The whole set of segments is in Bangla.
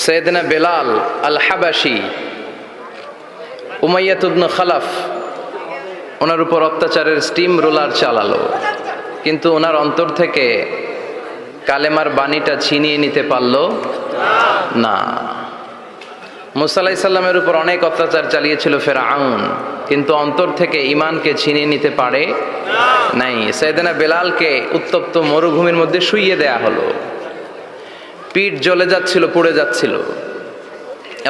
সাইয়েদনা বেলাল আল হাবাসি উমাইয়া ইবনে খালাফ ওনার উপর অত্যাচারের স্টিম রোলার চালালো, কিন্তু ওনার অন্তর থেকে কালেমার বাণীটা ছিনিয়ে নিতে পারল না। মুসা আলাইহিস সালামের উপর অনেক অত্যাচার চালিয়েছিল ফিরআউন, কিন্তু অন্তর থেকে ঈমানকে ছিনিয়ে নিতে পারে নাই। সাইয়েদনা বেলালকে উত্তপ্ত মরুভূমির মধ্যে শুইয়ে দেয়া হলো, পিঠ জ্বলে যাচ্ছিল, পুড়ে যাচ্ছিল।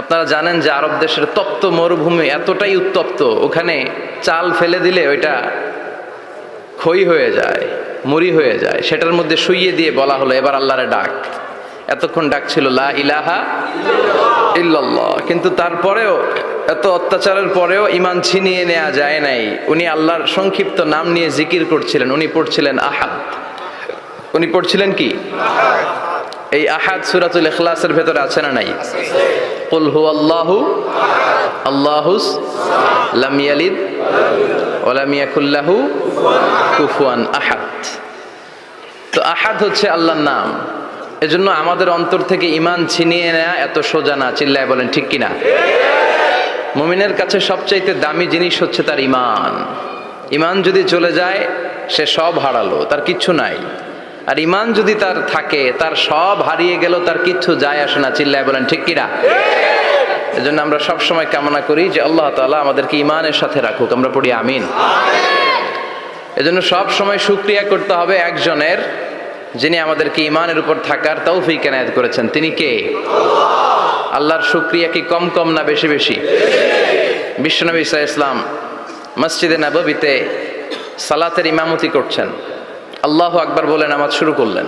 আপনারা জানেন যে আরব দেশের তপ্ত মরুভূমি এতটাই উত্তপ্ত, ওখানে চাল ফেলে দিলে ওইটা ক্ষয় হয়ে যায়, মুড়ি হয়ে যায়। সেটার মধ্যে শুইয়ে দিয়ে বলা হলো এবার আল্লাহরে ডাক। এতক্ষণ ডাকছিল লা ইলাহা ইল্লাল্লাহ, কিন্তু তারপরেও এত অত্যাচারের পরেও ঈমান ছিনিয়ে নেওয়া যায় নাই। উনি আল্লাহর সংক্ষিপ্ত নাম নিয়ে জিকির করছিলেন। উনি পড়ছিলেন আহাদ। উনি পড়ছিলেন কি? এই আহাদ সূরাতুল ইখলাসের ভেতরে আছে না নাই? কুল হুয়াল্লাহু আল্লাহুস লাম ইয়ালিদ ওয়া লাম ইয়াকুল লাহু কুফুয়ান আহাদ। তো আহাদ হচ্ছে আল্লাহর নাম। এজন্য আমাদের অন্তর থেকে ঈমান ছিনিয়ে নেওয়া এত সোজা না। চিল্লায় বলেন ঠিক কিনা? মুমিনের কাছে সবচাইতে দামি জিনিস হচ্ছে তার ঈমান। ঈমান যদি চলে যায় সে সব হারালো, তার কিচ্ছু নাই। আর ঈমান যদি তার থাকে, তার সব হারিয়ে গেল, তার কিচ্ছু যায় আসে না। চিল্লায় বলেন ঠিক কিনা? এজন্য আমরা সব সময় কামনা করি যে আল্লাহ তাআলা আমাদেরকে ঈমানের সাথে রাখুক। আমরা পড়ি আমিন। এজন্য সব সময় শুকরিয়া করতে হবে একজনের, যিনি আমাদেরকে ঈমানের উপর থাকার তৌফিক এনায়েত করেছেন। তিনি কে? আল্লাহর শুকরিয়া কি কম কম না বেশি বেশি? বিশ্বনবী সাল্লাল্লাহু আলাইহি ওয়াসাল্লাম মসজিদে নববীতে সালাতের ইমামতি করছেন। আল্লাহু আকবার বলে নামাজ শুরু করলেন।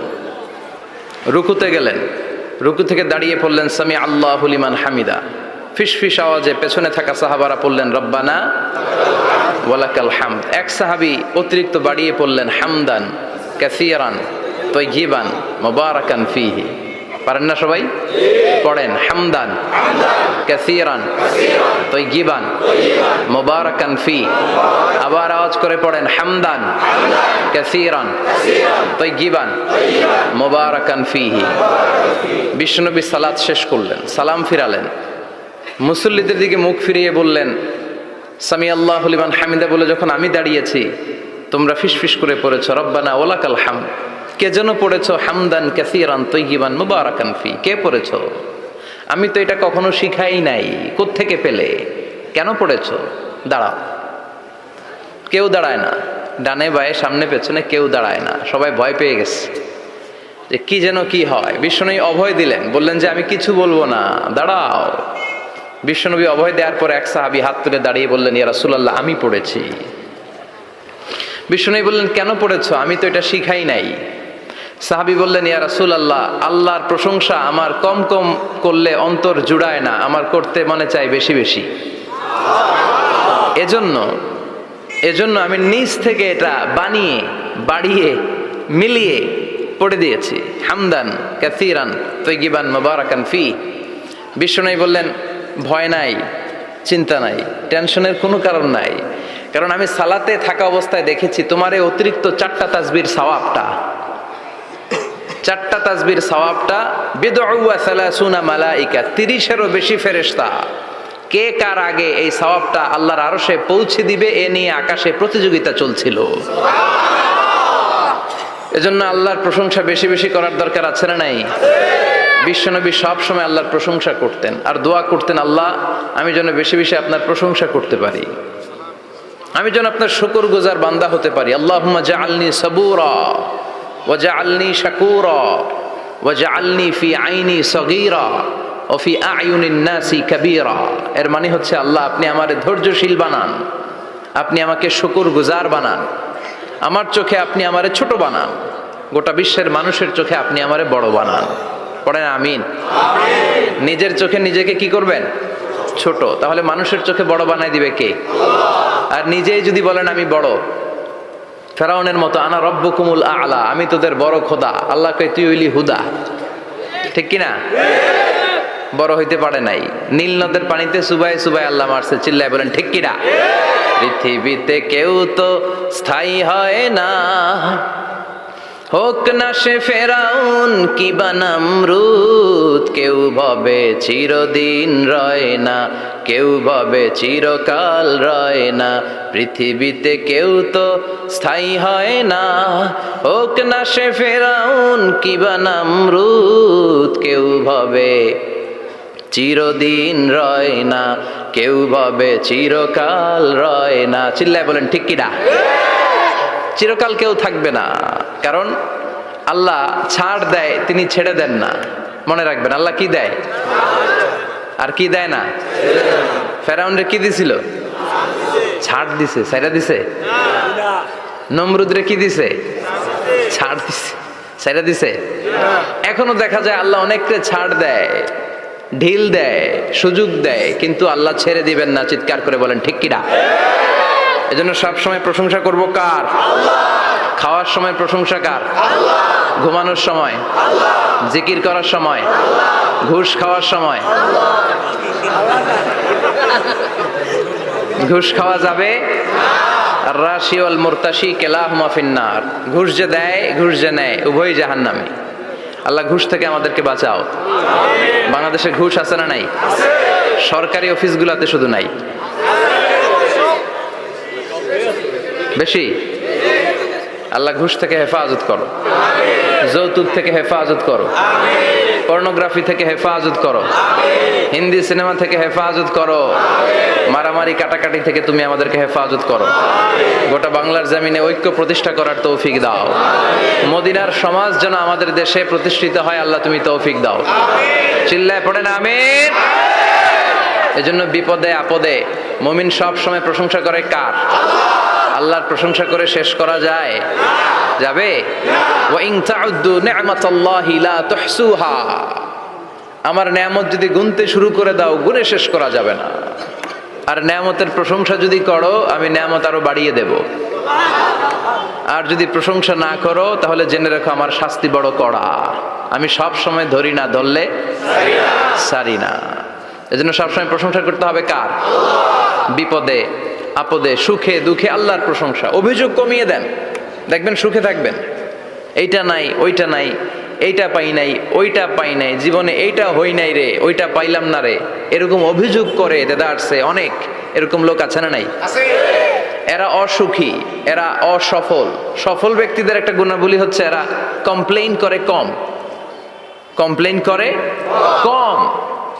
রুকুতে গেলেন, রুকু থেকে দাঁড়িয়ে পড়লেন সামি আল্লাহু লিমান হামিদা। ফিসফিস আওয়াজে পেছনে থাকা সাহাবারা পড়লেন রব্বানা ওয়ালাকাল হামদ। এক সাহাবী অতিরিক্ত বাড়িয়ে পড়লেন হামদান কাসীরান তাইয়িবান মুবারাকান ফীহি। পারেন না সবাই? পড়েন হামদান কাসীরান তাইয়িবান মুবারাকান ফী। আবার আওয়াজ করে পড়েন হামদান কাসীরান তাইয়িবান মুবারাকান ফীহি। বিশ্বনবী সালাত শেষ করলেন, সালাম ফিরালেন, মুসল্লিদের দিকে মুখ ফিরিয়ে বললেন সামি আল্লাহু লিমান হামিদা বলে যখন আমি দাঁড়িয়েছি, তোমরা ফিসফিস করে পড়েছ রব্বানা ওয়ালাকাল হামদ। কে যেন পড়েছ হামদান কাসীরান তাইয়িবান মুবারাকান ফী? কে পড়েছ? আমি তো এটা কখনো শিখাই নাই, কোত্থেকে পেলে? কেন পড়েছ? দাঁড়াও। কেউ দাঁড়ায় না, ডানে বায়ে সামনে পেছনে কেউ দাঁড়ায় না। সবাই ভয় পেয়ে গেছে যে কি যেন কি হয়। বিশ্বনবী অভয় দিলেন, বললেন যে আমি কিছু বলবো না, দাঁড়াও। বিশ্বনবী অভয় দেওয়ার পর এক সাহাবী হাত তুলে দাঁড়িয়ে বললেন ইয়া রাসূলুল্লাহ আমি পড়েছি। বিশ্বনবী বললেন কেন পড়েছ? আমি তো এটা শিখাই নাই। সাহাবী বললেন ইয়া রাসূলুল্লাহ আল্লাহর প্রশংসা আমার কম কম করলে অন্তর জুড়ায় না, আমার করতে মনে চাই বেশি বেশি। এজন্য আমি নিজ থেকে এটা বানিয়ে বাড়িয়ে মিলিয়ে পড়ে দিয়েছি হামদান কাসীরান তাইয়িবান মুবারাকান ফী। বিশ্বনবী বললেন ভয় নাই, চিন্তা নাই, টেনশনের কোনো কারণ নাই, কারণ আমি সালাতে থাকা অবস্থায় দেখেছি তোমার এই অতিরিক্ত 4টা তাসবির সওয়াবটা, 4টা তাসবির সওয়াবটা বিদউ ওয়া সালাসুনা মালাইকা, 30-এরও বেশি ফেরেশতা কে কার আগে এই সওয়াবটা আল্লাহর আরশে পৌঁছে দিবে এ নিয়ে আকাশে প্রতিযোগিতা চলছিল। এজন্য আল্লাহর প্রশংসা বেশি বেশি করার দরকার আছে না নাই? বিশ্বনবী সব সময় আল্লাহর প্রশংসা করতেন আর দোয়া করতেন আল্লাহ আমি যেন বেশি বেশি আপনার প্রশংসা করতে পারি, আমি যেন আপনার শুকরগুজার বান্দা হতে পারি। আল্লাহুম্মা জাআলনি সাবুরা ওয়া জাআলনি শাকুরা ওয়া জাআলনি ফি আইনি সগীরা ওয়া ফি আ'য়ুনিন নাসি কাবীরা। এর মানে হচ্ছে আল্লাহ আপনি আমারে ধৈর্যশীল বানান, আপনি আমাকে শুকরগুজার বানান, আমার চোখে আপনি আমারে ছোট বানান, গোটা বিশ্বের মানুষের চোখে আপনি আমারে বড় বানান। পড়েন আমিন। নিজের চোখে নিজেকে কি করবেন? ছোট। তাহলে মানুষের চোখে বড় বানাই দিবে কে? আর নিজেই যদি বলেন আমি বড়, ফেরাউনের মতো আনা রব্বুকুমুল আ'লা, আমি তোদের বড় খোদা, আল্লাহ কয় তুই হইলি হুদা। ঠিক কিনা? বড় হইতে পারে নাই। নীল নদের পানিতে সুবাই সুবাই আল্লাহ মারছে। চিল্লায় বলেন ঠিক কিনা? পৃথিবীতে কেউ তো স্থায়ী হয় না, হোক না সে ফেরাউন কি বা নমরুদ, নামরুদ, কেউ ভাবে চিরদিন রয় না, কেউ ভাবে চিরকাল রয় না, পৃথিবীতে কেউ তো স্থায়ী হয় না, হোক না সে ফেরাউন কিবা নামরুদ, কেউ ভাবে চিরদিন রয় না, কেউ ভাবে চিরকাল রয় না। চিল্লায় বলেন ঠিক কিনা? চিরকাল কেউ থাকবে না, কারণ আল্লাহ ছাড় দেয়, তিনি ছেড়ে দেন না। মনে রাখবেন, আল্লাহ কি দেয় আর কি দেয় না। ফেরাউনরে কি দিছিল? ছাড় দিছে, ছাইরা দিছে। নমরুদরে কি দিছে? ছাড় দিছে, ছাইরা দিছে। এখনো দেখা যায় আল্লাহ অনেককে ছাড় দেয়, ঢিল দেয়, সুযোগ দেয়, কিন্তু আল্লাহ ছেড়ে দিবেন না। চিৎকার করে বলেন ঠিক কিনা? এজন্য সবসময় প্রশংসা করব কার? খাওয়ার সময় প্রশংসা কার? ঘুমানোর সময়, জিকির করার সময়, ঘুষ খাওয়ার সময়। ঘুষ খাওয়া যাবে? আর রাশি ওয়াল মুরতাশি কিলাহুমা ফিন্নার। ঘুষ যে দেয়, ঘুষ যে নেয়, উভয়ই জাহান্নামী। আল্লাহ ঘুষ থেকে আমাদেরকে বাঁচাও। বাংলাদেশে ঘুষ আছে না নাই? সরকারি অফিসগুলোতে শুধু নাই, বেশি। আল্লাহ ঘুষ থেকে হেফাজত করো, যৌতুক থেকে হেফাজত করো, পর্নোগ্রাফি থেকে হেফাজত করো, হিন্দি সিনেমা থেকে হেফাজত করো, মারামারি কাটাকাটি থেকে তুমি আমাদেরকে হেফাজত করো। গোটা বাংলার জমিনে ঐক্য প্রতিষ্ঠা করার তৌফিক দাও। মদিনার সমাজ যেন আমাদের দেশে প্রতিষ্ঠিত হয়, আল্লাহ তুমি তৌফিক দাও। চিল্লায় পড়েন আমিন। এজন্য বিপদে আপদে মুমিন সব সময় প্রশংসা করে কার? আল্লাহর প্রশংসা করে শেষ করা যায়? যাবে? ওয়া ইন তাউদ্দু নি'মাতাল্লাহি লা তুহসুহা। আমার নেয়ামত যদি গুনতে শুরু করে দাও, গুনে শেষ করা যাবে না। আর নেয়ামতের প্রশংসা যদি করো, আমি নেয়ামত আরো বাড়িয়ে দেব। আর যদি প্রশংসা না করো, তাহলে জেনে রাখো আমার শাস্তি বড় কড়া। আমি সব সময় ধরি না, ধরলে সারি না। এজন্য সবসময় প্রশংসা করতে হবে কার? বিপদে আপদে, সুখে দুঃখে আল্লাহর প্রশংসা। অভিযোগ কমিয়ে দেন, দেখবেন সুখে থাকবেন। এইটা নাই, ওইটা নাই, এইটা পাই নাই, ওইটা পাই নাই, জীবনে এইটা হই নাই রে, ওইটা পাইলাম না রে, এরকম অভিযোগ করে দেদারছে অনেক। এরকম লোক আছে না নাই? এরা অসুখী, এরা অসফল। সফল ব্যক্তিদের একটা গুণাবলী হচ্ছে এরা কমপ্লেইন করে কম, কমপ্লেইন করে কম,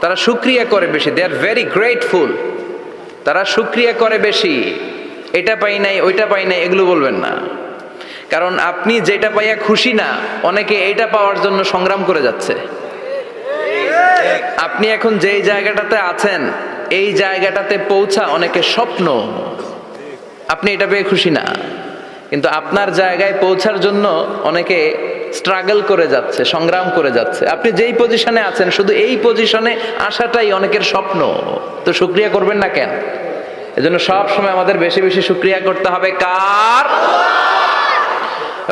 তারা শুকরিয়া করে বেশি। দে আর ভেরি গ্রেটফুল। তারা শুকরিয়া করে বেশি। এটা পাই নাই, ওইটা পাই নাই, এগুলো বলবেন না। কারণ আপনি যেটা পাইয়া খুশি না, অনেকে এইটা পাওয়ার জন্য সংগ্রাম করে যাচ্ছে। আপনি এখন যেই জায়গাটাতে আছেন, এই জায়গাটাতে পৌঁছা অনেকে স্বপ্ন। আপনি এটা পেয়ে খুশি না, কিন্তু আপনার জায়গায় পৌঁছার জন্য অনেকে স্ট্রাগল করে যাচ্ছে, সংগ্রাম করে যাচ্ছে। আপনি যেই পজিশনে আছেন, শুধু এই পজিশনে আসাটাই অনেকের স্বপ্ন। তো শুকরিয়া করবেন না কেন? এজন্য সব সময় আমাদের বেশি বেশি শুকরিয়া করতে হবে কার?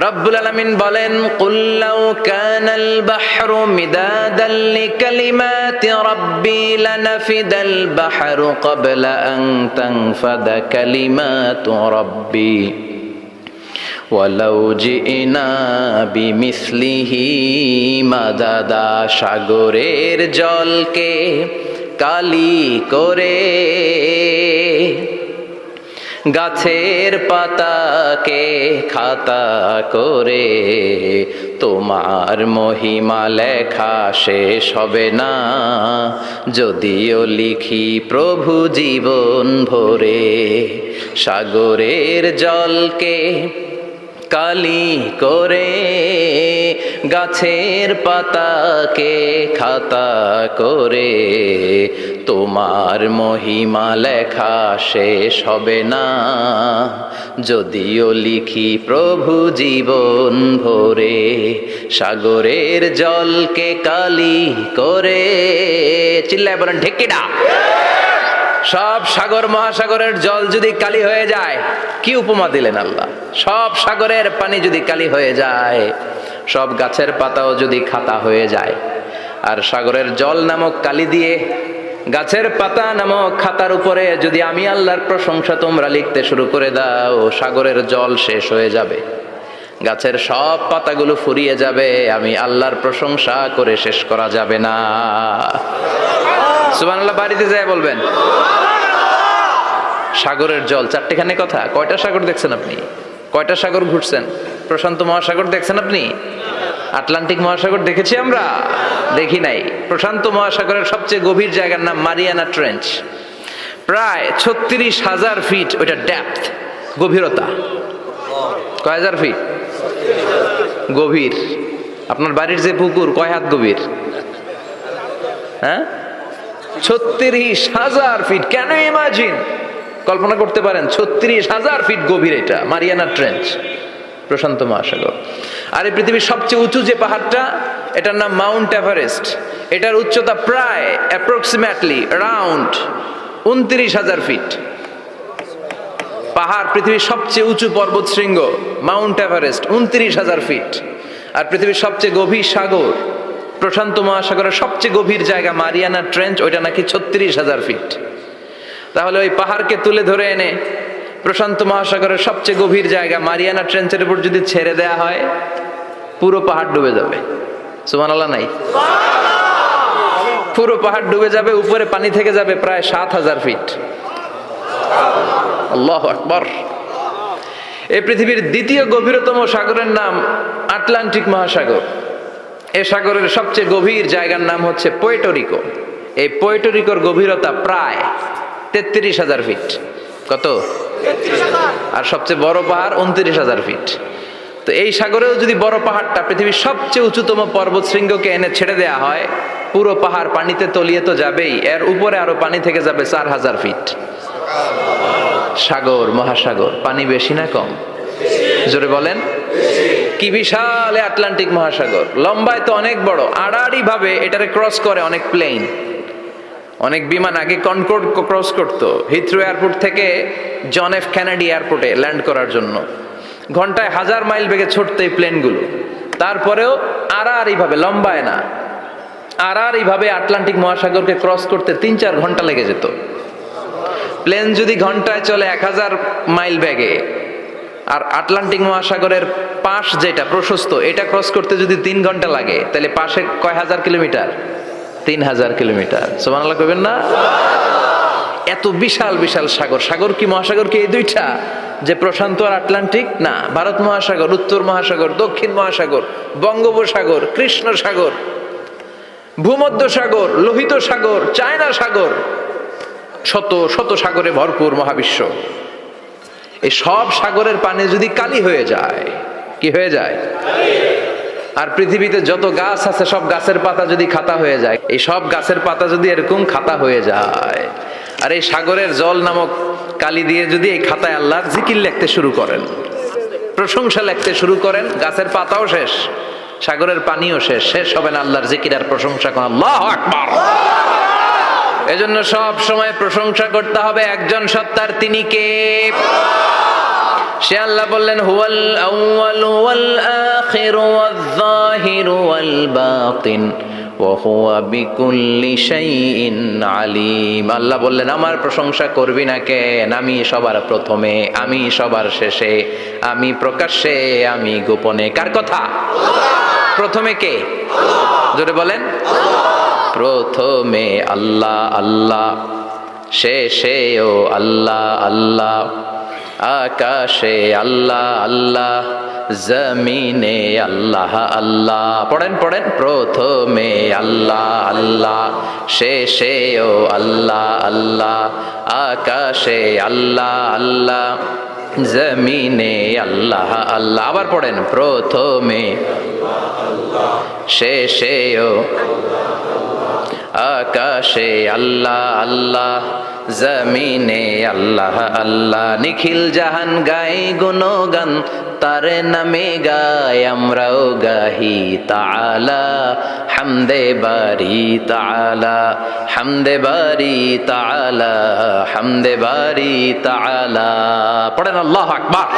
রব্বুল আলামিন বলেন, কুল লাউ কানাল বাহরু মিদাদাল লিকালিমাতি রাব্বি লানাফিদাল বাহরু ক্বাবলা আন তানফাদা কালিমাতু রাব্বি ওয়ালাউ জিনা বিমিসলিহি মাদাদা। সাগরের জলকে কালি করে, গাছের পাতাকে খাতা করে, তোমার মহিমা লেখা শেষ হবে না, যদিও লিখি প্রভু জীবন ভরে। সাগরের জলকে কালি করে, গাছের পাতাকে খাতা করে, তোমার মহিমা লেখা শেষ হবে না, যদিও লিখি প্রভু জীবন ভরে। সাগরের জলকে কালি করে। চিল্লায় বলেন ঠিক কিনা? সব সাগর মহাসাগরের জল যদি কালি হয়ে যায়, কি উপমা দিলেন আল্লাহ। সব সাগরের পানি যদি কালি হয়ে যায়, সব গাছের পাতাও যদি খাতা হয়ে যায়, আর সাগরের জল নামক কালি দিয়ে গাছের পাতা নামক খাতার উপরে যদি আমি আল্লাহর প্রশংসা তোমরা লিখতে শুরু করে দাও, সাগরের জল শেষ হয়ে যাবে, গাছের সব পাতাগুলো ফুরিয়ে যাবে, আমি আল্লাহর প্রশংসা করে শেষ করা যাবে না। সুবহানাল্লাহ বাড়িতে যায় বলবেন। সাগরের জল চারটেখানে কথা। কয়টা সাগর দেখছেন আপনি? কয়টা সাগর ঘুরছেন? প্রশান্ত মহাসাগর দেখছেন আপনি? আটলান্টিক মহাসাগর দেখেছি আমরা? দেখি নাই। প্রশান্ত মহাসাগরের সবচেয়ে গভীর জায়গার নাম মারিয়ানা ট্রেঞ্চ। প্রায় 36,000 ফিট ওইটা ডেপথ, গভীরতা। কয় হাজার ফিট গভীর? আপনার বাড়ির যে পুকুর কয় হাত গভীর? হ্যাঁ, 36,000 ফিট। কেন ইমাজিন, কল্পনা করতে পারেন 36,000 ফিট গভীর এটা মারিয়ানা ট্রেঞ্চ, প্রশান্ত মহাসাগর। আর এই পৃথিবীর সবচেয়ে উঁচু যে পাহাড়টা, এটার নাম মাউন্ট এভারেস্ট। এটার উচ্চতা প্রায় অ্যাপ্রক্সিমেটলি অ্যারাউন্ড 29,000 ফিট। পাহাড়, পৃথিবীর সবচেয়ে উঁচু পর্বত শৃঙ্গ মাউন্ট এভারেস্ট 29,000 ফিট। আর পৃথিবীর সবচেয়ে গভীর সাগর, প্রশান্ত মহাসাগরের সবচেয়ে গভীর জায়গা মারিয়ানা ট্রেঞ্চ, ওইটা নাকি 36,000 ফিট। তাহলে ওই পাহাড়কে তুলে ধরে এনে প্রশান্ত মহাসাগরের সবচেয়ে গভীর জায়গা মারিয়ানা ট্রেঞ্চের উপর যদি ছেড়ে দেয়া হয়, পুরো পাহাড় ডুবে যাবে। সুবহানাল্লাহ নাই? পুরো পাহাড় ডুবে যাবে, উপরে পানি থেকে যাবে প্রায় 7,000 ফিট। আল্লাহু আকবার। এই পৃথিবীর দ্বিতীয় গভীরতম সাগরের নাম আটলান্টিক মহাসাগর। এই সাগরের সবচেয়ে গভীর জায়গার নাম হচ্ছে পুয়ের্টো। এই পুয়ের্টো গভীরতা প্রায় 33,000 ফিট। কত? আর সবচেয়ে বড় পাহাড় 29,000 ফিট। তো এই সাগরেও যদি বড় পাহাড়টা, পৃথিবীর সবচেয়ে উঁচুতম পর্বত শৃঙ্গকে এনে ছেড়ে দেয়া হয়, পুরো পাহাড় পানিতে তলিয়ে তো যাবেই, এর উপরে আরো পানি থেকে যাবে 4,000 ফিট। সাগর, মহাসাগর, পানি বেশি না কম? জোরে বলেন। কি বিশাল আটলান্টিক মহাসাগর! লম্বায় তো অনেক বড়, আড়াআড়ি ভাবে এটারে ক্রস করে অনেক প্লেন, অনেক বিমান। আগে কনকর্ড ক্রস করতো হিথ্রো এয়ারপোর্ট থেকে জন এফ কেনেডি এয়ারপোর্টে ল্যান্ড করার জন্য। ঘন্টায় 1000 মাইল বেগে ছুটতো এই প্লেনগুলো। তারপরেও আড়াআড়ি ভাবে, লম্বায় না, আড়াআড়ি ভাবে আটলান্টিক মহাসাগরকে ক্রস করতে 3-4 ঘন্টা লেগে যেত। প্লেন যদি ঘন্টায় চলে 1000 মাইল বেগে, আর আটলান্টিক মহাসাগরের পাশ যেটা প্রশস্ত, এটা ক্রস করতে যদি 3 ঘন্টা লাগে, তাহলে পাশে কয় হাজার কিলোমিটার? 3,000 কিলোমিটার। সুবহানাল্লাহ কইবেন না? এত বিশাল বিশাল সাগর। সাগর কি, মহাসাগর কি এই দুইটা, যে প্রশান্ত আর আটলান্টিক? না, ভারত মহাসাগর, উত্তর মহাসাগর, দক্ষিণ মহাসাগর, বঙ্গোপসাগর, কৃষ্ণ সাগর, ভূমধ্য সাগর, লোহিত সাগর, চায়না সাগর, শত শত সাগরে ভরপুর মহাবিশ্ব। এই সব সাগরের পানি যদি কালি হয়ে যায়, কি হয়ে যায়? আর পৃথিবীতে যত গাছ আছে সব গাছের পাতা যদি খাতা হয়ে যায়, এই সব গাছের পাতা যদি এরকম খাতা হয়ে যায়, আর এই সাগরের জল নামক কালি দিয়ে যদি এই খাতায় আল্লাহর জিকির লিখতে শুরু করেন, প্রশংসা লিখতে শুরু করেন, গাছের পাতাও শেষ, সাগরের পানিও শেষ, শেষ হবে না আল্লাহর জিকির আর প্রশংসা করেন। আল্লাহু আকবার। এজন্য সব সময় প্রশংসা করতে হবে একজন সত্তার। তিনি কে? সে আল্লাহ বললেন, হুয়াল আউয়ালু ওয়াল আখিরু ওয়াল যাহিরু ওয়াল বাতিন ওয়া হুয়া বিকুল্লি শাইইন আলিম। আল্লাহ বললেন, আমার প্রশংসা করবি না কেন? আমি সবার প্রথমে, আমি সবার শেষে, আমি প্রকাশ্যে, আমি গোপনে। কার কথা? প্রথমে কে? জোরে বলেন। প্রথমে আল্লাহ আল্লাহ, শেষেও আল্লাহ আল্লাহ, আকাশে আল্লাহ আল্লাহ, জমিনে আল্লাহ আল্লাহ। পড়েন পড়েন। প্রথমে আল্লাহ আল্লাহ, শেষেও আল্লাহ আল্লাহ, আকাশে আল্লাহ আল্লাহ, জমিনে আল্লাহ আল্লাহ। আবার পড়েন। প্রথমে শেষেও আকাশে আল্লাহ আল্লাহ, জমিনে আল্লাহ আল্লাহ। নিখিল জাহান গাই গুণগান, তার নামে গাই আমরাও গাহি। তাআলা হামদে বারি তাআলা, হামদে বারি তাআলা, হামদে বারি তাআলা। পড়েন আল্লাহু আকবার।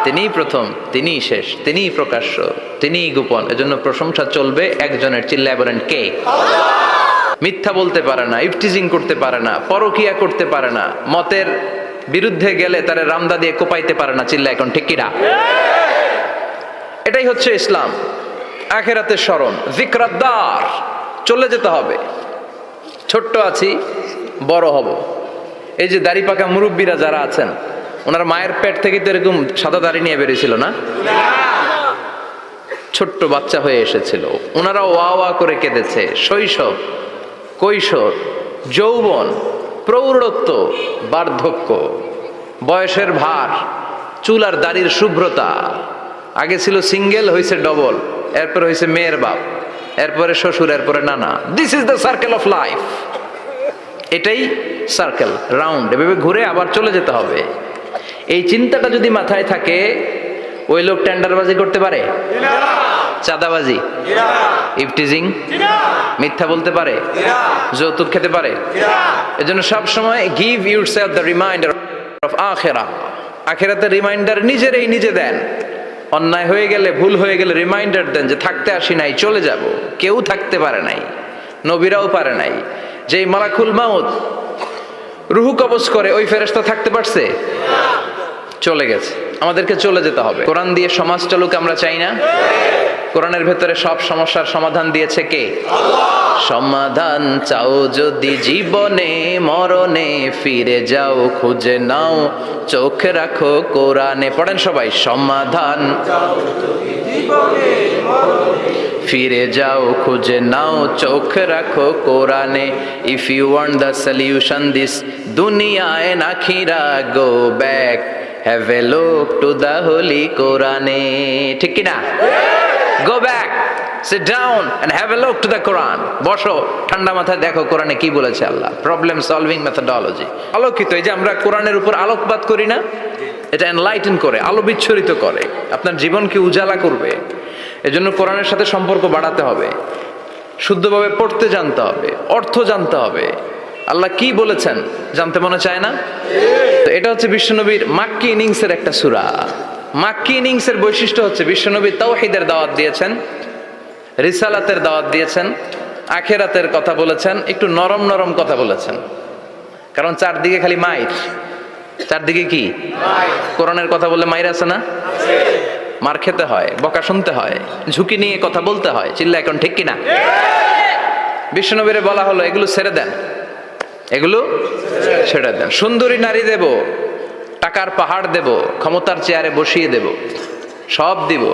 তিনি প্রথম, তিনি শেষ, তিনি প্রকাশ্য, তিনি গোপন। এজন্য প্রশংসা চলবে একজনের। চিল্লায় বলেন কে? মিথ্যা বলতে পারে না, ইফটিজিং করতে পারে না, পরকিয়া করতে পারে না, মতের বিরুদ্ধে গেলে তারে রামদা দিয়ে কোপাইতে পারে না। চিল্লা এখন ঠিক কিনা? এটাই হচ্ছে ইসলাম। আখিরাতের স্মরণ, যিকরাদ্দার, চলে যেতে হবে। ছোট্ট আছি, বড় হব। এই যে দাড়ি পাকা মুরব্বীরা যারা আছেন, ওনার মায়ের পেট থেকে তো এরকম সাদা দাড়ি নিয়ে বেরিয়েছিল না? ছোট্ট বাচ্চা হয়ে এসেছিল, ওনারা ওয়া ওয়া করে কেঁদেছে। শৈশব, কৈশোর, যৌবন, প্রৌঢ়ত্ব, বার্ধক্য, বয়সের ভার, চুল আর দাড়ির শুভ্রতা। আগে ছিল সিঙ্গেল, হয়েছে ডবল, এরপর হয়েছে মেয়ের বাপ, এরপরে শ্বশুর, এরপরে নানা। This is the circle of life. এটাই সার্কেল, রাউন্ড, এভাবে ঘুরে আবার চলে যেতে হবে। এই চিন্তাটা যদি মাথায় থাকে, ওই লোক টেন্ডারবাজি করতে পারে? চাঁদাবাজি, ইফটিজিং, মিথ্যা বলতে পারে, যৌতুক খেতে পারে? এজন্য সব সময় give yourself the reminder of আখিরাহ। আখিরাতের রিমাইন্ডার নিজেরই নিজে দেন। অন্যায় হয়ে গেলে, ভুল হয়ে গেলে রিমাইন্ডার দেন যে থাকতে আসি নাই, চলে যাব। কেউ থাকতে পারে নাই, নবীরাও পারে নাই। যেই মালাকুল মাউত রুহু কবজ করে, ওই ফেরেশতা থাকতে পারছে? চলে গেছে। আমাদেরকে চলে যেতে হবে। কোরআন দিয়ে সমাজ চলুক আমরা চাই না? কোরআনের ভেতরে সব সমস্যার সমাধান দিয়েছে কে? সমাধান চাও যদি জীবনে মরণে, ফিরে যাও খুঁজে নাও, চোখ রাখো কোরআনে। পড়েন সবাই, সমাধান ফিরে যাও খুঁজে নাও, চোখ রাখো কোরআনে। If you want the solution this দুনিয়া এন্ড আখিরা, go back, have a look to the holy Quran. ঠিক কি না? Go back, sit down and have a look to the Quran. বসো, ঠান্ডা মাথায় দেখো কোরআনে কি বলেছে আল্লাহ। Problem solving methodology. আলোকিত, এই যে আমরা কোরআনের উপর আলোকপাত করি না, এটা এনলাইটেন করে, আলো বিচ্ছুরিত করে, আপনার জীবনকে উজালা করবে। এজন্য কোরআনের সাথে সম্পর্ক বাড়াতে হবে, শুদ্ধভাবে পড়তে জানতে হবে, অর্থ জানতে হবে। আল্লাহ কি বলেছেন জানতে মনে চায় না? তো এটা হচ্ছে বিশ্বনবীর মাক্কি ইনিংসের একটা সূরা। মাক্কি ইনিংসের বৈশিষ্ট্য হচ্ছে বিশ্বনবী তাওহীদের দাওয়াত দিয়েছেন, রিসালাতের দাওয়াত দিয়েছেন, আখিরাতের কথা বলেছেন, একটু নরম নরম কথা বলেছেন। কারণ চারদিকে খালি মাইর, চারদিকে কি কোরআনের কথা বললে মাইর আছে না? মার খেতে হয়, বকা শুনতে হয়, ঝুঁকি নিয়ে কথা বলতে হয়। চিল্লা এখন ঠিক কিনা? বিশ্বনবীরে বলা হলো এগুলো ছেড়ে দেন, এগুলো ছেড়ে দেন। সুন্দরী নারী দেব, টাকার পাহাড় দেব, ক্ষমতার চেয়ারে বসিয়ে দেব, সব দিব।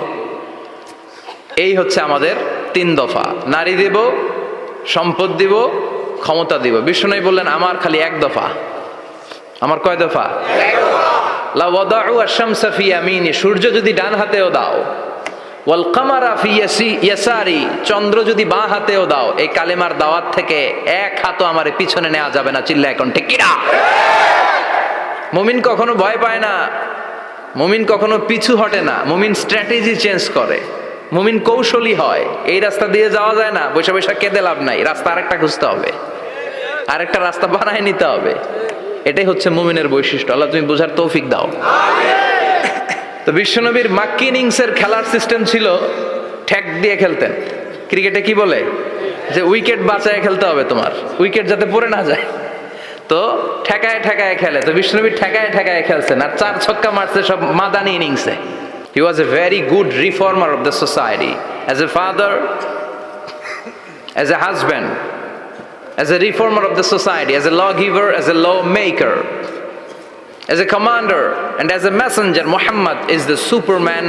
এই হচ্ছে আমাদের 3 দফা। নারী দেব, সম্পদ দিব, ক্ষমতা দিব। বিষ্ণু বললেন আমার খালি 1 দফা। আমার কয় দফা? লা ওয়াদাউ আশ-শামসা ফি ইয়ামিনি, সূর্য যদি ডান হাতেও দাও, ওয়াল কামারা ফি ইয়াসারি, চন্দ্র যদি বাঁ হাতেও দাও, এই কালেমার দাওয়াত থেকে 1 হাতও আমারে পিছনে নেওয়া যাবে না। চিল্লা এখন ঠিক কি না? মুমিন কখনো ভয় পায় না, মুমিন কখনো পিছু হটে না, মুমিন স্ট্র্যাটেজি চেঞ্জ করে, মুমিন কৌশলী হয়। এই রাস্তা দিয়ে যাওয়া যায় না, বৈশা বৈশা কেঁদে লাভ নাই, রাস্তা আরেকটা খুঁজতে হবে, আরেকটা রাস্তা বানায় নিতে হবে। এটাই হচ্ছে মুমিনের বৈশিষ্ট্য। আল্লাহ তুমি বোঝার তৌফিক দাও। তো বিশ্বনবীর মাক্কি ইনিংসের খেলার সিস্টেম ছিল ঠ্যাক দিয়ে খেলতেন। ক্রিকেটে কি বলে যে উইকেট বাঁচায় খেলতে হবে, তোমার উইকেট যাতে পড়ে না যায়। তো ঠেকায় ঠেকায় খেলে। তো বিশ্বনবী ঠেকায় ঠেকায় খেলছেন, আর 4 ছক্কা মারছে সব মাদানি ইনিংসে। He was a very good reformer of the society, as a father, as a husband, as a reformer of the society, as a lawgiver, as a lawmaker, as a commander, and as a messenger. Muhammad is the Superman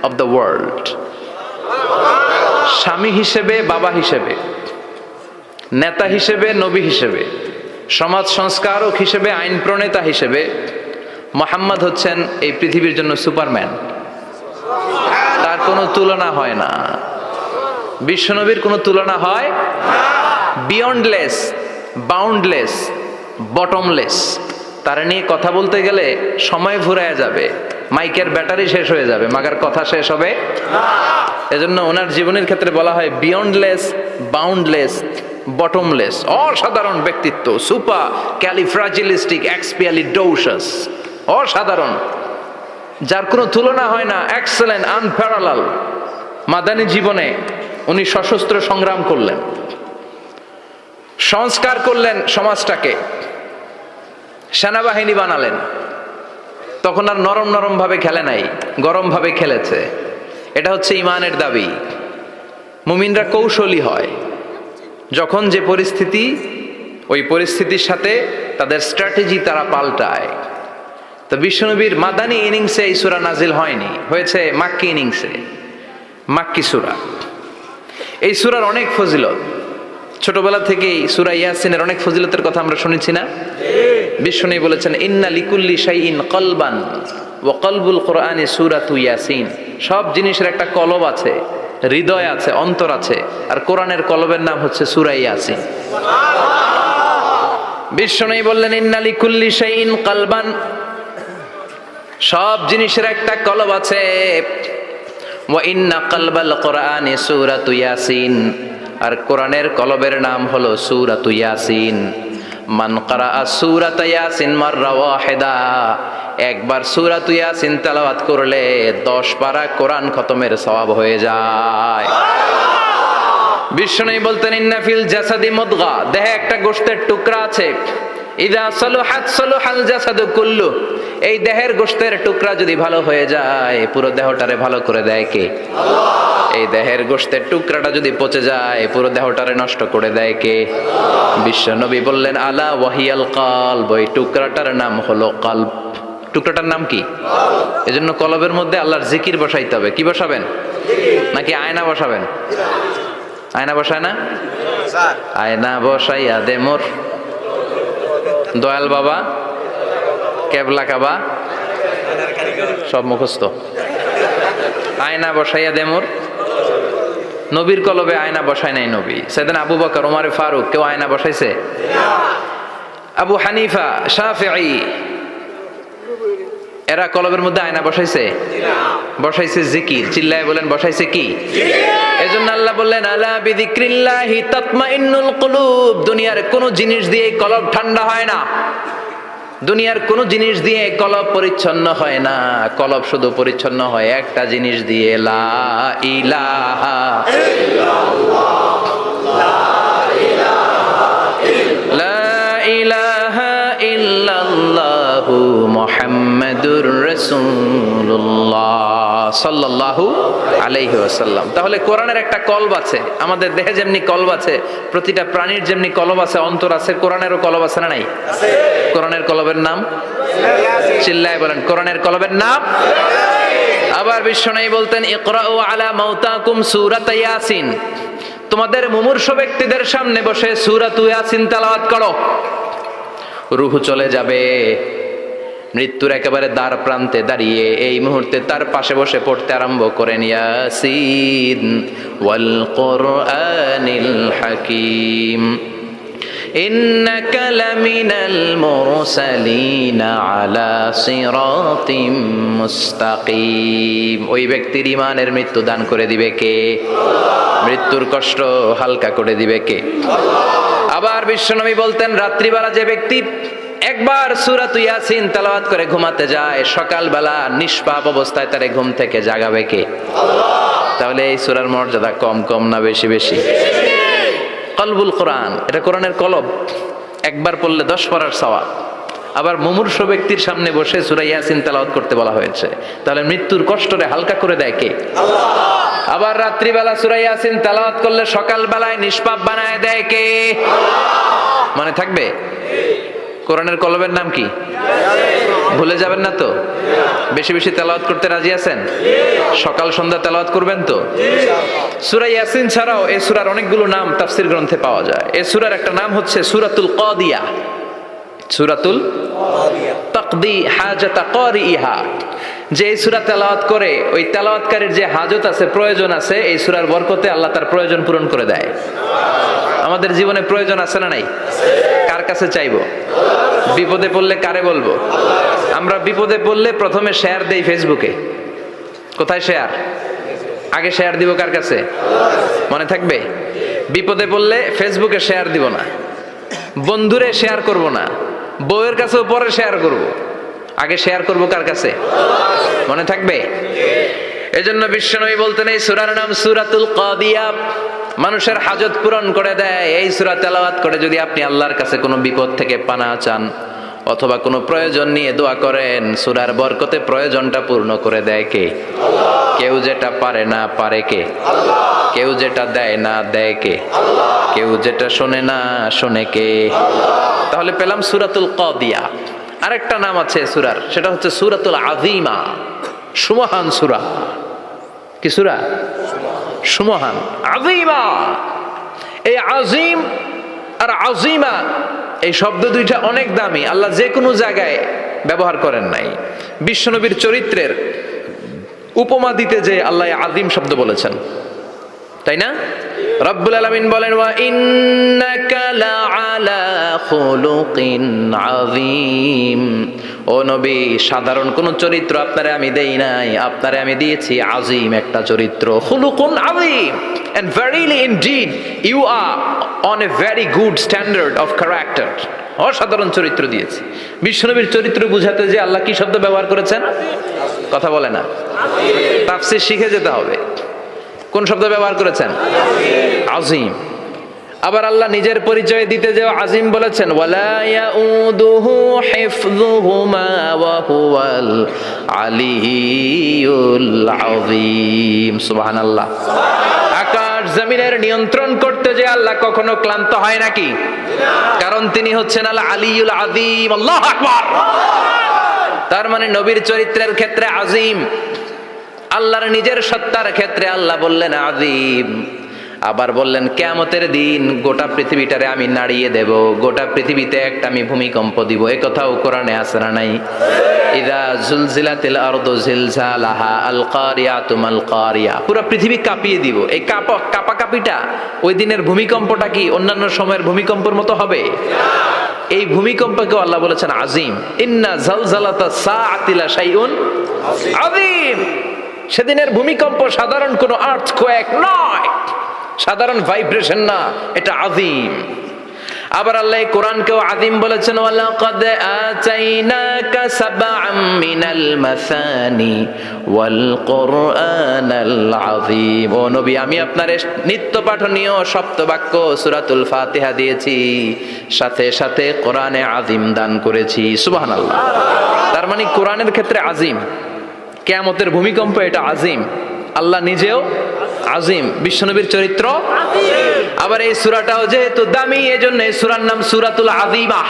of the world. স্বামী হিসেবে, বাবা হিসেবে, নেতা হিসেবে, নবী হিসেবে, সমাজ সংস্কারক হিসেবে, আইন প্রণেতা হিসেবে মুহাম্মদ হচ্ছেন এই পৃথিবীর জন্য সুপারম্যান। তার কোনো তুলনা হয় না, বিশ্বনবীর কোনো তুলনা হয় বিয়ন্ডলেস, বাউন্ডলেস, বটমলেস। তারা নিয়ে কথা বলতে গেলে সময় ফুরায় যাবে, মাইকের ব্যাটারি শেষ হয়ে যাবে, মাগার কথা শেষ হবে না। এজন্য ওনার জীবনের ক্ষেত্রে বলা হয় বিয়ন্ডলেস, বাউন্ডলেস, বটমলেস। অসাধারণ ব্যক্তিত্ব, সুপার ক্যালিফ্রাজিলিস্টিক এক্সপিয়ালিডোসাস, অসাধারণ, যার কোনো তুলনা হয় না, এক্সেলেন্ট, আনপ্যারালাল। মাদানী জীবনে উনি সশস্ত্র সংগ্রাম করলেন, সংস্কার করলেন সমাজটাকে, সেনাবাহিনী বানালেন, তখন আর নরম নরম ভাবে খেলে নাই, গরম ভাবে খেলেছে। এটা হচ্ছে ইমানের দাবি। মুমিনরা কৌশলী হয়, যখন যে পরিস্থিতি, ওই পরিস্থিতির সাথে তাদের স্ট্র্যাটেজি তারা পাল্টায়। তো বিশ্বনবীর মাদানী ইনিংসে এই সূরা নাজিল হয়নি, হয়েছে মাক্কি ইনিংসে, মাক্কি সূরা। এই সূরার অনেক ফজিলত, ছোটবেলা থেকেই সূরা ইয়াসিনের অনেক ফজিলতের কথা আমরা শুনেছি না? বিশ্বনবী বলেছেন ইন্না লিকুল্লি শাইইন কলবান ওয়া কলবুল কোরআনি সূরাতু ইয়াসিন। সব জিনিসের একটা কলব আছে, হৃদয় আছে, অন্তর আছে, আর কোরআনের কলবের নাম হচ্ছে সূরা ইয়াসিন। বিশ্বনবী বললেন ইন্না লিকুল্লি শাইইন কলবান, সব জিনিসের একটা কলব আছে। ওয়া ইন্না কলবাল কোরআনি সূরাতু ইয়াসিন, আর কোরআনের কলবের নাম হলো সূরাতু ইয়াসিন। মান ক্বারাআ সূরাতা ইয়াসিন মাররা ওয়াহিদা, একবার সূরাতু ইয়াসিন তেলাওয়াত করলে 10 পারা কোরআন খতমের সওয়াব হয়ে যায়। বিশ্বনবী বলতেন ইন্না ফিল জাসাদি মুদগা, দেহে একটা গোশতের টুকরা আছে, ইযা সালুহাত সালুহাল জাসাদু কুল্লু, এই দেহের গোশতের টুকরা যদি ভালো হয়ে যায় পুরো দেহটারে ভালো করে দেয় কে? আল্লাহ। এই দেহের গোশতের টুকরাটা যদি পচে যায় পুরো দেহটারে নষ্ট করে দেয় কে? বিশ্বনবী বললেন আলা ওয়াহিয়াল কলব, ওই টুকরাটার নাম হলো কলব। টুকরাটার নাম কি? এজন্য কলবের মধ্যে আল্লাহর জিকির বসাইতে হবে। কি বসাবেন? নাকি আয়না বসাবেন? আয়না বসায় না? আয়না বসাইয়া দে মোর দয়াল বাবা, কেবলা কাবা, সব মুখস্থ। আয়না বসাইয়া দে মোর, নবীর কলবে আয়না বসায় নাই নবী। সেদিন আবু বকর, ওমর ফারুক, কেউ আয়না বসাইছে? আবু হানিফা, শাফিঈ, এরা কলবের মধ্যে আয়না বসাইছে? বসাইছে জিকির। চিল্লায় বলেন বসাইছে কি? এজন্য আল্লাহ বললেন আলা বিযিক্রিল্লাহি তাতমাইন্নুল কুলুব, দুনিয়ার কোন জিনিস দিয়ে কলব ঠান্ডা হয় না, দুনিয়ার কোন জিনিস দিয়ে কলব পরিচ্ছন্ন হয় না। কলব শুধু পরিচ্ছন্ন হয় একটা জিনিস দিয়ে, লা ইলাহা ইল্লাল্লাহ, লা ইলাহা ইল্লাল্লাহু মুহাম্মাদুর রাসূলুল্লাহ সাল্লাল্লাহু আলাইহি ওয়াসাল্লাম। তাহলে কোরআনের একটা কলব আছে, আমাদের দেহে যেমনি কলব আছে, প্রতিটা প্রাণীর যেমনি কলব আছে, অন্তর আছে, কোরআনেরও কলব আছে না নাই? আছে। কোরআনের কলবের নাম? চিল্লায় বলেন কোরআনের কলবের নাম। আবার বিশ্বনবী বলতেন ইকরাউ আলা মাউতাকুম সূরাতা ইয়াসিন, তোমাদের মুমূর্ষু ব্যক্তিদের সামনে বসে সূরাতু ইয়াসিন তেলাওয়াত করো। রূহ চলে যাবে, মৃত্যুর একেবারে দ্বার প্রান্তে দাঁড়িয়ে এই মুহূর্তে তার পাশে বসে পড়তে আরম্ভ করেন ইয়াসিন ওয়াল কোরআনিল হাকীম ইন্নাকা লামিনাল মুরসালিনা আলা সিরাতিম মুস্তাকিম। ওই ব্যক্তির ঈমানের মৃত্যু দান করে দিবে কে? আল্লাহ। মৃত্যুর কষ্ট হালকা করে দিবে কে? আল্লাহ। আবার বিশ্বনবী বলতেন রাত্রিবেলা যে ব্যক্তি একবার সূরাতু ইয়াসিন তেলাওয়াত করে ঘুমাতে যায়, সকালবেলা নিষ্পাপ অবস্থায় তারে ঘুম থেকে জাগাবে কে? আল্লাহ। তাহলে এই সূরার মর্যাদা কম কম না বেশি বেশি? কলবুল কোরআন, এটা কোরআনের কলব, একবার পড়লে 10 পারার সওয়াব। আবার মুমূর্ষু ব্যক্তির সামনে বসে সূরা ইয়াসিন তেলাওয়াত করতে বলা হয়েছে, তাহলে মৃত্যুর কষ্টরে হালকা করে দেয় কে? আল্লাহ। আবার রাত্রিবেলা সূরা ইয়াসিন তেলাওয়াত করলে সকালবেলায় নিষ্পাপ বানায় দেয় কে? আল্লাহ। মনে থাকবে? কোরআনের কলবের নাম কি? ভুলে যাবেন না তো? বেশি বেশি তেলাওয়াত করতে রাজি আছেন? সকাল সন্ধ্যা তেলাওয়াত করবেন তো? সূরা ইয়াসিন ছাড়াও এই সূরার অনেকগুলো নাম তাফসীর গ্রন্থে পাওয়া যায়। এই সূরার একটা নাম হচ্ছে সূরাতুল কাদিয়া, সূরাতুল কাদিয়া, তাকদি হাজাতা কারিহা। যে এই সূরা তেলাওয়াত করে ওই তেলাওয়াতকারীর যে হাজত আছে, প্রয়োজন আছে, এই সূরার বরকতে আল্লাহ তার প্রয়োজন পূরণ করে দেয়। আমাদের জীবনে প্রয়োজন আছে না নাই? কার কাছে চাইবো? বিপদে পড়লে কারে বলবো? আমরা বিপদে পড়লে প্রথমে শেয়ার দেই ফেসবুকে। কোথায় শেয়ার? আগে শেয়ার দিব কার কাছে? মনে থাকবে? বিপদে পড়লে ফেসবুকে শেয়ার দিব না, বন্ধুরে শেয়ার করব না, বউয়ের কাছেও পরে শেয়ার করব, আগে শেয়ার করব কার কাছে? মনে থাকবে? এজন্য বিশ্বনবী বলতেন এই সূরার নাম সূরাতুল কাদিয়া, মানুষের হাজত পূরণ করে দেয়। এই সূরা তেলাওয়াত করে যদি আপনি আল্লাহর কাছে কোনো বিপদ থেকে পানাহ চান, অথবা কোনো প্রয়োজন নিয়ে দোয়া করেন, সূরার বরকতে প্রয়োজনটা পূর্ণ করে দেয় কে? কেউ যেটা পারে না পারে কে? কেউ যেটা দেয় না দেয় কে? কেউ যেটা শোনে না শোনে কে? তাহলে পেলাম সূরাতুল কাদিয়া। আরেকটা নাম আছে সূরার, সেটা হচ্ছে সূরাতুল আযীমা, সুমহান সূরা। কি সূরা? সুমহান, আযীমা। এই আযীম আর আযীমা এই শব্দ দুইটা অনেক দামি, আল্লাহ যে কোনো জায়গায় ব্যবহার করেন নাই। বিশ্বনবীর চরিত্রের উপমা দিতে যে আল্লাহ আযীম শব্দ বলেছেন, তাই না? রব্বুল আলামিন বলেন, ওয়া ইন্নাকা লাআলা খুলুকিন আযীম। ও নবী, সাধারণ কোন চরিত্র আপনারে আমি দেই নাই, আপনারে আমি দিয়েছি আযীম একটা চরিত্র, খুলুকুন আযীম। And verily indeed you are on a very good standard of character. অসাধারণ চরিত্র দিয়েছি। বিশ্বনবীর চরিত্র বুঝাতে যে আল্লাহ কি শব্দ ব্যবহার করেছেন? কথা বলে না, তাফসীর শিখে যেতে হবে। কোন শব্দ ব্যবহার করেছেন? আযীম। আবার আল্লাহ নিজের পরিচয় দিতে যে আযীম বলেছেন, ওয়ালা ইয়াউদুহু হিফযুহুমা ওয়া হুয়াল আলিয়্যুল আযীম। সুবহানাল্লাহ। আকাশ জমিনের নিয়ন্ত্রণ করতে যে আল্লাহ কখনো ক্লান্ত হয় নাকি? কারণ তিনি হচ্ছেন আল আলিয়্যুল আযীম। আল্লাহু আকবার। তার মানে নবীর চরিত্রের ক্ষেত্রে আযীম, আল্লাহর নিজের সত্তার ক্ষেত্রে আল্লাহ বললেন আযীম। আবার বললেন কিয়ামতের দিন গোটা পৃথিবীটারে আমি নাড়িয়ে দেব, গোটা পৃথিবীতে একটা আমি ভূমিকম্প দিব। এই কথাও কোরআনে আছে না নাই? ইযা জুলজিলাতিল আরদু জিলজালাহা আল কারিয়াতু মাল কারিয়া। পুরো পৃথিবী কাঁপিয়ে দিব। এই কাঁপাকাঁপিটা ওই দিনের ভূমিকম্পটা কি অন্যান্য সময়ের ভূমিকম্পের মতো হবে? এই ভূমিকম্পকে আল্লাহ বলেছেন আযীম। ইন্না জালজালাতাস সাআতি লা শাইউন আযীম। সেদিনের ভূমিকম্প সাধারণ কোনো আর্থকোয়েক নয়, সাধারণ ভাইব্রেশন না, এটা আযীম। আবার আল্লাহ কোরআনকেও আযীম বলেছেন, ওয়ালাকাদ আতাইনাকা সাবআম মিনাল মাসানি ওয়াল কুরআনাল আযীম। ও নবী, আমি আপনারে নিত্য পাঠনীয় সপ্তবাক্য সূরাতুল ফাতিহা দিয়েছি, সাথে সাথে কোরআনে আযীম দান করেছি। সুবহানাল্লাহ। তার মানে কোরআনের ক্ষেত্রে আযীম, কিয়ামতের ভূমিকম্প এটা আযীম, আল্লাহ নিজেও আযীম, বিশ্বনবীর চরিত্র আযীম। আবার এই সূরাটাও যেহেতু দামি, এজন্য এই সূরার নাম সূরাতুল আযীমা,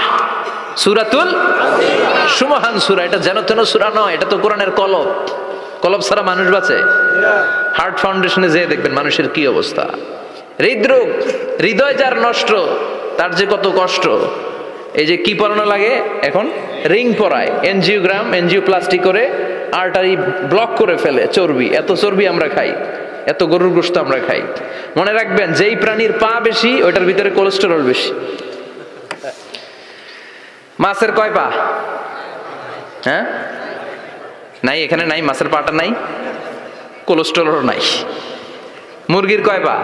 সূরাতুল সুমহান সূরা। এটা যেন তেন সূরা নয়, এটা তো কোরআনের কলব। কলব ছাড়া মানুষ বাঁচে? হার্ট ফাউন্ডেশনে যেয়ে দেখবেন মানুষের কি অবস্থা। হৃদরোগ, হৃদয় যার নষ্ট, তার যে কত কষ্ট। এই যে কি পরানো লাগে এখন, রিং পরায়, এনজিওগ্রাম, এনজিওপ্লাস্টি করে আর্টারি ব্লক করে ফেলে। চর্বি, এত চর্বি আমরা খাই, এত গরুর গোশত আমরা খাই। মনে রাখবেন, যেই প্রাণীর পা বেশি ওইটার ভিতরে কোলেস্টেরল বেশি। মাছের কয় পা? হ্যাঁ, নাই, এখানে নাই, মাছের পাটা নাই, কোলেস্টেরল নাই। মুরগির কয় পা?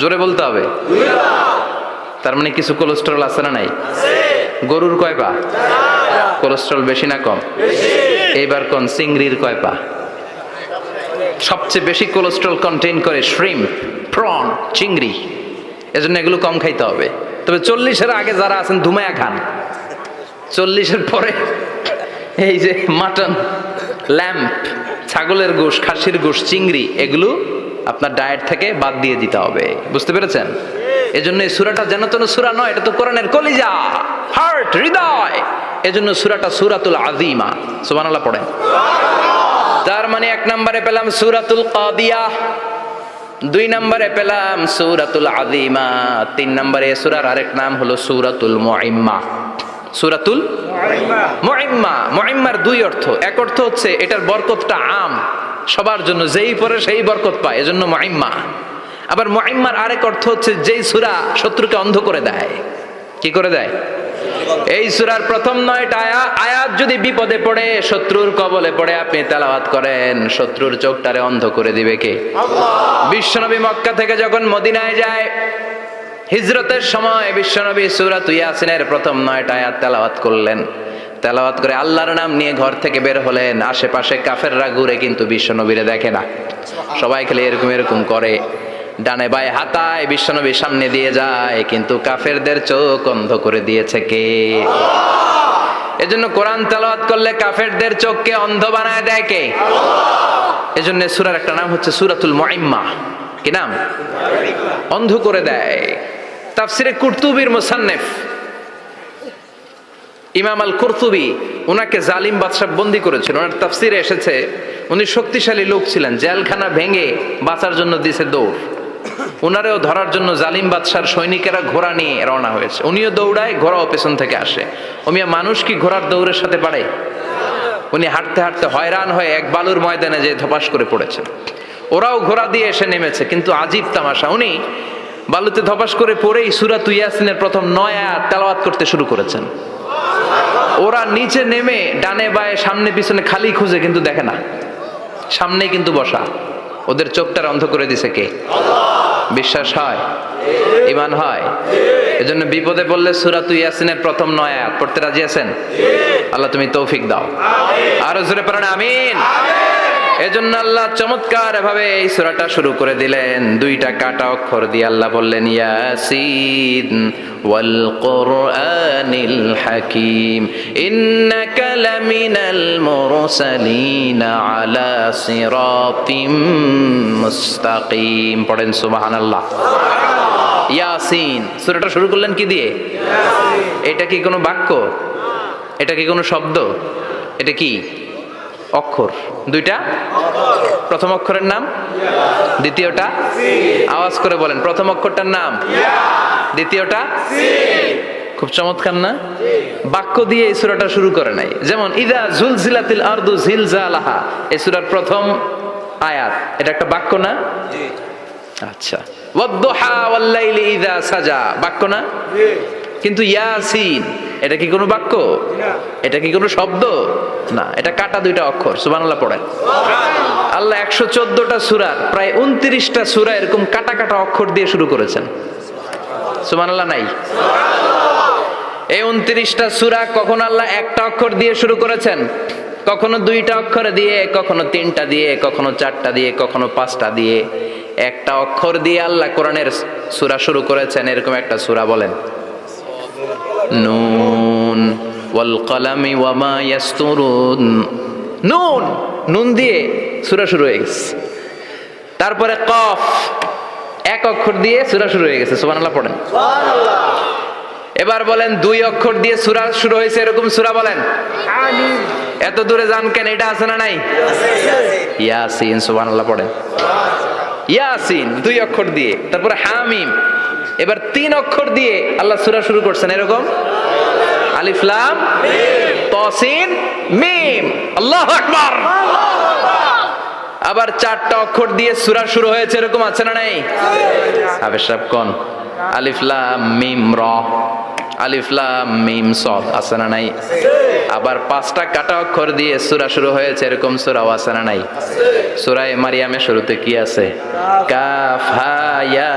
জোরে বলতে হবে। তার মানে কিছু কোলেস্টেরল আছে না নাই? গরুর কয় পা? কোলেস্টেরল বেশি না কম? এইবার কোন চিংড়ির কয় পা? সবচেয়ে বেশি কোলেস্টেরল কন্টেইন করে শ্রিম্প, প্রন, চিংড়ি। এজন্য এগুলো কম খাইতে হবে। তবে 40-এর আগে যারা আছেন ধুমায়া খান, 40-এর পরে এই যে মাটন, ল্যাম্প, ছাগলের গোশ, খাসির গোশ, চিংড়ি, এগুলো আপনার ডায়েট থেকে বাদ দিয়ে দিতে হবে। বুঝতে পেরেছেন? এজন্য এই সূরাটা যেন তেন সূরা নয়, এটা তো কোরআনের কলিজা, হার্ট, হৃদয়। এজন্য সূরাটা সূরাতুল আযীমা। সুবহানাল্লাহ পড়েন। তার মানে 1 নম্বরে পেলাম সূরাতুল কাদিয়া, 2 নম্বরে পেলাম সূরাতুল আযীমা, 3 নম্বরে সূরার আরেক নাম হলো সূরাতুল মুইম্মা। সূরাতুল মুইম্মা। মুইম্মার 2 অর্থ। এক অর্থ হচ্ছে এটার বরকতটা আম, সবার জন্য, যেই পড়ে সেই বরকত পায়, এজন্য মুইম্মা। আবার মুইম্মার আরেক অর্থ হচ্ছে যেই সূরা শত্রুকে অন্ধ করে দেয়। কি করে দেয়? এই সূরার প্রথম 9টা আয়াত যদি বিপদে পড়ে, শত্রুর কবলে পড়ে আপনি তেলাওয়াত করেন, শত্রুর চোখটারে অন্ধ করে দিবে কে? আল্লাহ। বিশ্বনবী মক্কা থেকে যখন মদিনায় যায়, হিজরতের সময় বিশ্বনবী সূরা ইয়াসিনের প্রথম 9টা আয়াত তেলাওয়াত করলেন। তেলাওয়াত করে আল্লাহর নাম নিয়ে ঘর থেকে বের হলেন। আশেপাশে কাফেররা ঘুরে কিন্তু বিশ্বনবীরে দেখে না, সবাই খেলে এরকম এরকম করে, ডানে বায়ে হাতায় বিশ্বনবীর সামনে দিয়ে যায়, কিন্তু কাফেরদের চোখ অন্ধ করে দিয়েছে কে? এজন্য কোরআন তেলাওয়াত করলে কাফেরদের চোখকে অন্ধ বানায় দেয় কে? এজন্য সূরার একটা নাম হচ্ছে সূরাতুল মুইম্মা। কি নাম? অন্ধ করে দেয়। তাফসিরে কুরতুবির মুসান্নিফ ইমাম আল কুরতুবি ওনাকে জালিম বাদশা বন্দী করেছিল। ওনার তাফসিরে এসেছে উনি শক্তিশালী লোক ছিলেন, জেলখানা ভেঙে বাঁচার জন্য দিছে দৌড়। ওনারেও ধরার জন্য জালিম বাদশার সৈনিকেরা ঘোড়া নিয়ে রওনা হয়েছে, উনিও দৌড়ায়, ঘোড়াও পেছন থেকে আসে। ওমিয়া মানুষ কি ঘোড়ার দৌড়ের সাথে পারে? উনি হাঁটতে হাঁটতে হয়রান হয়ে এক বালুর ময়দানে যে ধপাস করে পড়েছেন। ওরাও ঘোড়া দিয়ে এসে নেমেছে, কিন্তু আজীব তামাশা, উনি বালুতে ধপাস করে পড়েই সূরাত ইয়াসিনের প্রথম 9 আয়াত তেলাওয়াত করতে শুরু করেছেন। ওরা নিচে নেমে ডানে বায়ে সামনে পিছনে খালি খুঁজে, কিন্তু দেখে না, সামনেই কিন্তু বসা। ওদের চোখটা অন্ধ করে দিছে কে? বিশ্বাস হয়? ঈমান হয়? এজন্য বিপদে পড়লে সূরা ইয়াসিনের প্রথম 9 আয়াত পড়তে রাজি আছেন? আল্লাহ তুমি তৌফিক দাও। আরো জোরে পড়েন আমিন। এজন্য আল্লাহ চমৎকার ভাবে এই সূরাটা শুরু করে দিলেন। 2টা কাটা অক্ষর দিয়ে আল্লাহ বললেন ইয়াসিন ওয়াল কুরআনিল হাকীম ইন্নাকা লামিনাল মুরসালিন আলা সিরাতিম মুস্তাকিম। পড়েন সুবহানাল্লাহ। ইয়াসিন সূরাটা শুরু করলেন কি দিয়ে? এটা কি কোনো বাক্য? এটা কি কোনো শব্দ? এটা কি অক্ষর? 2টা। প্রথম অক্ষরের নাম, দ্বিতীয়টা আওয়াজ করে বলেন, প্রথম অক্ষরটার নাম, দ্বিতীয়টা। খুব চমৎকার না? বাক্য দিয়ে এই সূরাটা শুরু করে নাই। যেমন ইদা জুলজিলাতিল আরদু জিলজালাহা, এই সূরার প্রথম আয়াত, এটা একটা বাক্য না? আচ্ছা। ওয়াদ-দুহা ওয়াল-লাইলি ইযা সাজা, বাক্য না? কিন্তু ইয়াসিন এটা কি কোনো বাক্য? এটা কি কোনো শব্দ? না, এটা কাটা 2টা অক্ষর। সুবহানাল্লাহ পড়েন। আল্লাহ 114টা সূরার প্রায় 29টা সূরা এরকম কাটা কাটা অক্ষর দিয়ে শুরু করেছেন। সুবহানাল্লাহ নাই? এই 29টা সূরা কখনো আল্লাহ একটা অক্ষর দিয়ে শুরু করেছেন, কখনো 2টা অক্ষর দিয়ে, কখনো 3টা দিয়ে, কখনো 4টা দিয়ে, কখনো 5টা দিয়ে। একটা অক্ষর দিয়ে আল্লাহ কোরআনের সূরা শুরু করেছেন। এরকম একটা সূরা বলেন। নুন ওয়াল কলামি ওয়া মা ইয়াসতুরুন। নুন, নুন দিয়ে সূরা শুরু হয়ে গেছে। তারপরে কফ, এক অক্ষর দিয়ে সূরা শুরু হয়ে গেছে। সুবহানাল্লাহ পড়েন। সুবহানাল্লাহ। এবার বলেন 2 অক্ষর দিয়ে সূরা শুরু হয়েছে এরকম সূরা বলেন। আমিন। এত দূরে যান কেন? এটা আছে না নাই? ইয়াসিন। সুবহানাল্লাহ পড়েন। ইয়াসিন 2 অক্ষর দিয়ে। তারপরে হামিম। এবার 3 অক্ষর দিয়ে আল্লাহ সূরা শুরু করছেন এরকম। আলিফ লাম মিম তা সিন মিম। আল্লাহু আকবার। আবার 4টা অক্ষর দিয়ে সূরা শুরু হয়েছে এরকম আছে না নাই? হাফেজ সাহেব কোন? আলিফ লাম মিম রা, আলিফ লাম মিম সাদ আছে না নাই? আবার 5টা কাটা অক্ষর দিয়ে সূরা শুরু হয়েছে এরকম সূরাও আছে না নাই? সূরা মারিয়ামের শুরুতে কি আছে? কাফ হা ইয়া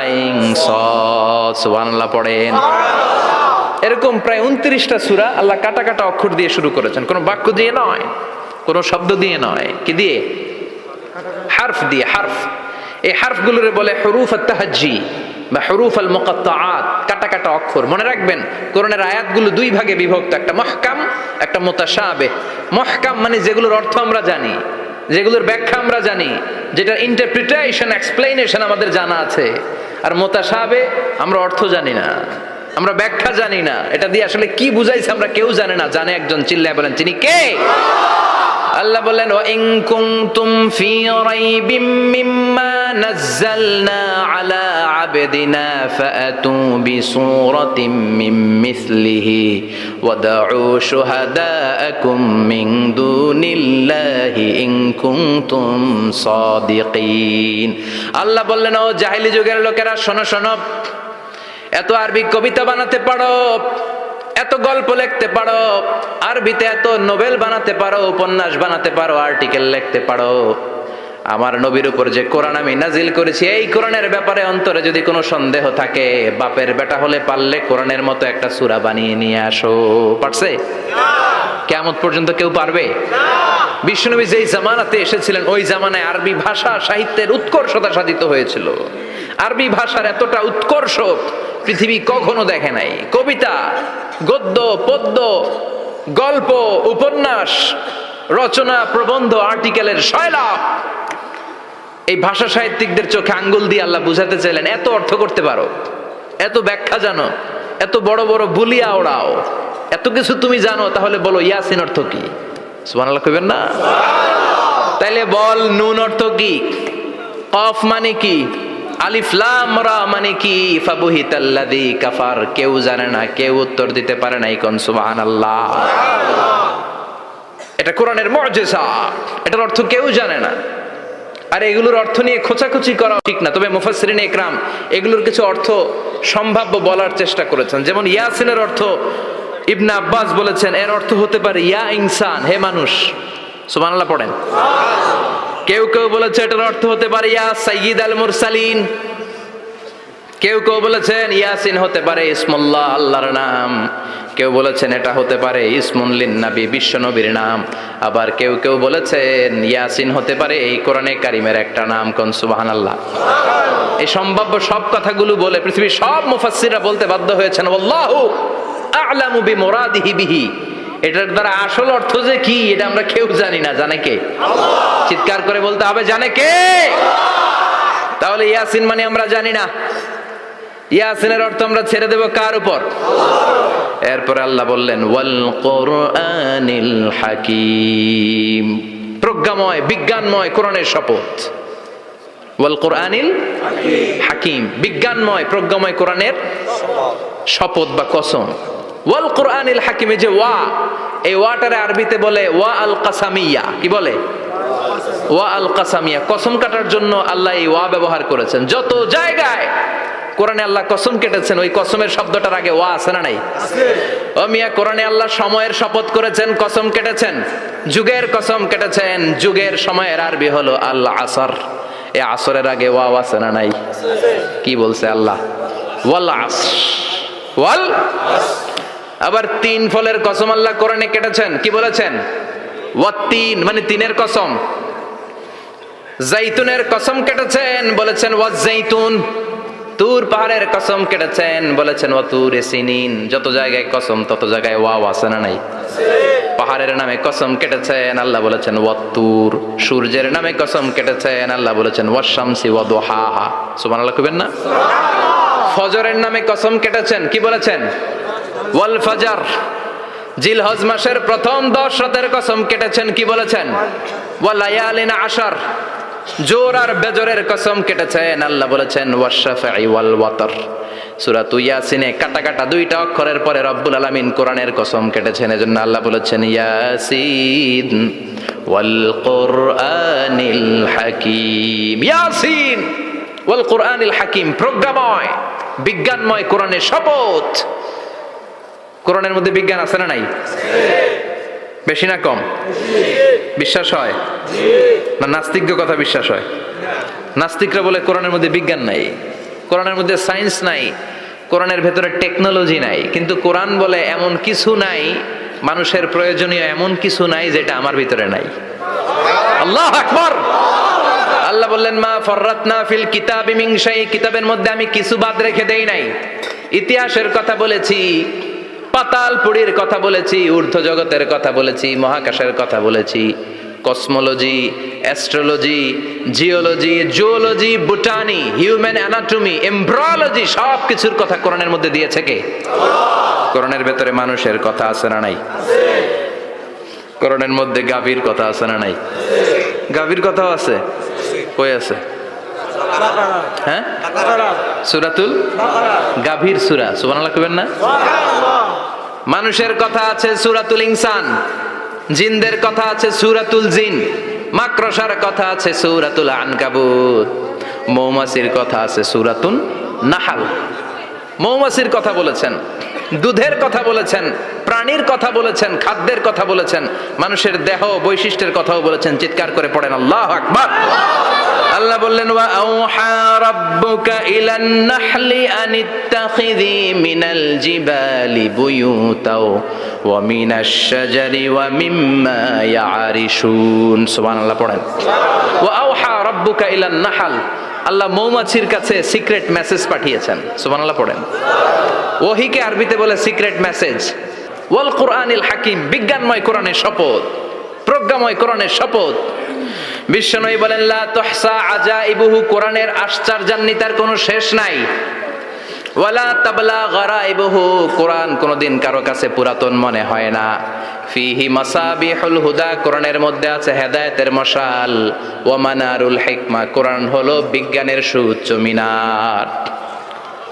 আইন সাদ। সুবহানাল্লাহ পড়েন। এরকম প্রায় 29টা সূরা আল্লাহ কাটা কাটা অক্ষর দিয়ে শুরু করেছেন, কোনো বাক্য দিয়ে নয়, কোনো শব্দ দিয়ে নয়। কি দিয়ে? হারফ দিয়ে। হারফ, এই হারফগুলোরে বলে হুরুফ আত-তাহাজ্জি বা হুরুফ আল মুকাত্তাআত, কাটা কাটা অক্ষর। মনে রাখবেন কোরআনের আয়াতগুলো 2 ভাগে বিভক্ত, একটা মুহকাম, একটা মুতাশাবিহ। মুহকাম মানে যেগুলোর অর্থ আমরা জানি, যেগুলোর ব্যাখ্যা আমরা জানি, যেটার ইন্টারপ্রিটেশন এক্সপ্লেনেশন আমাদের জানা আছে। আর মুতাশাবিহ আমরা অর্থ জানি না, আমরা ব্যাখ্যা জানি না, এটা দিয়ে আসলে কি বুঝাইছে আমরা কেউ জানে না। জানে একজন, চিল্লায় বলেন তিনি কে? আল্লাহ বলেন ওয়া ইন কুনতুম ফি রাইবিম মিম্মা নাযালনা আলা আবদিনা ফাআতু বিসূরাতিন মিন মিসলিহি ওয়াদউ শুহাদাআকুম মিন দুনিল্লাহি ইন কুনতুম সাদিকিন। আল্লাহ বললেন ও জাহেলি যুগের লোকেরা, শোনো শোনো, এত আরবি কবিতা বানাতে পারো, এত গল্প লিখতে পারো, আরবিতে এত নোবেল বানাতে পারো, উপন্যাস বানাতে পারো, আর্টিকেল লিখতে পারো, আমার নবীর উপর যে কোরআন আমি নাজিল করেছি এই কোরআনের ব্যাপারে অন্তরে যদি কোনো সন্দেহ থাকে, বাপের বেটা হলে পারলে কোরআনের মতো একটা সূরা বানিয়ে নিয়ে আসো। পারছে? কিয়ামত পর্যন্ত কেউ পারবে না। বিশ্বনবী যেই জামানাতে এসেছিলেন ওই জামানায় আরবি ভাষা সাহিত্যের উৎকর্ষতা সাধিত হয়েছিল। আরবি ভাষার এতটা উৎকর্ষ পৃথিবী কখনো দেখে নাই। কবিতা, গদ্য, পদ্য, গল্প, উপন্যাস, রচনা, প্রবন্ধ, আর্টিকেলের সয়লাভ। এই ভাষা সাহিত্যিকদের চোখে আঙ্গুল দিয়ে আল্লাহ বুঝাতে চাইলেন, এত অর্থ করতে পারো, এত ব্যাখ্যা জানো, এত বড় বড় বুলিয়া ওড়াও, এত কিছু তুমি জানো, তাহলে বলো ইয়াসিন অর্থ কি? সুবহানাল্লাহ কইবেন না? তাইলে বল নুন অর্থ কি, কফ মানে কি, আলিফ লাম রা মানে কি, ফাবুহিতাল্লাযী কাফার। কেউ জানে না, কেউ উত্তর দিতে পারে না। কোন সুবহানাল্লাহ। এটা কোরআনের মুজিজা, এটার অর্থ কেউ জানে না। আর এগুলোর অর্থ নিয়ে খোঁচাখুচি করা ঠিক না। তবে মুফাসসিরিনে ইকরাম এগুলোর কিছু অর্থ সম্ভাব্য বলার চেষ্টা করেছেন। যেমন ইয়াসিনের অর্থ ইবনে আব্বাস বলেছেন, এর অর্থ হতে পারে ইয়া ইনসান, হে মানুষ। সুবহানাল্লাহ পড়েন। কেউ কেউ বলেছে এটার অর্থ হতে পারে ইয়া সাইয়্যিদ আল মুরসালিন। কেউ কেউ বলেছেন ইয়াসিন হতে পারে ইসমুল্লাহ, আল্লাহর নাম। কেউ বলেছেন এটা হতে পারে ইসমুন লিন নবী, বিশ্ব নবীর নাম। আবার কেউ কেউ বলেছেন ইয়াসিন হতে পারে এই কোরআনে কারিমের একটা নাম। কোন সুবহানাল্লাহ। এই সম্ভাব্য সব কথাগুলো বলে পৃথিবীর সব মুফাসসিররা বলতে বাধ্য হয়েছেন আল্লাহু আ'লামু বিমুরাদিহি বিহি। এটার দ্বারা আসল অর্থ যে কি এটা আমরা কেউ জানি না। জানে কে? আল্লাহ। চিৎকার করে বলতে হবে, জানে কে? তাহলে ইয়াসিন মানে আমরা জানি না। ইয়াসিনের অর্থ আমরা ছেড়ে দেব কার উপর? এরপর আল্লাহ বললেন ওয়াল কোরআনিল হাকিম, প্রজ্ঞাময় বিজ্ঞানময় কোরআনের শপথ। ওয়াল কোরআনিল হাকিম, বিজ্ঞানময় প্রজ্ঞাময় কোরআনের শপথ বা কসম। ওয়াল কোরআনিল হাকিমে যে ওয়া, এই ওয়াটারে আরবিতে বলে ওয়া আল কাসামিয়া। কি বলে? ওয়া আল কাসামিয়া। কসম কাটার জন্য আল্লাহ এই ওয়া ব্যবহার করেছেন। যত জায়গায় কোরআনে আল্লাহ কসম কেটেছেন, ওই কসমের শব্দটার আগে ওয়া আছে না নাই? ও মিয়া, কোরআনে আল্লাহ সময়ের শপথ করেছেন, কসম কেটেছেন, যুগের কসম কেটেছেন। যুগের সময়ের আরবি হলো আল আসর। এই আসরের আগে ওয়া আছে না নাই? কি বলছে আল্লাহ? ওয়াল আসর, ওয়াল। আবার তিন ফলের কসম আল্লাহ কোরআনে কেটেছেন। কি বলেছেন? ওয়াত্তিন মানে তিনের কসম। জাইতুনের কসম কেটেছেন, বলেছেন ওয়াজ জাইতুন। তুর পাহাড়ের কসম কেটেছেন, বলেছেন ওয়াতুর সিনিন। যত জায়গায় কসম তত জায়গায় ওয়াও আছে না নাই? পাহাড়ের নামে কসম কেটেছেন, আল্লাহ বলেছেন ওয়াতুর। সূর্যের নামে কসম কেটেছেন, আল্লাহ বলেছেন ওয়াশ-শামসি ওয়া দুহাহা। সুবহানাল্লাহ কইবেন না? ফজরের নামে কসম কেটেছেন, কি বলেছেন? ওয়াল ফাজর। জিলহজ মাসের প্রথম 10 রাতের কসম কেটেছেন, কি বলেছেন? ওয়া লায়ালিন আশর। জোর আর বেজরের কসম কেটেছেন, আল্লাহ বলেছেন ওয়াশ-শাফঈ ওয়াল ওয়াতর। সূরা ইয়াসিনে কাটা কাটা দুইটা অক্ষরের পরে রব্বুল আলামিন কোরআনের কসম কেটেছেন। এজন্য আল্লাহ বলেছেন ইয়াসিন ওয়াল কোরআনিল হাকিম। ইয়াসিন ওয়াল কোরআনিল হাকিম, প্রজ্ঞাময় বিজ্ঞানময় কোরআনের শপথ। কোরআনের মধ্যে বিজ্ঞান আছে না নাই? বেশি না কম? বিশ্বাস হয় না নাস্তিকদের কথা বিশ্বাস হয়? নাস্তিকরা বলে কোরআনের মধ্যে বিজ্ঞান নাই, কোরআনের মধ্যে সায়েন্স নাই, কোরআনের ভেতরে টেকনোলজি নাই। কিন্তু কোরআন বলে এমন কিছু নাই, মানুষের প্রয়োজনীয় এমন কিছু নাই যেটা আমার ভিতরে নাই। আল্লাহু আকবার। আল্লাহ বললেন মা ফাররাতনা ফিল কিতাবি মিন শাই, কিতাবের মধ্যে আমি কিছু বাদ রেখে দেই নাই। ইতিহাসের কথা বলেছি, পাতালপুরীর কথা বলেছি, ঊর্ধ্ব জগতের কথা বলেছি, মহাকাশের কথা বলেছি, cosmology, astrology, geology, zoology, botany, human anatomy, embryology, সব কিছুর কথা কোরআনের মধ্যে দিয়েছে কে? কোরআনের ভেতরে মানুষের কথা আছে না নাই? কোরআনের মধ্যে গাভীর কথা আছে না নাই? গাভীর কথাও আছে। কই আছে? হ্যাঁ, সূরাতুল গাভীর সূরা। সুবহানাল্লাহ কইবেন না? মানুষের কথা আছে সূরাতুল ইনসান, জিনদের কথা আছে সূরাতুল জিন, মাকড়সার কথা আছে সূরাতুল আনকাবুত, মৌমাছির কথা আছে সূরাতুন নাহাল। মৌমাছির কথা বলেছেন, দুধের কথা বলেছেন, প্রাণীর কথা বলেছেন, খাদ্যের কথা বলেছেন, মানুষের দেহ বৈশিষ্ট্যের কথাও বলেছেন। চিৎকার করে পড়েন আল্লাহু আকবার। আল্লাহ বললেন ওয়া আওহা রাব্বুকা ইলান নাহলি আনিত্তাখিযি মিনাল জিবালি বুয়ুতাও ওয়া মিনাশ শাজারি ওয়া মিম্মা ইয়ারিশুন। সুবহানাল্লাহ পড়েন। ওয়া আওহা রাব্বুকা ইলান নাহল, আল্লাহ মৌমাছির কাছে সিক্রেট মেসেজ পাঠিয়েছেন। সুবহানাল্লাহ পড়েন। ওহীকে আরবিতে বলে সিক্রেট মেসেজ। ওয়াল কোরআনিল হাকিম, বিজ্ঞানময় কোরআনের শপথ, প্রজ্ঞাময় কোরআনের শপথ। বিশ্বনবী বলেন লা তুহসা আজাইবুহু, কোরআনের আশ্চর্যান্বিতার কোনো শেষ নাই। ওয়ালা তাবলা গারাইবুহু, কোরআন কোনোদিন কারো কাছে পুরাতন মনে হয় না। ফিহি মাসাবিহুল হুদা, কোরআনের মধ্যে আছে হেদায়েতের মশাল। ওয়া মানারুল হিকমা, কোরআন হলো বিজ্ঞানের সুউচ্চ মিনার।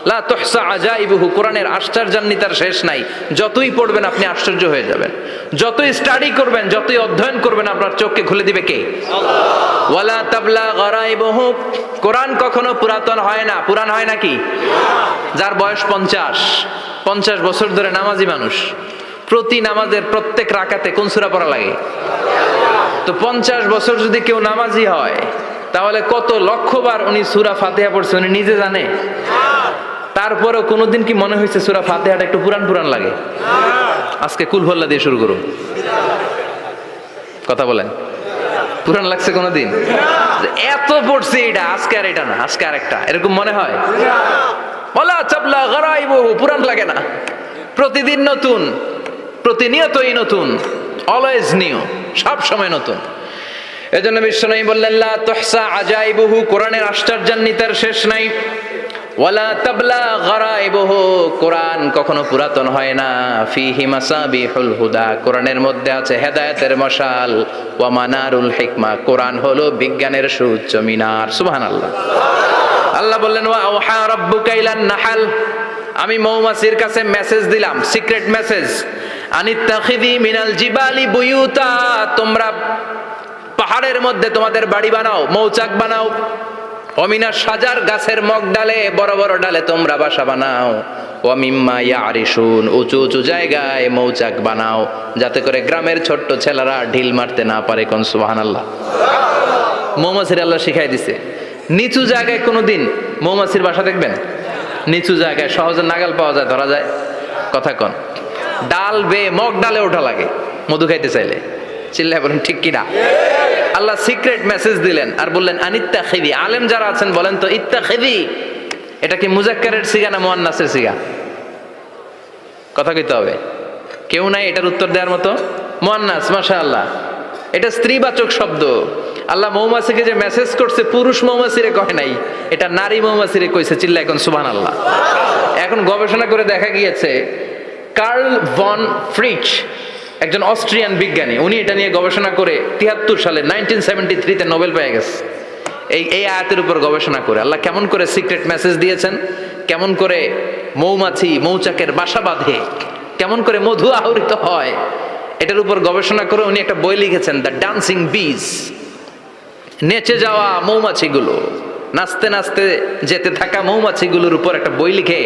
লা তুহসা আজাইবুহু, কোরআনের আশ্চর্যান্বিতার শেষ নাই। যতই পড়বেন আপনি আশ্চর্য হয়ে যাবেন, যতই স্টাডি করবেন, যতই অধ্যয়ন করবেন, আপনার চোখকে খুলে দিবে কে? আল্লাহ। ওয়ালা তাবলা গারাইবুহু, কোরআন কখনো পুরাতন হয় না। পুরান হয় নাকি? যার বয়স 50 বছর ধরে নামাজি মানুষ, প্রতি নামাজের প্রত্যেক রাকাতে কোন সূরা পড়া লাগে? তো 50 বছর যদি কেউ নামাজি হয়, তাহলে কত লক্ষবার উনি সূরা ফাতিহা পড়ছে উনি নিজে জানে? তারপরেও কোনোদিন কি মনে হয়েছে সূরা ফাতিহাটা একটু পুরান পুরান লাগে? আজকে কুল হল্লা দিয়ে শুরু করুন, কথা বলেন। পুরান লাগছে কোনোদিন? এত পড়ছি এটা, আজকে আর এটা না, আজকে আর একটা, এরকম মনে হয়? ওয়ালা তাবলা গারাইবুহু, পুরান লাগে না। প্রতিদিন নতুন, প্রতিনিয়তই নতুন, অলওয়েজ নিউ, সব সময় নতুন। এজন্য বিশ্বনবী বললেন লা তুহসা আজাইবুহু, কোরআনের আশ্চর্যান্বিতার শেষ নাই। ওয়ালা তাবলা গারাইবুহু, কোরআন কখনো পুরাতন হয় না। ফিহি মাসাবিহুল হুদা, কোরআনের মধ্যে আছে হেদায়েতের মশাল। ওয়া মানারুল হিকমা, কোরআন হলো বিজ্ঞানের সুউচ্চ মিনার। সুবহানাল্লাহ। আল্লাহ বললেন ওয়া আওহা রাব্বুকা ইলান নাহাল, আমি মৌমাছির কাছে মেসেজ দিলাম, সিক্রেট মেসেজ। আনিত্তাখিযি মিনাল জিবালি বুয়ুতা, তোমরা পাহাড়ের মধ্যে তোমাদের বাড়ি বানাও, মৌচাক বানাও। অমিনা সাজার, গাছের মগ ডালে, বড় বড় ডালে তোমরা বাসা বানাও। ওয়ামিম্মা ইয়ারিশুন, উঁচু উঁচু জায়গায় মৌচাক বানাও, যাতে করে গ্রামের ছোট্ট ছেলেরা ঢিল মারতে না পারে। কোন সুবহানাল্লাহ। মৌমাছির আল্লাহ শিখাই দিছে। নিচু জায়গায় কোনোদিন মৌমাছির বাসা দেখবেন? নিচু জায়গায় সহজে নাগাল পাওয়া যায়, ধরা যায়। কথা কন। ডাল বেয়ে মগ ডালে ওঠা লাগে মধু খাইতে চাইলে। চিল্লায় বলেন ঠিক কিনা? আল্লাহ সিক্রেট মেসেজ দিলেন আর বললেন আনিত্তাখিযি। আলেম যারা আছেন বলেন তো, ইত্তাখিযি এটা কি মুজাক্কারের সিগা না মুয়ান্নাসের সিগা? কথা কইতে হবে। কেউ নাই এটার উত্তর দেওয়ার মতো? মুয়ান্নাস, মাশাআল্লাহ। এটা স্ত্রীবাচক শব্দ। আল্লাহ মৌমাছিকে যে মেসেজ করছে পুরুষ মৌমাছিরে কয় নাই, এটা নারী মৌমাছিরে কইছে। চিল্লা এখন সুবহানাল্লাহ। এখন গবেষণা করে দেখা গিয়েছে, কার্ল ভন ফ্রিচ একজন অস্ট্রিয়ান বিজ্ঞানী, উনি এটা নিয়ে গবেষণা করে 73 সালে 1973 তে নোবেল পেয়ে গেছে। এই আয়াতের উপর গবেষণা করে আল্লাহ কেমন করে সিক্রেট মেসেজ দিয়েছেন, কেমন করে মৌমাছি মৌচাকের বাসা বাঁধে, কেমন করে মধু আহরিত হয়, এটার উপর গবেষণা করে উনি একটা বই লিখেছেন, দ্য ডান্সিং বিজ। নেচে যাওয়া মৌমাছিগুলো, নাচতে নাচতে যেতে থাকা মৌমাছিগুলোর উপর একটা বই লিখে,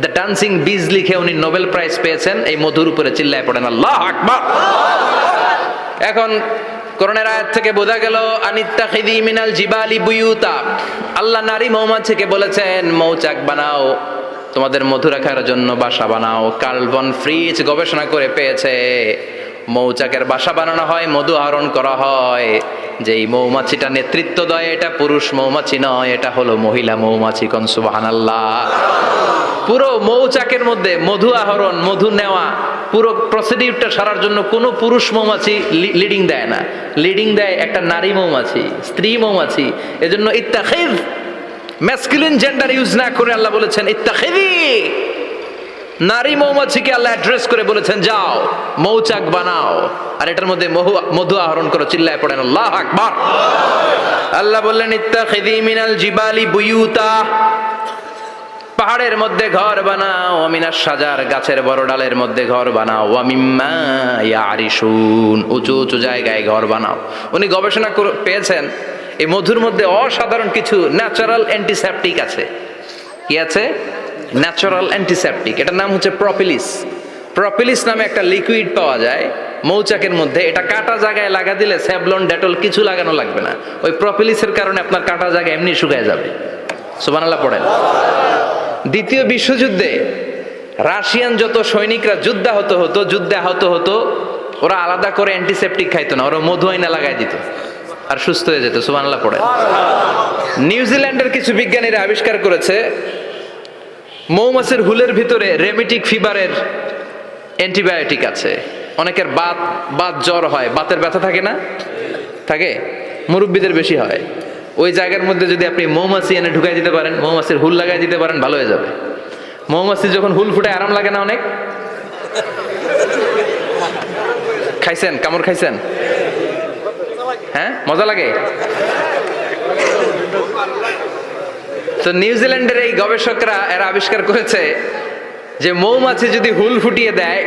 দ্য ডান্সিং বিজ লিখে উনি নোবেল প্রাইজ পেয়েছেন এই মধুর উপরে। চিল্লায় পড়েন আল্লাহু আকবার। এখন কোরআনের আয়াত থেকে বোঝা গেল আনিত্তাখিযি মিনাল জিবালি বুয়ুতা, আল্লাহ নারী মৌমাছিকে বলেছেন মৌচাক বানাও, তোমাদের মধু রাখার জন্য বাসা বানাও। কার্ল ভন ফ্রিচ গবেষণা করে পেয়েছে মৌচাকের বাসা বানানো হয়, মধু আহরণ করা হয়, যেই মৌমাছিটা নেতৃত্ব দেয় এটা পুরুষ মৌমাছি নয়, এটা হলো মহিলা মৌমাছি। কোন সুবহানাল্লাহ। পুরো মৌচাকের মধ্যে মধু আহরণ, মধু নেওয়া, পুরো প্রসিডিউরটা সারার জন্য কোনো পুরুষ মৌমাছি লিডিং দেয় না, লিডিং দেয় একটা নারী মৌমাছি, স্ত্রী মৌমাছি। এজন্য ইত্তাখিয, ম্যাসকুলিন জেন্ডার ইউজ না করে আল্লাহ বলেছেন ইত্তাখিযি। নারী মৌমাছিকে আল্লাহ অ্যাড্রেস করে বলেছেন যাও মৌচাক বানাও আর এটার মধ্যে মধু আহরণ করো। চিল্লায় পড়েন আল্লাহু আকবার। আল্লাহ বললেন ইত্তাখিযি মিনাল জিবালি বুয়ুতা, পাহাড়ের মধ্যে ঘর বানাও, মিনাস সাজার, গাছের বড় ডালের মধ্যে ঘর বানাও, ওয়া মিম্মা ইয়ারিশুন, উঁচু উঁচু জায়গায় ঘর বানাও। উনি গবেষণা পেয়েছেন এই মধুর মধ্যে অসাধারণ কিছু ন্যাচারাল অ্যান্টিসেপটিক আছে। কি আছে? Natural antiseptic. এটার নাম হচ্ছে প্রপিলিস। প্রপিলিস নামে একটা লিকুইড পাওয়া যায় মৌচাকের মধ্যে। এটা কাটা জায়গায় লাগা দিলে স্যাভলন, ডেটল কিছু লাগানো লাগবে না। ওই প্রপিলিসের কারণে আপনার কাটা জায়গা এমনি শুকায় যাবে। সুবহানাল্লাহ পড়েন। দ্বিতীয় বিশ্বযুদ্ধে রাশিয়ান যত সৈনিকরা যুদ্ধে আহত হতো, ওরা আলাদা করে অ্যান্টিসেপটিক খাইতো না, ওরা মধু আইনা লাগাই দিত আর সুস্থ হয়ে যেত। সুবহানাল্লাহ পড়েন। নিউজিল্যান্ডের কিছু বিজ্ঞানীরা আবিষ্কার করেছে মৌমাছির হুলের ভিতরে রেমিটিক ফিভারের অ্যান্টিবায়োটিক আছে। অনেকের বাত বাত জ্বর হয়, বাতের ব্যথা থাকে না? থাকে, মুরব্বীদের বেশি হয়। ওই জায়গার মধ্যে যদি আপনি মৌমাছি এনে ঢুকাই দিতে পারেন, মৌমাছির হুল লাগাই দিতে পারেন, ভালো হয়ে যাবে। মৌমাছি যখন হুল ফুটে আরাম লাগে না অনেক? খাইছেন, কামড় খাইছেন? হ্যাঁ, মজা লাগে। তো নিউজিল্যান্ডের এই গবেষকরা এরা আবিষ্কার করেছে যে মৌমাছি যদি হুল ফুটিয়ে দেয়,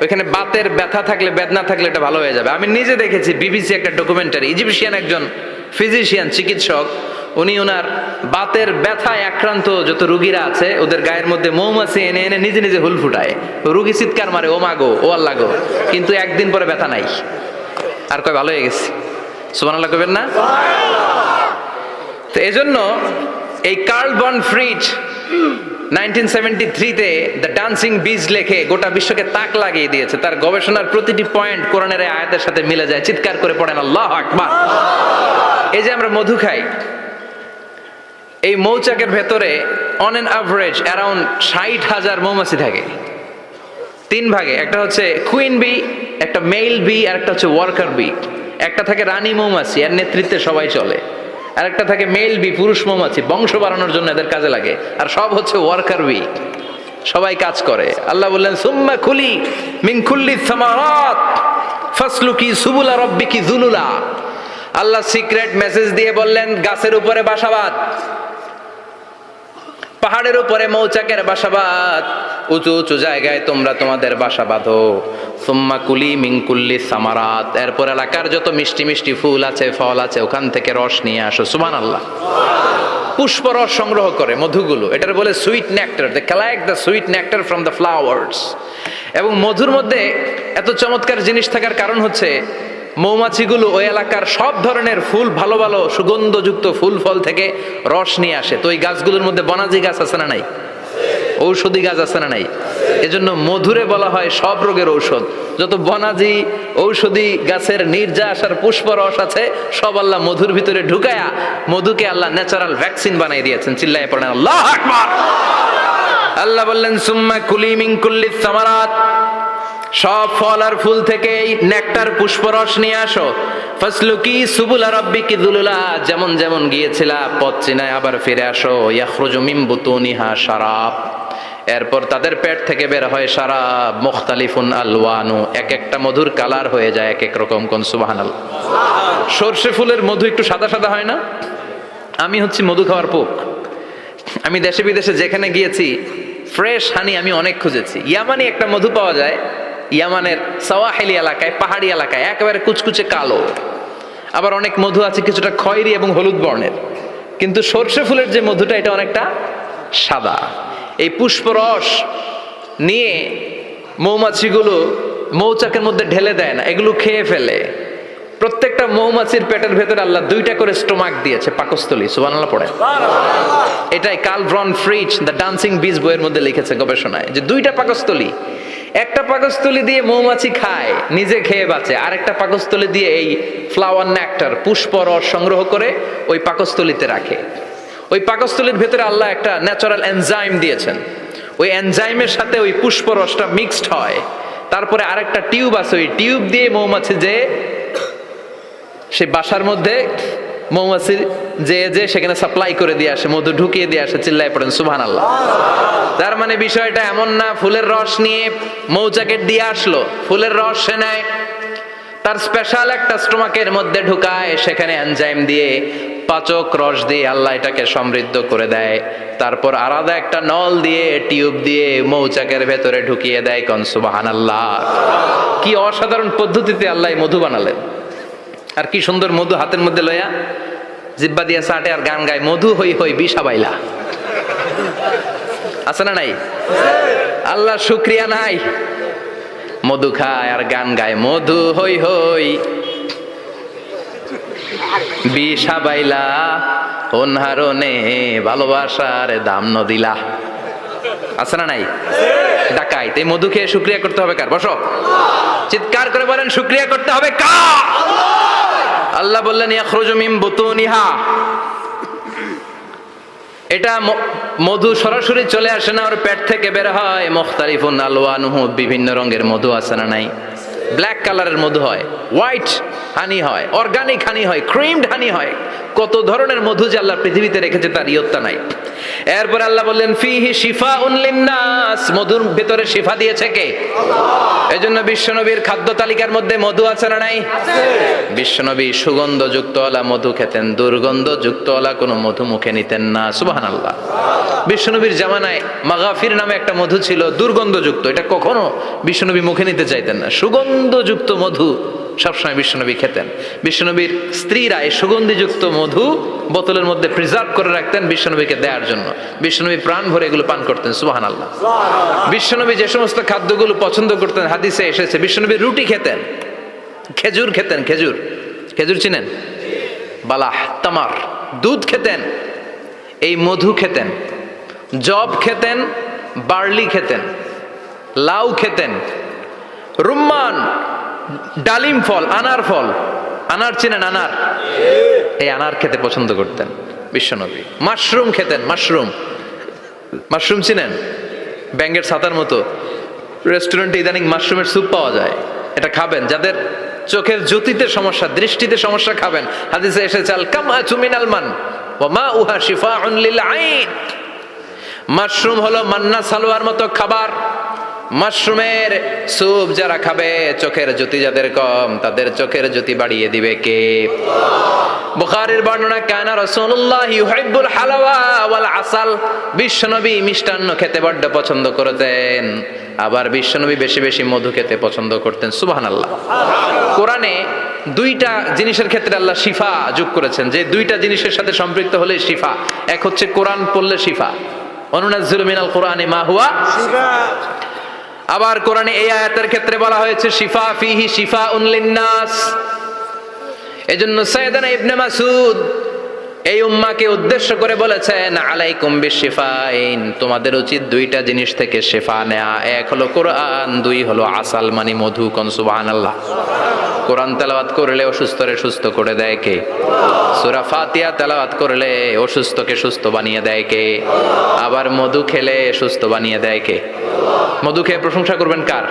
ওইখানে বাতের ব্যথা থাকলে, বেদনা থাকলে এটা ভালো হয়ে যাবে। আমি নিজে দেখেছি, বিবিসি একটা ডকুমেন্টারি, ইজিপশিয়ান একজন ফিজিশিয়ান, চিকিৎসক, উনি ওনার বাতের ব্যথায় আক্রান্ত যত রুগীরা আছে ওদের গায়ের মধ্যে মৌমাছি এনে এনে নিজে নিজে হুল ফুটায়। রুগী চিৎকার মারে, ও মাগো, ও আল্লাহ গো, কিন্তু একদিন পরে ব্যথা নাই, আর কয় ভালো হয়ে গেছে। সুবহানাল্লাহ কইবেন না? তো এজন্য এই কার্ল বন ফ্রিজ 1973-তে দ্য ডান্সিং বিজ লেখে গোটা বিশ্বকে তাক লাগিয়ে দিয়েছে। তার গবেষণার প্রতিটি পয়েন্ট কোরআনের এই আয়াতের সাথে মিলে যায়। চিৎকার করে পড়েন আল্লাহু আকবার। এই যে আমরা মধু খাই, এই মৌচাকের ভেতরে অন এন অ্যাভারেজ অ্যারাউন্ড 60,000 মৌমাছি থাকে। তিন ভাগে, একটা হচ্ছে কুইন বি, একটা মেল বি, আর একটা হচ্ছে ওয়ার্কার বি। একটা থাকে রানী মৌমাছি, এর নেতৃত্বে সবাই চলে। আর একটা থাকে মেল বি, পুরুষ মৌমাছি, বংশ বাড়ানোর জন্য এদের কাজে লাগে। আর সব হচ্ছে ওয়ার্কার বি, সবাই কাজ করে। আল্লাহ বললেন সুম্মা কুলি মিন কুল্লি সামারাত ফাসলুকি সুবুলা রাব্বিকি যুলুলা। আল্লাহ সিক্রেট মেসেজ দিয়ে বললেন, গাছের উপরে বাসাবাদ, পাহাড়ের উপরে মৌচাকের বাসাবাদ, উঁচু উঁচু জায়গায় তোমরা তোমাদের বাসা বাঁধো। সুম্মা কুলি মিন কুল্লি সামারাত, এরপর এলাকার যত মিষ্টি মিষ্টি ফুল আছে, ফল আছে, ওখান থেকে রস নিয়ে আসো। সুবহানাল্লাহ। পুষ্প রস সংগ্রহ করে মধুগুলো, এটার বলে sweet nectar. They collect the sweet nectar from the flowers. এবং মধুর মধ্যে এত চমৎকার জিনিস থাকার কারণ হচ্ছে মৌমাছিগুলো ওই এলাকার সব ধরনের ফুল, ভালো ভালো সুগন্ধযুক্ত ফুল ফল থেকে রস নিয়ে আসে। তো ওই গাছগুলোর মধ্যে বনাজি গাছ আছে না নাই? ঔষধি গাছ আছে না নাই? এজন্য মধুরে বলা হয় সব রোগের ঔষধ। যত বনাজি ঔষধি গাছের নির্যাস আর পুষ্প রস আছে, সব আল্লাহ মধুর ভিতরে ঢুকায়া মধুকে আল্লাহ ন্যাচারাল ভ্যাকসিন বানাই দিয়েছেন। চিল্লায়ে পড়েন আল্লাহু আকবার। আল্লাহ বললেন সুম্মা কুলি মিন কুল্লি সামারাত, সব ফল আর ফুল থেকে নেকটার পুষ্পরস নিয়ে আসো। ফাসলুকি সুবুলা রাব্বিকি যুলুলা, যেমন যেমন গিয়েছিলা পথ চিনায় আবার ফিরে আসো। ইয়াখরুজু মিন বুতুনিহা শারাব, এরপর তাদের পেট থেকে বের হয় শারাব। মুখতালিফুন আলওয়ানু, এক একটা মধুর কালার হয়ে যায় এক এক রকম। কোন সুবহানাল্লাহ। সরষে ফুলের মধু একটু সাদা সাদা হয় না? আমি হচ্ছি মধু খাওয়ার পোক। আমি দেশে বিদেশে যেখানে গিয়েছি ফ্রেশ হানি আমি অনেক খুঁজেছি। ইয়ামানি একটা মধু পাওয়া যায়, ইয়ামানের সাওয়াহিলি এলাকায়, পাহাড়ি এলাকায়, একেবারে কুচকুচে কালো। আবার অনেক মধু আছে কিছুটা খয়েরি এবং হলুদ বর্ণের। কিন্তু সরষে ফুলের যে মধুটা, এটা অনেকটা সাদা। এই পুষ্পরস নিয়ে মৌমাছিগুলো মৌচাকের মধ্যে ঢেলে দেয় না, এগুলো খেয়ে ফেলে। প্রত্যেকটা মৌমাছির পেটের ভেতরে আল্লাহ 2টা করে স্টোমাক দিয়েছে, পাকস্থলী। সুবহানাল্লাহ পড়ে। এটাই Karl von Frisch the dancing bees বইয়ের মধ্যে লিখেছে গবেষণায়, যে 2টা পাকস্থলী। একটা পাকস্থলী দিয়ে মৌমাছি খায়, নিজে খেয়ে বাঁচে। আরেকটা পাকস্থলী দিয়ে এই ফ্লাওয়ার নেক্টার, পুষ্প রস সংগ্রহ করে ওই পাকস্থলীতে রাখে। ওই পাকস্থলীর ভেতরে আল্লাহ একটা ন্যাচারাল এনজাইম দিয়েছেন। ওই এনজাইমের সাথে ওই পুষ্প রসটা মিক্সড হয়। তারপরে আরেকটা টিউব আছে, ওই টিউব দিয়ে মৌমাছি যে সে বাসার মধ্যে মৌমাছি যে সেখানে সাপ্লাই করে দিয়ে আসে, মধু ঢুকিয়ে দিয়ে আসে। চিল্লায় পড়েন সুবহানাল্লাহ। তার মানে বিষয়টা এমন না ফুলের রস নিয়ে মৌচাকের দিয়ে আসলো, ফুলের রস সে নেয়, তার স্পেশাল একটা স্টোমাকের মধ্যে ঢুকায়, সেখানে এনজাইম দিয়ে, পাচক রস দিয়ে আল্লাহ এটাকে সমৃদ্ধ করে দেয়। তারপর আলাদা একটা নল দিয়ে, টিউব দিয়ে মৌচাকের ভেতরে ঢুকিয়ে দেয়। কোন সুবহানাল্লাহ। কি অসাধারণ পদ্ধতিতে আল্লাহ মধু বানালেন। আর কি সুন্দর মধু হাতের মধ্যে লয়া জিব্বা দিয়া চাটে আর গান গায়, মধু হই হই বিষা বাইলা। আছে না নাই? আল্লাহ শুকরিয়া নাই? মধু খায় আর গান গায়, মধু হই হই বিষা বাইলা, অনহারণে ভালোবাসার দাম ন দিলা। আছে না নাই? ডাকাইত। এই মধু খেয়ে শুকরিয়া করতে হবে কার? বসো, চিৎকার করে বলেন শুকরিয়া করতে হবে কার? আল্লাহ বললেন ইয়াখরুজু মিন বুতুনিহা, এটা মধু সরাসরি চলে আসে না, ওর পেট থেকে বের হয়। মুখতালিফুন আলওয়ানুহু, বিভিন্ন রঙের মধু আছে না নাই? ব্ল্যাক কালারের মধু হয়, হোয়াইট হানি হয়, অর্গানিক হানি হয়, ক্রিমড হানি হয়। কত ধরনের মধু যে আল্লাহ পৃথিবীতে রেখেছে তার ইয়ত্তা নাই। এরপর আল্লাহ বললেন ফিহি শিফাউন লিন্নাস, মধুর ভেতরে শিফা দিয়েছে কে? আল্লাহ। এজন্য বিশ্বনবীর খাদ্য তালিকার মধ্যে মধু আছে না নাই? আছে। বিশ্বনবী সুগন্ধযুক্তওয়ালা মধু খেতেন, দুর্গন্ধযুক্তওয়ালা কোনো মধু মুখে নিতেন না। সুবহানাল্লাহ। বিশ্বনবীর জামানায় মাগাফির নামে একটা মধু ছিল, দুর্গন্ধযুক্ত, এটা কখনো বিশ্বনবী মুখে নিতে চাইতেন না। সুগন্ধযুক্ত মধু সবসময় বিশ্বনবী খেতেন। বিশ্বনবীর স্ত্রীরা এই সুগন্ধিযুক্ত মধু বোতলের মধ্যে প্রিজার্ভ করে রাখতেন বিশ্বনবীকে দেওয়ার জন্য। বিশ্বনবী প্রাণ ভরে এগুলো পান করতেন। সুবহানাল্লাহ। বিশ্বনবী যে সমস্ত খাদ্যগুলো পছন্দ করতেন হাদিসে এসেছে, বিশ্বনবী রুটি খেতেন, খেজুর খেতেন, খেজুর, খেজুর চিনেন? বালাহ, তামার, দুধ খেতেন, এই মধু খেতেন, জব খেতেন, বার্লি খেতেন, লাউ খেতেন, রুম্মান, ডালিম ফল, আনার ফল, আনার চিনেন? আনার, এই আনার খেতে পছন্দ করতেন বিশ্বনবী। মাশরুম খেতেন, মাশরুম, মাশরুম চিনেন? ব্যাঙের ছাতার মতো। রেস্টুরেন্টে ইদানিং মাশরুমের স্যুপ পাওয়া যায়, এটা খাবেন। যাদের চোখের জ্যোতিতে সমস্যা, দৃষ্টিতে সমস্যা, খাবেন। হাদিসে এসেছে আল কামআতু মিনাল মান ওয়া মাউহা শিফাউন লিল আইন। মাশরুম হলো মান্না সালোয়ার মতো খাবার। মাশরুমের স্যুপ যারা খাবে, চোখের জ্যোতি যাদের কম, তাদের চোখের জ্যোতি বাড়িয়ে দিবে কে? বুখারীর বর্ণনা, কানা রাসূলুল্লাহ ইউহিব্বুল হালাওয়া ওয়াল আসাল। বিশ্বনবী মিষ্টান্ন খেতে বড্ড পছন্দ করতেন, আবার বিশ্বনবী বেশি বেশি মধু খেতে পছন্দ করতেন। সুবহানাল্লাহ। কোরআনে দুইটা জিনিসের ক্ষেত্রে আল্লাহ শিফা যোগ করেছেন, যে দুইটা জিনিসের সাথে সম্পৃক্ত হলে শিফা। এক হচ্ছে কোরআন পড়লে শিফা, অনুনাজ্জিলু মিনাল কোরআনি মা হুয়া শিফা। আবার কোরআনে এই আয়াতের ক্ষেত্রে বলা হয়েছে শিফা ফিহি শিফাউন লিন্নাস। এজন্য সাইয়েদানা ইবনে মাসউদ এই উম্মাহকে উদ্দেশ্য করে বলেছেন আলাইকুম বিশিফাইন, তোমাদের উচিত দুইটা জিনিস থেকে শিফা নেয়া। এক হলো কোরআন, দুই হলো আসাল মানে মধু। কোন সুবহানাল্লাহ। কোরআন তেলাওয়াত করলে অসুস্থরে সুস্থ করে দেয় কে? সূরা ফাতিহা তেলাওয়াত করলে অসুস্থকে সুস্থ বানিয়ে দেয় কে? আবার মধু খেলে সুস্থ বানিয়ে দেয় কে? মধু খেয়ে প্রশংসা করবেন কার?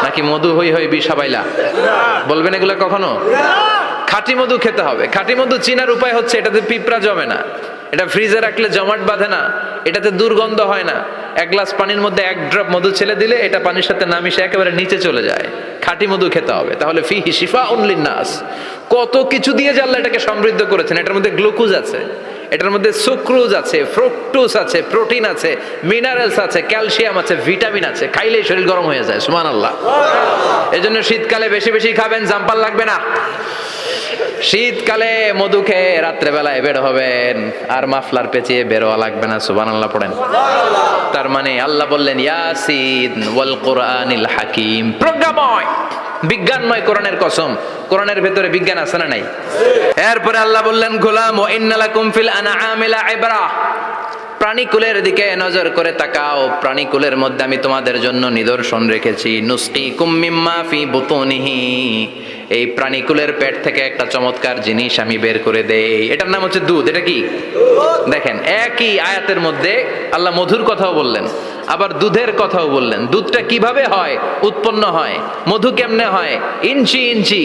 নাকি মধু হই হই বিষাবাইলা বলবেন এগুলা কখনো? খাঁটি মধু খেতে হবে। খাঁটি মধু চিনার উপায় হচ্ছে এটাতে পিঁপড়া জমে না, এটা ফ্রিজে রাখলে জমাট বাঁধে না, এটাতে দুর্গন্ধ হয় না। এক গ্লাস পানির মধ্যে এক ড্রপ মধু ছেলে দিলে এটা পানির সাথে না মিশে একেবারে নিচে চলে যায়। খাঁটি মধু খেতে হবে। তাহলে ফিহি শিফাউন লিন্নাস। কত কিছু দিয়ে যে আল্লাহ এটাকে সমৃদ্ধ করেছেন। এটার মধ্যে গ্লুকোজ আছে, এটার মধ্যে সুক্রোজ আছে, ফ্রুক্টোজ আছে, প্রোটিন আছে, মিনারেলস আছে, ক্যালসিয়াম আছে, ভিটামিন আছে। খাইলেই শরীর গরম হয়ে যায়। সুবহানাল্লাহ। এজন্য শীতকালে বেশি বেশি খাবেন, জাম্পার লাগবে না। শীতকালে মধু খেয়ে রাত্রে বেলায় বের হবেন, আর মাফলার পেঁচিয়ে বেরোয়া লাগবে না। সুবহানাল্লাহ পড়েন। তার মানে আল্লাহ বললেন ইয়াসিন ওয়াল কোরআনিল হাকিম, প্রজ্ঞাময়, বিজ্ঞানময় কোরআনের কসম। কোরআনের ভেতরে বিজ্ঞান আছে না নাই? এরপরে আল্লাহ বললেন গোলাম ওয়া ইন্না লাকুম ফিল আনআমি লাইবরা, প্রাণীকুলের দিকে নজর করে তাকাও। প্রাণীকুলের মধ্যে আমি তোমাদের জন্য নিদর্শন রেখেছি। নুসকিকুম মিম্মা ফি বুতুনিহি, এই প্রাণীকুলের পেট থেকে একটা চমৎকার জিনিস আমি বের করে দেই, এটার নাম হচ্ছে দুধ। এটা কি? দেখেন, একই আয়াতের মধ্যে আল্লাহ মধুর কথাও বললেন, আবার দুধের কথাও বললেন। দুধটা কিভাবে হয়, উৎপন্ন হয়, মধু কেমনে হয়, ইঞ্চি ইঞ্চি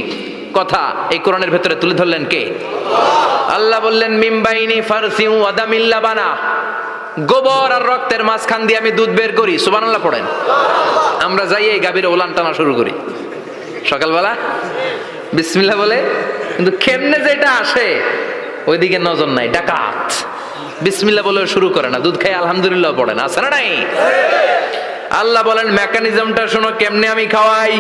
কথা এই কোরআনের ভেতরে তুলে ধরলেন কে? আল্লাহ বললেন মিমবাইনি ফারসিউ ওয়া দামিল লাবানা, গোবর আর রক্তের মাঝখান দিয়ে আমি দুধ বের করি। সুবহানাল্লাহ পড়েন। আমরা যাই এই গাভীর ওলান টানা শুরু করি সকালবেলা বিসমিল্লাহ বলে, কিন্তু কেমনে যেটা আসে ওইদিকে নজর নাই। ডাকাত বিসমিল্লাহ বলে শুরু করে না, দুধ খাই আলহামদুলিল্লাহ পড়ে না, আছে না নাই? আল্লাহ বলেন মেকানিজমটা শোনো কেমনে আমি খাওয়াই।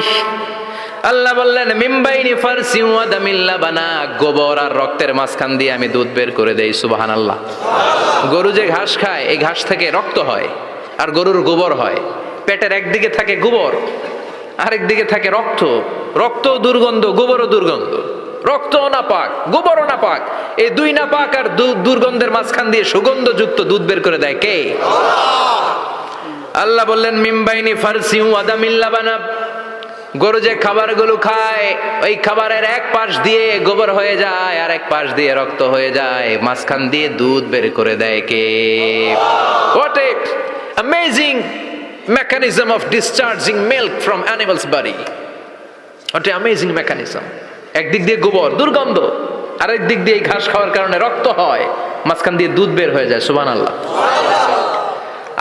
আল্লাহ বললেন মিমবাইনি ফারসিউ ওয়া দামিল লাবানা, গোবর আর রক্তের মাঝখান দিয়ে আমি দুধ বের করে দেই। সুবহানাল্লাহ। গরু যে ঘাস খায়, এই ঘাস থেকে রক্ত হয় আর গরুর গোবর হয়। পেটের একদিকে থাকে গোবর, আরেক দিকে থাকে রক্ত। রক্ত দুর্গন্ধ, গোবরও দুর্গন্ধ। রক্তও নাপাক, গোবরও নাপাক। এই দুই নাপাক আর দুর্গন্ধের মাঝখান দিয়ে সুগন্ধযুক্ত দুধ বের করে দেয় কে? আল্লাহ বললেন মিমবাইনি ফারসিউ ওয়া দামিল লাবানা, গরু যে খাবারগুলো খায় ওই খাবারের এক পাশ দিয়ে গোবর হয়ে যায় আর এক পাশ দিয়ে রক্ত হয়ে যায়, মাঝখান দিয়ে দুধ বের করে দেয় কে? What a amazing mechanism of discharging milk from animal's body. What a amazing mechanism. একদিক দিয়ে গোবর দুর্গন্ধ, আরেক দিক দিয়ে ঘাস খাওয়ার কারণে রক্ত হয়, মাঝখান দিয়ে দুধ বের হয়ে যায়। সুবহানাল্লাহ।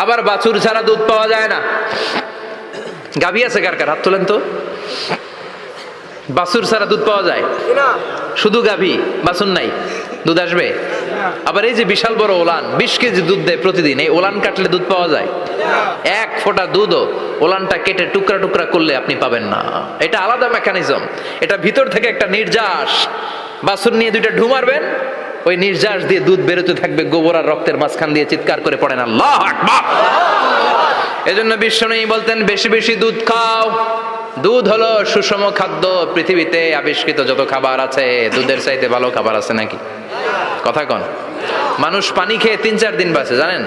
আবার বাছুর ছাড়া দুধ পাওয়া যায় না। গাভী আছে কার কার? হাত তোলেন তো। বাছুর ছাড়া দুধ পাওয়া যায়? শুধু গাভী, বাছুর নাই, দুধ আসবে? আবার এই যে বিশাল বড় ওলান 20 কেজি দুধ দেয় প্রতিদিন, এই ওলান কাটলে দুধ পাওয়া যায়? এক ফোঁটা দুধও ওলানটা কেটে টুকরা টুকরা করলে আপনি পাবেন না। এটা আলাদা মেকানিজম। এটা ভিতর থেকে একটা নির্যাস। বাছুর নিয়ে দুইটা ঢু মারবেন, ওই নির্যাস দিয়ে দুধ বেরোতে থাকবে, গোবর আর রক্তের মাঝখান দিয়ে চিৎকার করে পড়েন আল্লাহু আকবার। এজন্য বিশ্বনবী বলতেন বেশি বেশি দুধ খাও। দুধ হলো সুষম খাদ্য। পৃথিবীতে আবিষ্কৃত যত খাবার আছে দুধের চাইতে ভালো খাবার আছে নাকি? কথা কন। মানুষ পানি খেয়ে 3-4 দিন বাঁচে জানেন,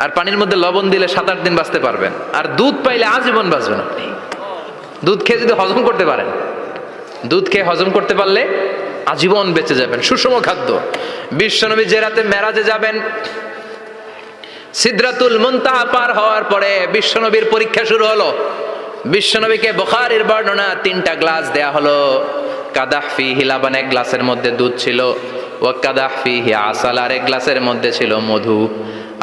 আর পানির মধ্যে লবণ দিলে 7-8 দিন বাঁচতে পারবেন। আর দুধ পাইলে আজীবন বাঁচবেন আপনি। দুধ খেয়ে যদি হজম করতে পারেন, দুধ খেয়ে হজম করতে পারলে আজীবন বেঁচে যাবেন। সুষম খাদ্য। বিশ্বনবী যে রাতে মেরাজে যাবেন, সিদরাতুল মুনতাহা পার হওয়ার পরে বিশ্বনবীর পরীক্ষা শুরু হলো। বিশ্বনবীকে বুখারীর বর্ণনা 3টা গ্লাস দেয়া হলো। কাদাহ ফিহি লাবান, এক গ্লাসের মধ্যে দুধ ছিল। ওয়া কাদাহ ফিহি আসাল, আর এক গ্লাসের মধ্যে ছিল মধু,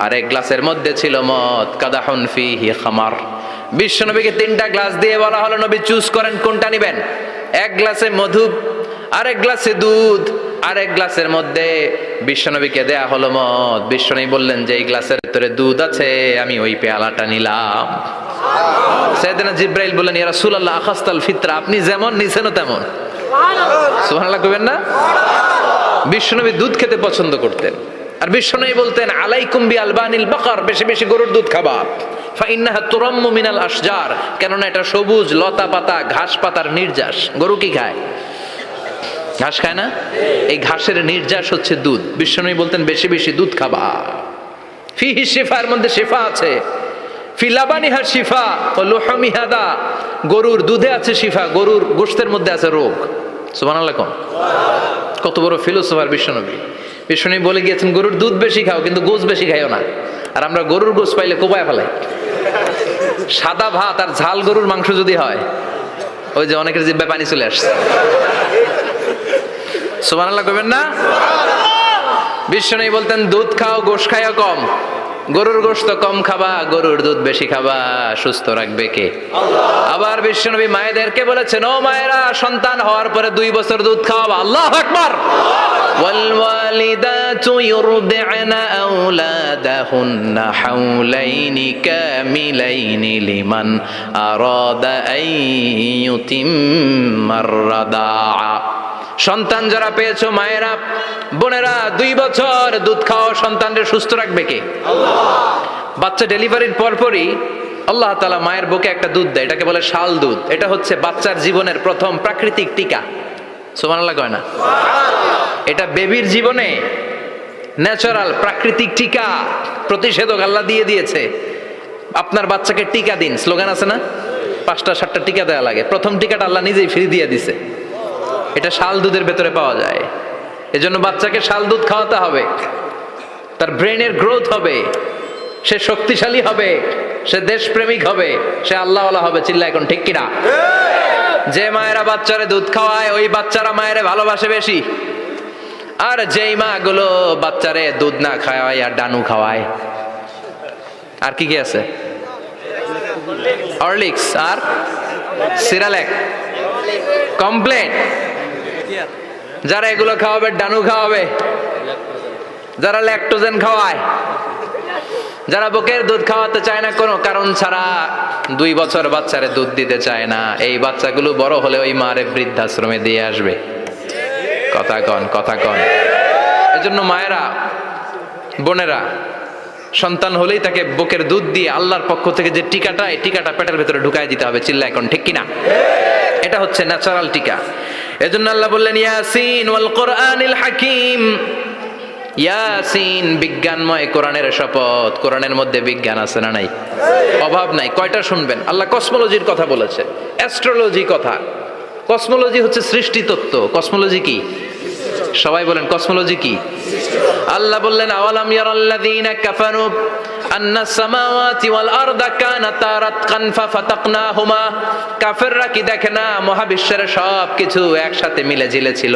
আর এক গ্লাসের মধ্যে ছিল মদ। কাদাহুন ফিহি খামার। বিশ্বনবীকে 3টা গ্লাস দিয়ে বলা হলো নবী চুজ করেন কোনটা নেবেন। এক গ্লাসে মধু, আরেক গ্লাসে দুধ, আরেক গ্লাসের মধ্যে বিশ্বনবীকে দেয়া হলো মদ। বিশ্বনবী বললেন যে এই গ্লাসের ভিতরে দুধ আছে, আমি ওই পেয়ালাটা নিলাম। সাইয়েদনা জিবরাইল বললেন ইয়া রাসূলুল্লাহ আখাস্তাল ফিতরা, আপনি যেমন নিছেনও তেমন। সুবহানাল্লাহ কইবেন না? বিশ্বনবী দুধ খেতে পছন্দ করতেন। আর বিশ্বনবী বলতেন আলাইকুম বি আলবানিল বাকার, বেশি বেশি গরুর দুধ খাবা। ফাইন্নাহা তুরাম্মু মিনাল আশজার, কেননা এটা সবুজ লতা পাতা ঘাস পাতার নির্যাস। গরু কি খায়? ঘাস খায় না? এই ঘাসের নির্যাস হচ্ছে দুধ। বিশ্বনবী বলতেন বেশি বেশি দুধ খাবা। ফিহি শিফা, এর মধ্যে শিফা আছে। ফি লাবানিহা শিফা ওয়া লুহুমিহা দা, গরুর দুধে আছে শিফা, গরুর গোশতের মধ্যে আছে রোগ। সুবহানাল্লাহ। কত বড় ফিলোসোফার বিশ্বনবী। বিশ্বনবী বলে গিয়েছেন গরুর দুধ বেশি খাও, কিন্তু গোশ বেশি খাইও না। আর আমরা গরুর গোশ পাইলে কোপায় ফেলাই। সাদা ভাত আর ঝাল গরুর মাংস যদি হয়, ওই যে অনেকের জিহ্বায় পানি চলে আসছে। সুবহানাল্লাহ কইবেন না? বিশ্বনবী বলতেন দুধ খাও, গোশ খাইও কম। গরুর গোশত কম খাবা, গরুর দুধ বেশি খাবা। সুস্থ রাখবে কে? আল্লাহ। আবার বিশ্বনবী মায়েদেরকে বলেছেন ও মায়েরা, সন্তান হওয়ার পরে 2 বছর দুধ খাওয়াবা। আল্লাহু আকবার। ওয়াল ওয়ালিদাতু ইউরদি'না আওলাদাহুন্না হাওলাইনি কামিলাইনি লিমান আরাদা আন ইউতিম্মার রাদাআ। সন্তান যারা পেয়েছো মায়েরা, বোনেরা, 2 বছর দুধ খাও। সন্তানদের সুস্থ রাখবে কে? আল্লাহ। বাচ্চা ডেলিভারির পরপরই আল্লাহ তাআলা মায়ের বুকে একটা দুধ দেয়, এটাকে বলে শাল দুধ। এটা হচ্ছে বাচ্চার জীবনের প্রথম প্রাকৃতিক টিকা। সুবহানাল্লাহ কয় না? এটা বেবির জীবনে ন্যাচারাল প্রাকৃতিক টিকা, প্রতিষেধক আল্লাহ দিয়ে দিয়েছে। আপনার বাচ্চাকে টিকা দিন, স্লোগান আছে না? 5টা-7টা টিকা দেওয়া লাগে। প্রথম টিকাটা আল্লাহ নিজেই ফ্রি দিয়ে দিছে। এটা শাল দুধের ভেতরে পাওয়া যায়। এজন্য বাচ্চাকে শাল দুধ খাওয়াতে হবে। তার ব্রেনের গ্রোথ হবে, সে শক্তিশালী হবে, সে দেশপ্রেমিক হবে, সে আল্লাহওয়ালা হবে। চিল্লা এখন ঠিক কিনা? যে মায়েরা বাচ্চারে দুধ খাওয়ায় ওই বাচ্চারা মায়েরে ভালোবাসে বেশি। আর যেই মা গুলো বাচ্চারে দুধ না খাওয়ায় আর ডানু খাওয়ায়, আর কি কি আছে? হরলিক্স আর সিরালেক, কমপ্লেন। যারা এগুলো খাওয়াবে, ডানু খাওয়াবে, যারা ল্যাকটোজেন খাওয়ায়, যারা বুকের দুধ খাওয়াতে চায় না কোনো কারণ ছাড়া, 2 বছর বাচ্চারে দুধ দিতে চায় না, এই বাচ্চাগুলো বড় হলে ওই মারে বৃদ্ধাশ্রমে দিয়ে আসবে। কথা কন, কথা কন। এজন্য মায়েরা, বোনেরা, সন্তান হলেই তাকে বুকের দুধ দিয়ে আল্লাহর পক্ষ থেকে যে টিকাটা, এই টিকাটা পেটের ভেতরে ঢুকায় দিতে হবে। চিল্লা এখন ঠিক কিনা? এটা হচ্ছে ন্যাচারাল টিকা। এজন্য আল্লাহ বললেন ইয়াসিন ওয়াল কোরআনিল হাকিম, ইয়াসিন, বিজ্ঞানময় কোরআনের শপথ। কোরআনের মধ্যে বিজ্ঞান আছে না নাই? অভাব নাই। কয়টা শুনবেন? আল্লাহ কসমোলজির কথা বলেছে, অ্যাস্ট্রোলজি কথা। কসমোলজি হচ্ছে সৃষ্টি তত্ত্ব। কসমোলজি কি? সবাই বলেন কসমোলজি কি? আল্লাহ বললেন আওয়ালাম ইয়ারাল্লাযীনা কাফারু আন্নাস সামাওয়াতি ওয়াল আরদা কানাতা রাতকান ফাফাতাকনাহুমা। কাফেররা কি দেখে না মহাবিশ্বের সব কিছু একসাথে মিলে ঝিলে ছিল,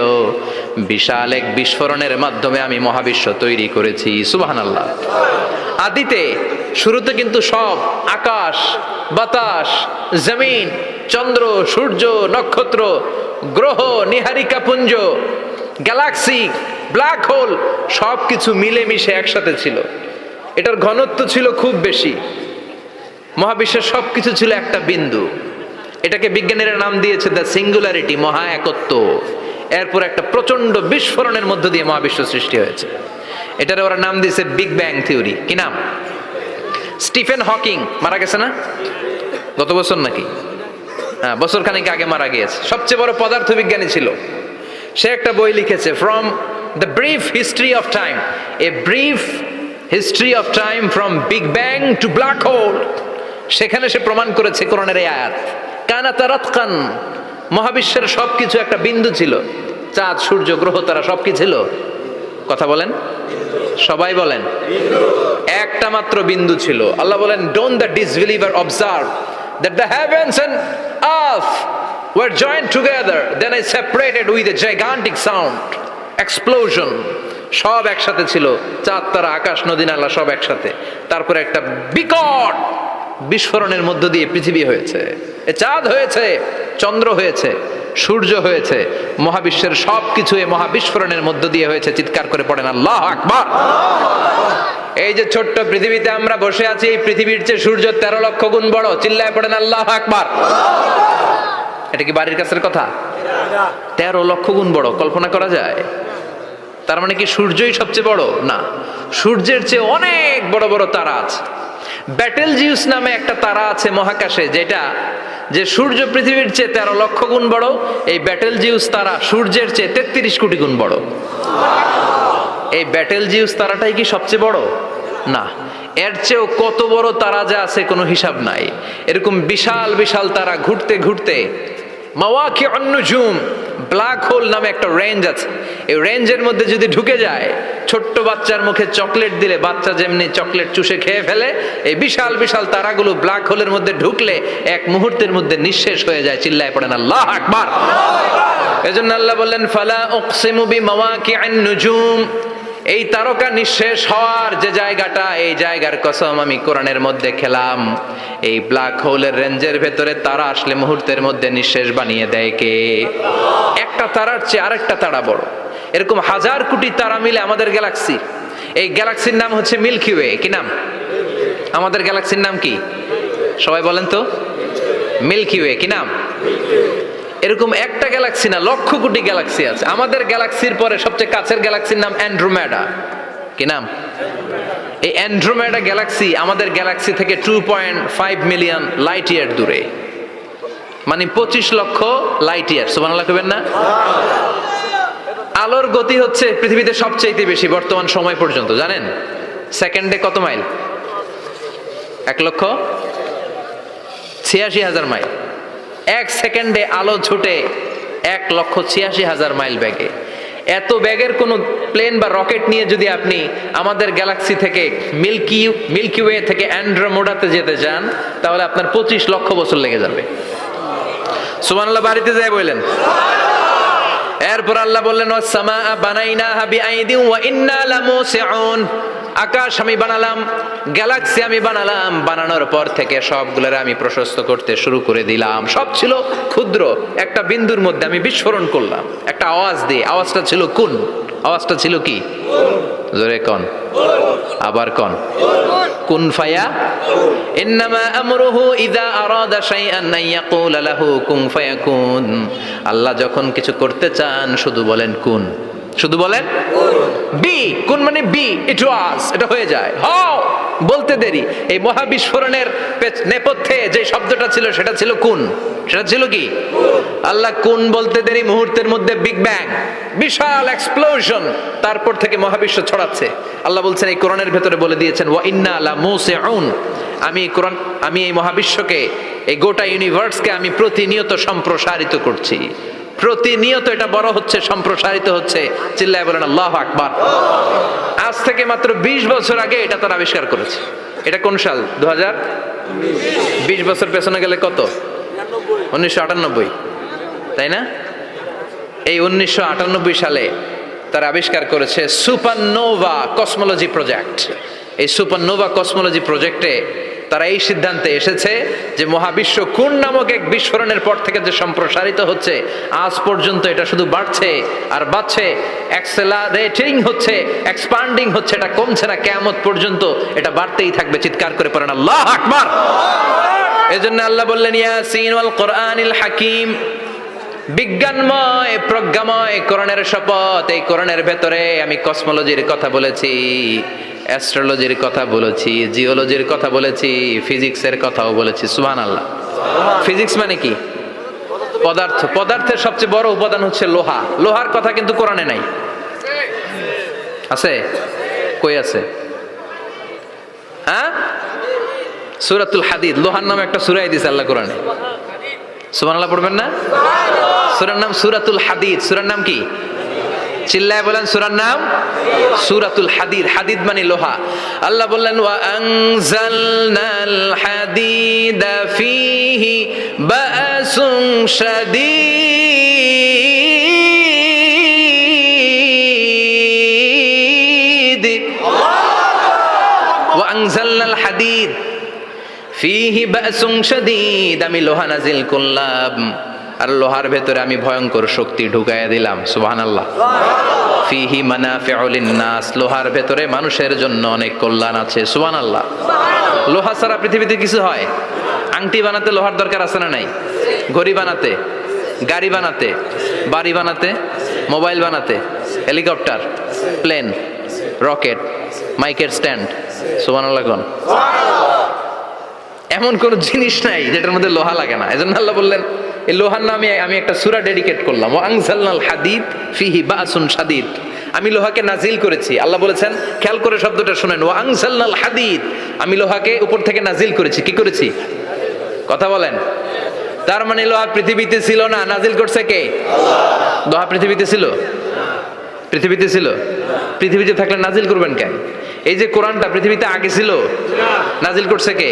বিশাল এক বিস্ফোরণের মাধ্যমে আমি মহাবিশ্ব তৈরি করেছি। সুবহানাল্লাহ। আদিতে শুরুতে কিন্তু সব আকাশ, বাতাস, জমিন, চন্দ্র, সূর্য, নক্ষত্র, গ্রহ, নীহারিকা পুঞ্জ, গ্যালাক্সি, ব্ল্যাক হোল সবকিছু মিলেমিশে একসাথে ছিল। এটার ঘনত্ব ছিল খুব বেশি। মহাবিশ্বের সবকিছু ছিল একটা বিন্দু। এটাকে বিজ্ঞানীরা নাম দিয়েছে দ্য সিঙ্গুলারিটি, মহা একত্ব। এরপর একটা প্রচন্ড বিস্ফোরণের মধ্য দিয়ে মহাবিশ্ব সৃষ্টি হয়েছে। এটার ওরা নাম দিয়েছে বিগ ব্যাং থিওরি। কি নাম? স্টিফেন হকিং মারা গেছে না গত বছর নাকি? হ্যাঁ, বছর খানিক আগে মারা গিয়েছে। সবচেয়ে বড় পদার্থবিজ্ঞানী ছিল। সে একটা বই লিখেছে, from the brief history of time, a brief history of time from big bang two black hole. সেখানে সে প্রমাণ করেছে কোরআনের এই আয়াত, কানাতা রাতকান, মহাবিশ্বের সবকিছু একটা বিন্দু ছিল। চাঁদ, সূর্য, গ্রহ, তারা সব কি ছিল? কথা বলেন, সবাই বলেন। একটা মাত্র বিন্দু ছিল। আল্লাহ বলেন, don't the disbeliever observe that the heavens and earth were joined together, then I separated with a gigantic sound, explosion. সব একসাথে ছিল, চাঁদ, তারা, আকাশ, নদী, নালা সব একসাথে। তারপরে একটা বিকট বিস্ফোরণের মধ্য দিয়ে পৃথিবী হয়েছে, এ চাঁদ হয়েছে, চন্দ্র হয়েছে, সূর্য হয়েছে, মহাবিশ্বের সবকিছু এই মহাবিস্ফোরণের মধ্য দিয়ে হয়েছে। চিৎকার করে পড়েন আল্লাহু আকবার। এই যে ছোট্ট পৃথিবীতে আমরা বসে আছি, এই পৃথিবীর চেয়ে সূর্য 13 লক্ষ গুণ বড়। চিল্লায় পড়েন আল্লাহু আকবার। এটা কি বাড়ির কাছের কথা? 13 লক্ষ গুণ বড়, কল্পনা করা যায়? তার মানে কি সূর্যই সবচেয়ে বড়? না, সূর্যের চেয়ে অনেক বড় বড় তারা আছে। ব্যাটেল জিউস নামে একটা তারা আছে মহাকাশে, যেটা যে সূর্য পৃথিবীর চেয়ে 13 লক্ষ গুণ বড়। এই ব্যাটেল জিউস তারা সূর্যের চেয়ে 33 কোটি গুণ বড়। এই ব্যাটেল জিউস তারাটাই কি সবচেয়ে বড়? না, এর চেয়েও কত বড় তারা যা আছে কোনো হিসাব নাই। এরকম বিশাল বিশাল তারা ঘুরতে ঘুরতে মাওয়াকিউন নুজুম, ব্ল্যাক হোল নামে একটা রেঞ্জ আছে। এই রেঞ্জের মধ্যে যদি ঢুকে যায়, ছোট্ট বাচ্চার মুখে চকলেট দিলে বাচ্চা যেমনি চকলেট চুষে খেয়ে ফেলে, এই বিশাল বিশাল তারাগুলো ব্ল্যাক হোলের মধ্যে ঢুকলে এক মুহূর্তের মধ্যে নিঃশেষ হয়ে যায়। চিল্লায় পড়েন আল্লাহু আকবার। এজন্য আল্লাহ বললেন, ফালা উকসিমু বিমাওয়াকিউন নুজুম, এই তারকা নিঃশেষ হওয়ার যে জায়গাটা, এই জায়গার কসম আমি কোরআনের মধ্যে খেলাম। এই ব্ল্যাক হোলের রেঞ্জের ভেতরে তারা আসলে মুহূর্তের মধ্যে নিঃশেষ বানিয়ে দেয় কে? একটা তারার চেয়ে আরেকটা তারা বড়। এরকম হাজার কোটি তারা মিলে আমাদের গ্যালাক্সি। এই গ্যালাক্সির নাম হচ্ছে মিল্কি ওয়ে। কি নাম? আমাদের গ্যালাক্সির নাম কি? সবাই বলেন তো। Milky way. কি নাম? এরকম একটা গ্যালাক্সি না, লক্ষ কোটি গ্যালাক্সি আছে। আমাদের গ্যালাক্সির পরে সবচেয়ে কাছের গ্যালাক্সির নাম অ্যান্ড্রোমেডা। কি নাম? এই অ্যান্ড্রোমেডা গ্যালাক্সি আমাদের গ্যালাক্সি থেকে 2.5 মিলিয়ন লাইট ইয়ার দূরে, মানে 25 লক্ষ লাইট ইয়ার। সুবহানাল্লাহ কইবেন না? আলোর গতি হচ্ছে পৃথিবীতে সবচেয়ে বেশি বর্তমান সময় পর্যন্ত, জানেন? সেকেন্ডে কত মাইল? 1,86,000 মাইল। এক সেকেন্ডে আলো ছুটে 1,86,000 মাইল বেগে। এত বেগের কোন প্লেন বা রকেট নিয়ে যদি আপনি আমাদের গ্যালাক্সি থেকে মিল্কি ওয়ে থেকে অ্যান্ড্রোমেডাতে যেতে চান, তাহলে আপনার 25 লক্ষ বছর লেগে যাবে। সুবহানাল্লাহ বাড়িতে যায় বললেন। এরপর আল্লাহ বললেন, ওয়াস-সামাআ বানাইনাহা বিআইদিন ওয়া ইন্না লামুসিউন, আকাশ আমি বানালাম, গ্যালাক্সি আমি বানালাম। বানানোর পর থেকে সবগুলোর আমি প্রশস্ত করতে শুরু করে দিলাম। সব ছিল ক্ষুদ্র, একটা বিন্দুর মধ্যে আমি বিস্ফোরণ করলাম একটা আওয়াজ দিয়ে। আওয়াজটা ছিল কুন। আওয়াজটা ছিল কি? জোরে কন, আবার কন। কুন ফায়া ইন্নামা আমরুহু ইযা আরাদা শাইআন আন ইয়াকুলা লাহু কুন ফায়াকুন। আল্লাহ যখন কিছু করতে চান শুধু বলেন কুন, শুধু বলেন বি। কুন মানে বি, ইট ওয়াজ, এটা হয়ে যায়। হাও বলতে দেরি। এই মহাবিস্ফোরণের নেপথ্যে যে শব্দটা ছিল সেটা ছিল কুন। সেটা ছিল কি? আল্লাহ কুন বলতে দেরি, মুহূর্তের মধ্যে বিগ ব্যাং, বিশাল এক্সপ্লোশন, তারপর থেকে মহাবিশ্ব ছড়াচ্ছে। আল্লাহ বলছেন এই কোরআনের ভেতরে বলে দিয়েছেন ওয়া ইন্না লা মুসিউন, আমি এই মহাবিশ্বকে, এই গোটা ইউনিভার্সকে আমি প্রতিনিয়ত সম্প্রসারিত করছি। প্রতিনিয়ত এটা বড় হচ্ছে, সম্প্রসারিত হচ্ছে। চিল্লায় বলেন আল্লাহু আকবার। আজ থেকে মাত্র 20 বছর আগে এটা তারা আবিষ্কার করেছে। এটা কোন সাল? 2000। 20 বছর পেছনে গেলে কত? 1998, তাই না? এই 1998 সালে তারা আবিষ্কার করেছে সুপারনোভা কসমোলজি প্রজেক্ট। এই সুপারনোভা কসমোলজি প্রজেক্টে তারা এই সিদ্ধান্তে এসেছে যে মহাবিশ্ব কোন নামক এক বিস্ফোরণের পর থেকে যে সম্প্রসারিত হচ্ছে, আজ পর্যন্ত এটা শুধু বাড়ছে আর বাড়ছে, অ্যাক্সেলারেটিং হচ্ছে, এক্সপান্ডিং হচ্ছে, এটা কমছে না। কিয়ামত পর্যন্ত এটা বাড়তেই থাকবে। চিৎকার করে পড়েন আল্লাহু আকবার। এজন্য আল্লাহ বললেন ইয়াসিন ওয়াল কোরআনিল হাকিম, বিজ্ঞানময় প্রজ্ঞাময় কোরআনের শপথ। এই কোরআনের ভেতরে আমি কসমোলজির কথা বলেছি, অ্যাস্ট্রোলজির কথা বলেছি, জিওলজির কথা বলেছি, ফিজিক্সের কথাও বলেছি। সুবহানাল্লাহ। ফিজিক্স মানে কি? পদার্থ। পদার্থের সবচেয়ে বড় উপাদান হচ্ছে লোহা। লোহার কথা কিন্তু কোরআনে নাই। আছে? কই আছে? হ্যাঁ, সূরাতুল হাদিদ, লোহার নামে একটা সূরা দিয়েছে আল্লাহ কোরআনে। সুবহানাল্লাহ পড়বেন না? সূরার নাম সূরাতুল হাদিদ। সূরার নাম কি? চিল্লায় বলেন সূরার নাম সূরাতুল হাদিদ। হাদিদ মানে লোহা। আল্লাহ বললেন ওয়া আনজালনাল হাদিদা ফীহি বাসুন শাদীদ। ওয়া আনজালনাল হাদিদ ফীহি বাসুন শাদীদ, আমি লোহা নাজিল করলাম আর লোহার ভেতরে আমি ভয়ঙ্কর শক্তি ঢুকাইয়া দিলাম। সুবহানাল্লাহ। ফীহি মানাফিউ লিন-নাস, লোহার ভেতরে মানুষের জন্য অনেক কল্যাণ আছে। সুবহানাল্লাহ। লোহা ছাড়া পৃথিবীতে কিছু হয়? আংটি বানাতে লোহার দরকার আছে না নাই? ঘড়ি বানাতে, গাড়ি বানাতে, বাড়ি বানাতে, মোবাইল বানাতে, হেলিকপ্টার, প্লেন, রকেট, মাইকের স্ট্যান্ড। সুবহানাল্লাহ কোন? এমন কোন জিনিস নাই যেটার মধ্যে লোহা লাগে না। এজন্য আল্লাহ বললেন এই লোহার নামে আমি একটা সূরা ডেডিকেট করলাম, ওয়া আনজালনাল হাদিদ ফীহি বাসুন শাদীদ। আমি লোহাকে নাজিল করেছি। আল্লাহ বলেছেন, খেয়াল করে শব্দটা শুনেন, ওয়া আনজালনাল হাদিদ, আমি লোহাকে উপর থেকে নাজিল করেছি। কি করেছি? কথা বলেন। তার মানে লোহা পৃথিবীতে ছিল না, নাজিল করছে কে? আল্লাহ। লোহা পৃথিবীতে ছিল? পৃথিবীতে ছিল। পৃথিবীতে থাকলে নাজিল করবেন কেন? এই যে কোরআনটা পৃথিবীতে আগে ছিল, নাজিল করছে কে?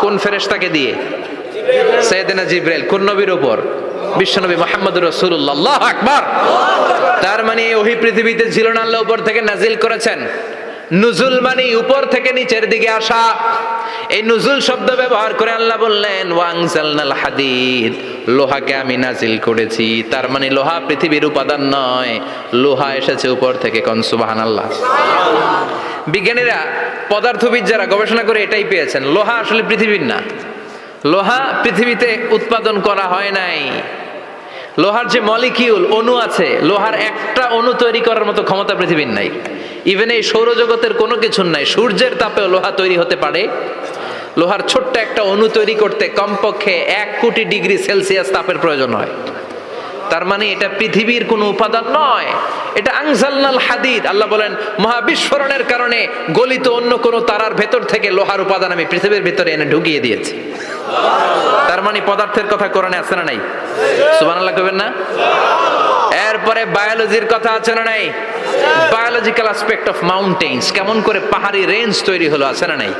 কোন ফেরেশতাকে দিয়ে? সাইয়েদনা জিবরাইল। কোন নবীর উপর? বিশ্বনবী মুহাম্মদুর রাসূলুল্লাহ। আল্লাহু আকবার। তার মানে ওহী পৃথিবীতে ছিল না, আল্লাহ উপর থেকে নাজিল করেছেন। নুজুল মানে উপর থেকে নিচের দিকে আসা। এই নুজুল শব্দ ব্যবহার করে আল্লাহ বললেন ওয়া আনজালনাল হাদিদ, লোহাকে আমি নাজিল করেছি। তার মানে লোহা পৃথিবীর উপাদান নয়, লোহা এসেছে উপর থেকে। কোন সুবহানাল্লাহ। বিজ্ঞানীরা, পদার্থবিদ যারা গবেষণা করে এটাই পেয়েছেন, লোহা আসলে পৃথিবীর না। লোহা পৃথিবীতে উৎপাদন করা হয় নাই। লোহার যে মলিকিউল, অণু আছে, লোহার একটা অণু তৈরি করার মতো ক্ষমতা পৃথিবীর নাই। ইভেন এই সৌরজগতের কোনো কিছু নাই। সূর্যের তাপেও লোহা তৈরি হতে পারে। লোহার ছোট্ট একটা অণু তৈরি করতে কমপক্ষে 1 কোটি ডিগ্রি সেলসিয়াস তাপের প্রয়োজন হয়। তার মানে এটা পৃথিবীর কোনো উপাদান নয়, এটা আনজালনাল হাদিদ। আল্লাহ বলেন মহাবিস্ফোরণের কারণে গলিত অন্য কোন তারার ভেতর থেকে লোহার উপাদান আমি পৃথিবীর ভিতরে এনে ঢুকিয়ে দিয়েছি। তার মানে পদার্থের কথা কোরআনে আছে না নাই? সুবহানাল্লাহ কইবেন না? এরপরে বায়োলজির কথা আছে না নাই? বায়োলজিক্যাল অ্যাসপেক্ট অফ মাউন্টেন্স, কেমন করে পাহাড়ি রেঞ্জ তৈরি হলো, আছে না নাই?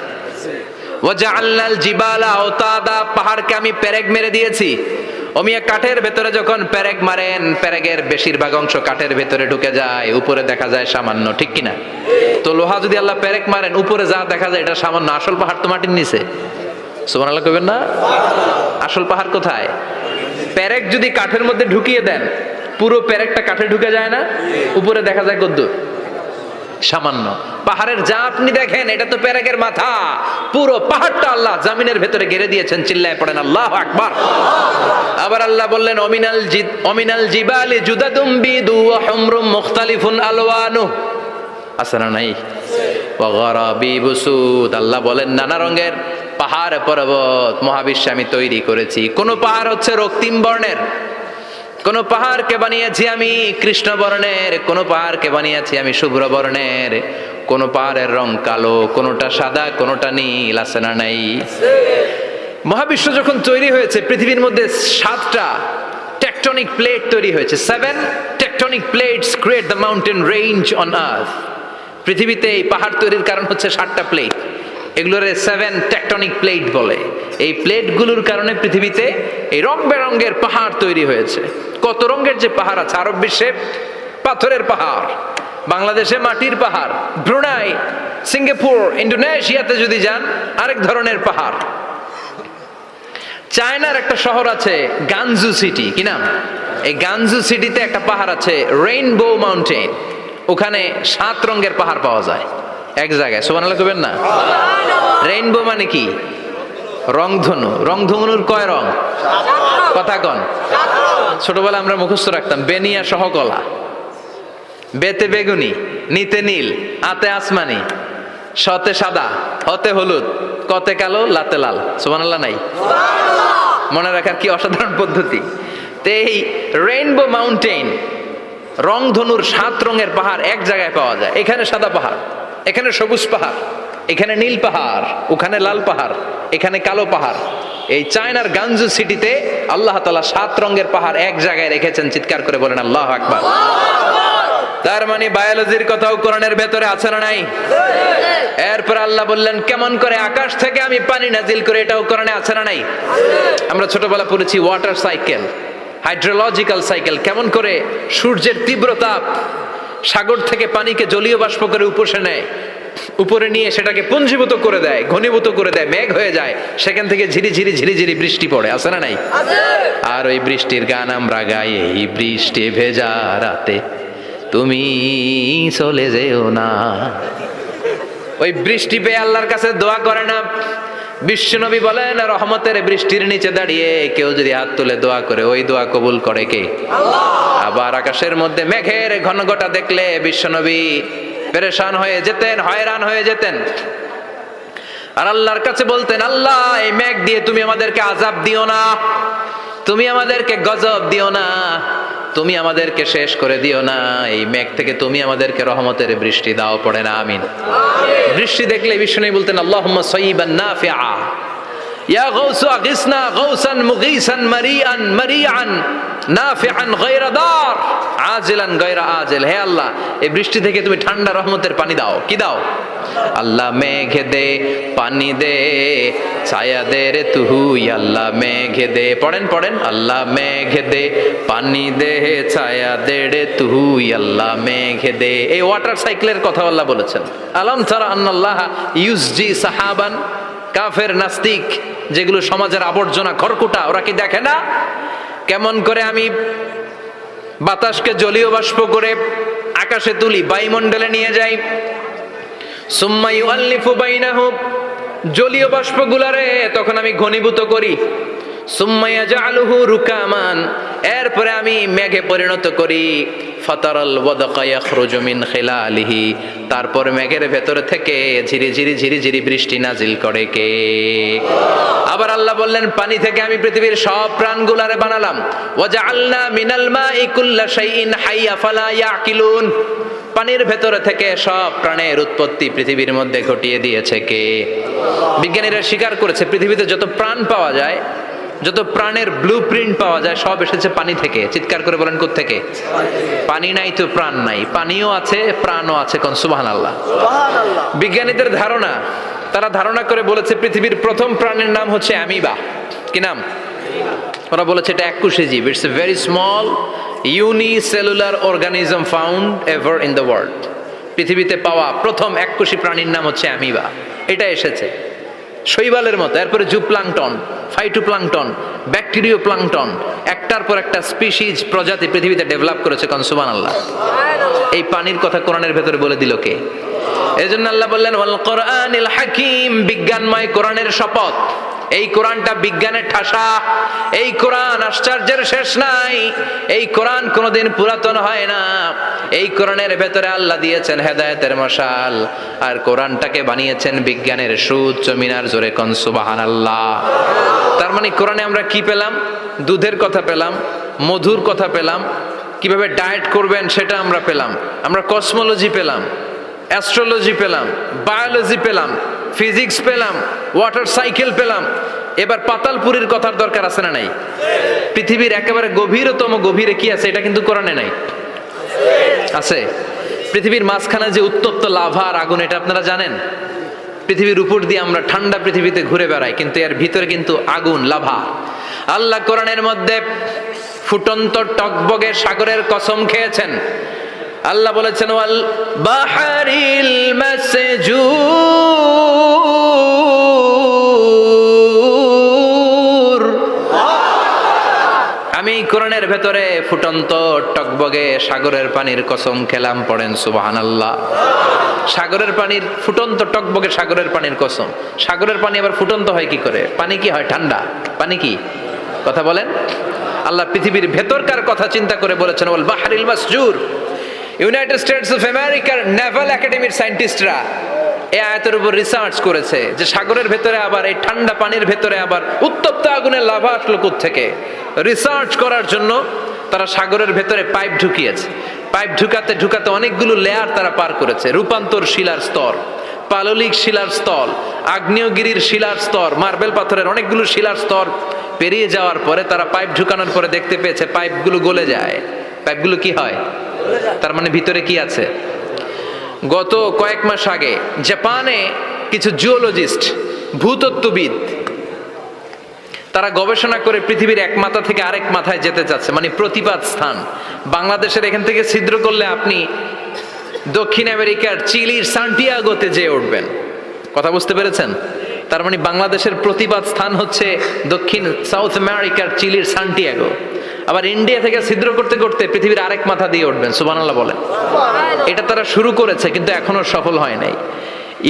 ওয়াজআলনাল জিবালা আওতাদা, পাহাড়কে আমি পেরেক মেরে দিয়েছি। ওমিয়া কাঠের ভেতরে যখন পেরেক মারেন, পেরেকের বেশিরভাগ অংশ কাঠের ভেতরে ঢুকে যায়, উপরে দেখা যায় সামান্য, ঠিক কিনা? তো লোহা যদি আল্লাহ পেরেক মারেন, উপরে যা দেখা যায় এটা সামান্য, আসল পাহাড় তো মাটির নিচে। সুবহানাল্লাহ কইবেন না? আসল পাহাড় কোথায়? পেরেক যদি কাঠের মধ্যে ঢুকিয়ে দেন, পুরো পেরেকটা কাঠে ঢুকে যায় না, উপরে দেখা যায় কদ্দুর? সামান্য। পাহাড়ের যা আপনি দেখেন এটা তো পেরেকের মাথা, পুরো পাহাড়টা আল্লাহ জামিনের ভেতরে ঘিরে দিয়েছেন। চিল্লায় পড়েন আল্লাহু আকবার। আবার আল্লাহ বললেন অমিনাল জিবালি জুদাদুম বিদু ওয়া হুমরুম মুখতালিফুন আলওয়ানু, আছে না নাই? ওয়া গরাবিবু সুদ, আল্লাহ বলেন নানা রঙের পাহাড় পর্বত মহাবিশ্বে আমি তৈরি করেছি। কোন পাহাড় হচ্ছে রক্তিম বর্ণের, কোন পাহাড়কে বানিয়েছি আমি কৃষ্ণ বর্ণের, কোন পাহাড়কে বানিয়েছি আমি শুভ্র বর্ণের, কোন পাহাড়ের রং কালো, কোনটা সাদা, কোনটা নীল, আছে না নাই? মহাবিশ্ব যখন তৈরি হয়েছে পৃথিবীর মধ্যে 7টা টেকটনিক প্লেট তৈরি হয়েছে। 7 tectonic plates create the mountain range on earth. পৃথিবীতে এই পাহাড় তৈরির কারণ হচ্ছে 7টা প্লেট, এগুলোরে 7 টেকটনিক প্লেট বলে। এই প্লেটগুলোর কারণে পৃথিবীতে এই রং বেরঙের পাহাড় তৈরি হয়েছে। কত রঙের যে পাহাড় আছে, আরব বিশ্বে পাথরের পাহাড়, বাংলাদেশে মাটির পাহাড়, ব্রুনাই, সিঙ্গাপুর, ইন্দোনেশিয়াতে যদি যান আরেক ধরনের পাহাড়। চায়নার একটা শহর আছে গানজু সিটি, কি নাম? এই গানজু সিটিতে একটা পাহাড় আছে রেইনবো মাউন্টেন, ওখানে 7 রঙের পাহাড় পাওয়া যায় এক জায়গায়। সুবহানাল্লাহ কইবেন না? রেইনবো মানে কি? রংধনু। রংধনুর কয় রং? কথা কন। ছোটবেলা আমরা মুখস্থ রাখতাম বেনিয়া সহকলা, বেতে বেগুনি, নিতে নীল, আতে আসমানি, শতে সাদা, হতে হলুদ, কতে কালো, লাতে লাল। সুবহানাল্লাহ নাই? মনে রাখার কি অসাধারণ পদ্ধতি। তো এই রেইনবো মাউন্টেন, রংধনুর 7 রঙের পাহাড় এক জায়গায় পাওয়া যায়। এখানে সাদা পাহাড়, এখানে সবুজ পাহাড়, এখানে নীল পাহাড়, ওখানে লাল পাহাড়, এখানে কালো পাহাড়। এই চায়নার গানজু সিটিতে আল্লাহ তাআলা 7 রঙের পাহাড় এক জায়গায় রেখেছেন। চিৎকার করে বলেন আল্লাহু আকবার। তার মানে বায়োলজির কথাও কোরআনের ভেতরে আছে না নাই? এরপর আল্লাহ বললেন কেমন করে আকাশ থেকে আমি পানি নাজিল করে, এটাও কোরআনে আছে না নাই? আমরা ছোটবেলা পড়েছি ওয়াটার সাইকেল, হাইড্রোলজিক্যাল সাইকেল, কেমন করে সূর্যের তীব্র তাপ সাগর থেকে পানিকে জলীয় বাষ্প করে উপসে নেয়, উপরে নিয়ে সেটাকে পুঞ্জীভূত করে দেয়, ঘনীভূত করে দেয়, মেঘ হয়ে যায়, সেখান থেকে ঝিরিঝিরি ঝিরিঝিরি বৃষ্টি পড়ে, আছে না নাই? আর ওই বৃষ্টির গান আমরা গাই, এই বৃষ্টি ভেজা রাতে তুমি চলে যেও না। ওই বৃষ্টি পেয়ে আল্লাহর কাছে দোয়া করে না? বিশ্বনবী বলেন রহমতের বৃষ্টির নিচে দাঁড়িয়ে কেউ যদি হাত তুলে দোয়া করে, ওই দোয়া কবুল করে কে? আল্লাহ। আবার আকাশের মধ্যে মেঘের ঘনঘটা দেখলে বিশ্বনবী পেরেশান হয়ে যেতেন, হয়রান হয়ে যেতেন, আর আল্লাহর কাছে বলতেন আল্লাহ এই মেঘ দিয়ে তুমি আমাদেরকে আযাব দিও না, তুমি আমাদেরকে গজব দিও না, তুমি আমাদেরকে শেষ করে দিও না, এই মেঘ থেকে তুমি আমাদেরকে রহমতের বৃষ্টি দাও। পড়ে না আমিন। বৃষ্টি দেখলে বিষ্ণু বলতেন আল্লাহুম্মা সাইয়িবান নাফিআ, ইয়া গাউসু আগিসনা গাউসান মুগীসান মারিআন মারিআন নাফিআন গায়রা দার আজিলান গায়রা আজিল। হে আল্লাহ এই বৃষ্টি থেকে তুমি ঠান্ডা রহমতের পানি দাও। কি দাও? আল্লাহ মেঘ দে পানি দে ছায়া দে রে তুই, আল্লাহ মেঘ দে, পড়েন পড়েন, আল্লাহ মেঘ দে পানি দে ছায়া দে রে তুই, আল্লাহ মেঘ দে। এই ওয়াটার সাইকেলের কথা আল্লাহ বলেছেন। আলাম তারা আন্নাল্লাহ ইউসজি সাহাবান, কাফের নাস্তিক যেগুলো সমাজের আবর্জনা খড়কুটা, ওরা কি দেখে না কেমন করে আমি বাতাসকে জলীয় বাষ্প করে আকাশে তুলি, বায়ুমণ্ডলে নিয়ে যাই, সুম্মা ইউআল্লিফু বাইনাহুম, জলীয় বাষ্পগুলারে তখন আমি ঘনীভূত করি, সুম্মা ইয়াজআলুহু রুকামান, এরপরে আমি মেঘে পরিণত করি, ফাতারাল ওয়াদকা ইয়াখরুজু মিন খিলালিহি, তারপর মেঘের ভেতর থেকে ঝিরিঝিরি ঝিরিঝিরি বৃষ্টি নাজিল করে কে? আবার আল্লাহ বললেন পানি থেকে আমি পৃথিবীর সব প্রাণগুলারে বানালাম, ওয়াজআলনা মিনাল মাই কুল্লা শাইইন হাইয়া ফালা ইয়াকিলুন, পানির ভেতর থেকে সব প্রাণের উৎপত্তি পৃথিবীর মধ্যে ঘটিয়ে দিয়েছে কে? বিজ্ঞানীরা স্বীকার করেছে পৃথিবীতে যত প্রাণ পাওয়া যায়, যত প্রাণের ব্লুপ্রিন্ট পাওয়া যায় সব এসেছে পানি থেকে। চিৎকার করে বলেন কোত্থেকে? পানি নাই তো প্রাণ নাই, পানিও আছে প্রাণও আছে। কোন সুবহানাল্লাহ। বিজ্ঞানীদের ধারণা, তারা ধারণা করে বলেছে পৃথিবীর প্রথম প্রাণের নাম হচ্ছে অ্যামিবা। কি নাম? ওরা বলেছে এটা এককোষী জীব, it's a very small unicellular organism found ever in the world. পৃথিবীতে পাওয়া প্রথম এককোষী প্রাণীর নাম হচ্ছে অ্যামিবা। এটা এসেছে শৈবালের মতো, এরপরে জুপ্লাংটন, ফাইটোপ্লাংটন, ব্যাকটেরিও প্লাংটন, একটার পর একটা স্পিসিজ প্রজাতি পৃথিবীতে ডেভেলপ করেছে। কোন সুবহানাল্লাহ। এই পানির কথা কোরআনের ভেতরে বলে দিল কে? এজন্য আল্লাহ বললেন ওয়াল কোরআনিল হাকিম, বিজ্ঞানময় কোরআনের শপথ। এই কোরআনটা বিজ্ঞানের ঠাসা, এই কোরআন আশ্চর্যের শেষ নাই। এই কোরআন কোনোদিন পুরাতন হয় না। এই কোরআনের ভেতরে আল্লাহ দিয়েছেন হেদায়েতের মশাল, আর কোরআনটাকে বানিয়েছেন বিজ্ঞানের সুউচ্চ মিনার। জোরে কোন সুবহানাল্লাহ। তার মানে কোরআনে আমরা কি পেলাম? দুধের কথা পেলাম, মধুর কথা পেলাম, কিভাবে ডায়েট করবেন সেটা আমরা পেলাম, আমরা কসমোলজি পেলাম, অ্যাস্ট্রোলজি পেলাম, বায়োলজি পেলাম, ফিজিক্স পেলাম, ওয়াটার সাইকেল পেলাম। এবার পাতালপুরীর কথার দরকার আছে না নাই? পৃথিবীর একেবারে গভীরতম গভীরে কি আছে এটা কিন্তু কোরআনে নাই, আছে। পৃথিবীর মাঝখানে যে উত্তপ্ত লাভা আর আগুন, এটা আপনারা জানেন? পৃথিবীর উপর দিয়ে আমরা ঠান্ডা পৃথিবীতে ঘুরে বেড়াই, কিন্তু এর ভিতরে কিন্তু আগুন, লাভা। আল্লাহ কোরআনের মধ্যে ফুটন্ত টকবগে সাগরের কসম খেয়েছেন। আল্লাহ বলেছেন ওয়াল বাহরিল মাসজুর। আমি কোরআনের ভেতরে ফুটন্ত টকবগে সাগরের পানির কসম খেলাম। পড়েন সুবহানাল্লাহ। সাগরের পানির ফুটন্ত টকবগে সাগরের পানির কসম। সাগরের পানি আবার ফুটন্ত হয় কি করে? পানি কি হয়? ঠান্ডা। পানি কি? কথা বলেন। আল্লাহ পৃথিবীর ভেতরকার কথা চিন্তা করে বলেছেন ওয়াল বাহরিল মাসজুর। ইউনাইটেড স্টেটস অফ আমেরিকার নেভাল একাডেমির সায়েন্টিস্টরা এই আয়াতের উপর রিসার্চ করেছে যে সাগরের ভেতরে আবার এই ঠান্ডা পানির ভেতরে আবার উত্তপ্ত আগুনের লাভা আসলো কোত্থেকে। রিসার্চ করার জন্য তারা সাগরের ভেতরে পাইপ ঢুকিয়েছে। পাইপ ঢুকাতে ঢুকাতে অনেকগুলো লেয়ার তারা পার করেছে। রূপান্তর শিলার স্তর, পাললিক শিলার স্তর, আগ্নেয়গিরির শিলার স্তর, মার্বেল পাথরের অনেকগুলো শিলার স্তর পেরিয়ে যাওয়ার পরে তারা পাইপ ঢুকানোর পরে দেখতে পেয়েছে পাইপগুলো গলে যায়। পাইপগুলো কি হয়? তার মানে ভিতরে কি আছে? গত কয়েক মাস আগে জাপানে কিছু জিওলজিস্ট, ভূতত্ত্ববিদ, তারা গবেষণা করে পৃথিবীর এক মাথা থেকে আরেক মাথায় যেতে চাচ্ছে, মানে প্রতিপাদ স্থান। বাংলাদেশের এখান থেকে ছিদ্র করলে আপনি দক্ষিণ আমেরিকার চিলির সান্টিয়াগোতে যেয়ে উঠবেন। কথা বুঝতে পেরেছেন? তার মানে বাংলাদেশের প্রতিপাদ স্থান হচ্ছে দক্ষিণ সাউথ আমেরিকার চিলির সান্টিয়াগো। আবার ইন্ডিয়া থেকে ছিদ্র করতে করতে পৃথিবীর আরেক মাথা দিয়ে উঠবেন। সুবহানাল্লাহ বলেন। এটা তারা শুরু করেছে কিন্তু এখনো সফল হয় নাই।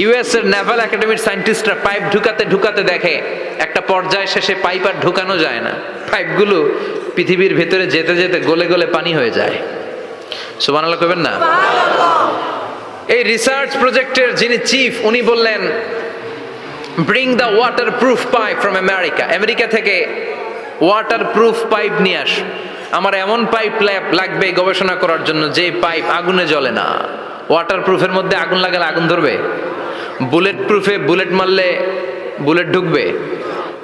ইউএস এর নেভাল একাডেমির সায়েন্টিস্টরা পাইপ ঢুকাতে ঢুকাতে দেখে একটা পর্যায় শেষে পাইপ আর ঢুকানো যায় না। পাইপগুলো পৃথিবীর ভেতরে যেতে যেতে গলে গলে পানি হয়ে যায়। সুবহানাল্লাহ কইবেন না? এই রিসার্চ প্রজেক্টের যিনি চিফ, উনি বললেন bring the water proof pipe from America. America থেকে ওয়াটার প্রুফ পাইপ নিয়ে আস। আমার এমন পাইপ লাগবে গবেষণা করার জন্য যে পাইপ আগুনে জ্বলে না। ওয়াটার প্রুফের মধ্যে আগুন লাগালে আগুন ধরবে? বুলেট প্রুফে বুলেট মারলে বুলেট ঢুকবে?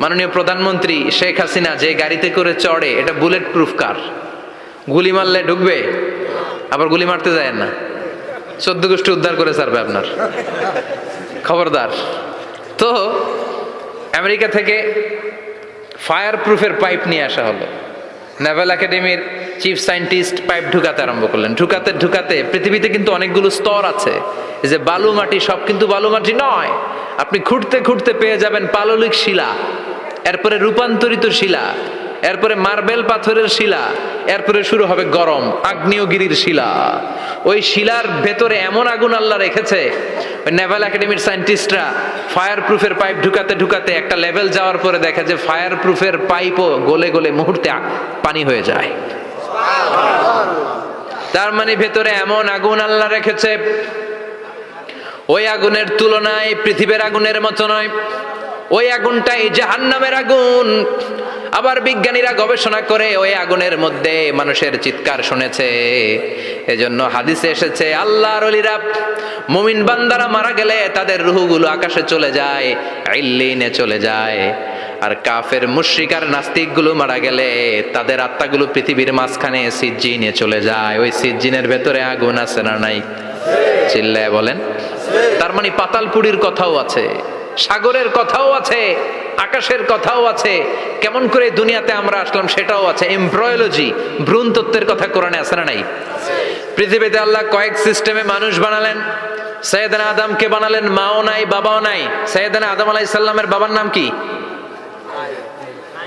মাননীয় প্রধানমন্ত্রী শেখ হাসিনা যে গাড়িতে করে চড়ে, এটা বুলেট প্রুফ কার? গুলি মারলে ঢুকবে? আবার গুলি মারতে যায় না, 14 গোষ্ঠী উদ্ধার করে ছাড়বে আপনার, খবরদার। তো আমেরিকা থেকে ফায়ার প্রুফের পাইপ নিয়ে আসা হলো। নেভাল একাডেমির চিফ সায়েন্টিস্ট পাইপ ঢুকাতে আরম্ভ করলেন। ঢুকাতে ঢুকাতে পৃথিবীতে কিন্তু অনেকগুলো স্তর আছে। এই যে বালু মাটি, সব কিন্তু বালু মাটি নয়। আপনি খুঁড়তে খুঁড়তে পেয়ে যাবেন পাললিক শিলা, এরপরে রূপান্তরিত শিলা, এরপরে মার্বেল পাথরের শিলা, এরপরে শুরু হবে গরম আগ্নেয়গিরির শিলা। ওই শিলার ভেতরে এমন আগুন আল্লাহ রেখেছে, ওই নেভাল একাডেমির সায়েন্টিস্টরা ফায়ার প্রুফের পাইপ ঢুকাতে ঢুকাতে একটা লেভেল যাওয়ার পরে দেখে যে ফায়ার প্রুফের পাইপও গলে গলে মুহূর্তে পানি হয়ে যায়। তার মানে ভেতরে এমন আগুন আল্লাহ রেখেছে, ওই আগুনের তুলনায় পৃথিবীর আগুনের মতো নয়। ওই আগুনটাই জাহান্নামের আগুন। আবার বিজ্ঞানীরা গবেষণা করে ওই আগুনের মধ্যে মানুষের চিৎকার শুনেছে। এজন্য হাদিসে এসেছে আল্লাহর ওলিরা, মুমিন বান্দারা মারা গেলে তাদের রূহগুলো আকাশে চলে যায়, ইল্লিনে চলে যায়। আর কাফের মুশরিক আর নাস্তিকগুলো মারা গেলে তাদের আত্মাগুলো পৃথিবীর মাঝখানে সিজ্জিনে চলে যায়। ওই সিজ্জিনের ভেতরে আগুন আছে না নাই? চিল্লায় বলেন। তার মানে পাতালপুরীর কথাও আছে, সাগরের কথাও আছে, আকাশের কথাও আছে। কেমন করে দুনিয়াতে আমরা আসলাম সেটাও আছে। এমব্রয়োলজি, ভ্রূণ তত্ত্বের কথা কোরআনে আছে না নাই? পৃথিবীতে আল্লাহ কয়েক সিস্টেমে মানুষ বানালেন। সৈয়দনা আদমকে বানালেন, মাও নাই বাবাও নাই। সৈয়দনা আদম আলাইহিস সালামের বাবার নাম কি?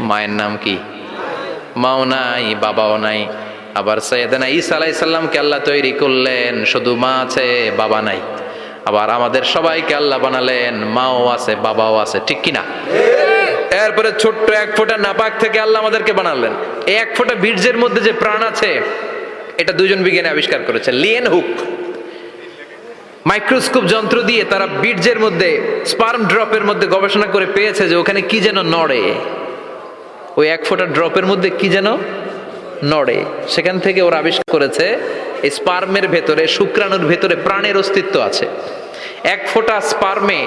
মায়ের নাম কি? মাও নাই বাবাও নাই। আবার সৈয়দনা ঈসা আলাইহিস সালামকে আল্লাহ তৈরি করলেন, শুধু মা আছে বাবা নাই। আবার আমাদের সবাইকে আল্লাহ বানালেন, মাও আছে বাবাও আছে, ঠিক কিনা? এরপরে ছোট্ট এক ফোঁটা নাপাক থেকে আল্লাহ আমাদেরকে বানালেন। এই এক ফোঁটা বীর্যের মধ্যে যে প্রাণ আছে, এটা দুইজন বিজ্ঞানী আবিষ্কার করেছে। লিয়েন হুক মাইক্রোস্কোপ যন্ত্র দিয়ে তারা বীর্যের মধ্যে, স্পার্ম ড্রপের মধ্যে গবেষণা করে পেয়েছে যে ওখানে কি যেন নড়ে, ওই এক ফোঁটা ড্রপের মধ্যে কি যেন নড়ে। সেখান থেকে ওরা আবিষ্কার করেছে এই স্পার্মের ভেতরে, শুক্রাণুর ভেতরে প্রাণের অস্তিত্ব আছে। এক ফোঁটা স্পার্মে,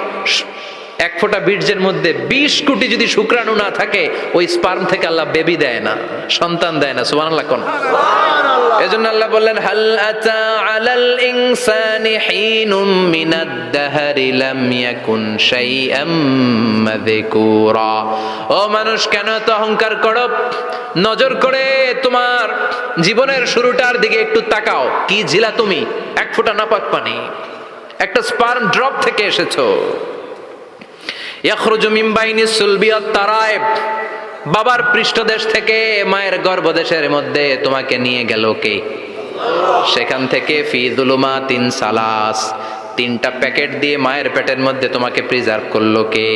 এক ফোঁটা বীর্যের মধ্যে 20 কোটি যদি শুক্রাণু না থাকে, ওই স্পার্ম থেকে আল্লাহ বেবি দেয় না, সন্তান দেয় না। সুবহানাল্লাহ কোন? এজন্য আল্লাহ বললেন, হাল আতা আলাল ইনসানি হিনুম মিনাদ দাহরি লাম ইয়াকুন শাইআম মাযকুরা। ও মানুষ, কেন এত অহংকার করো? নজর করে তোমার জীবনের শুরুটার দিকে একটু তাকাও। কি ছিলা তুমি? এক ফোঁটা নাপাক পানি, একটা স্পার্ম ড্রপ থেকে এসেছো। ইয়াখরুজু মিন বাইনিস সুলবি ওয়াত তারাইব, বাবার পৃষ্ঠদেশ থেকে মায়ের গর্ভদেশের মধ্যে তোমাকে নিয়ে গেল কে? সেখান থেকে ফি যুলুমাতিন সালাস, 3টা প্যাকেট দিয়ে মায়ের পেটের মধ্যে তোমাকে প্রিজার্ভ করলো কে?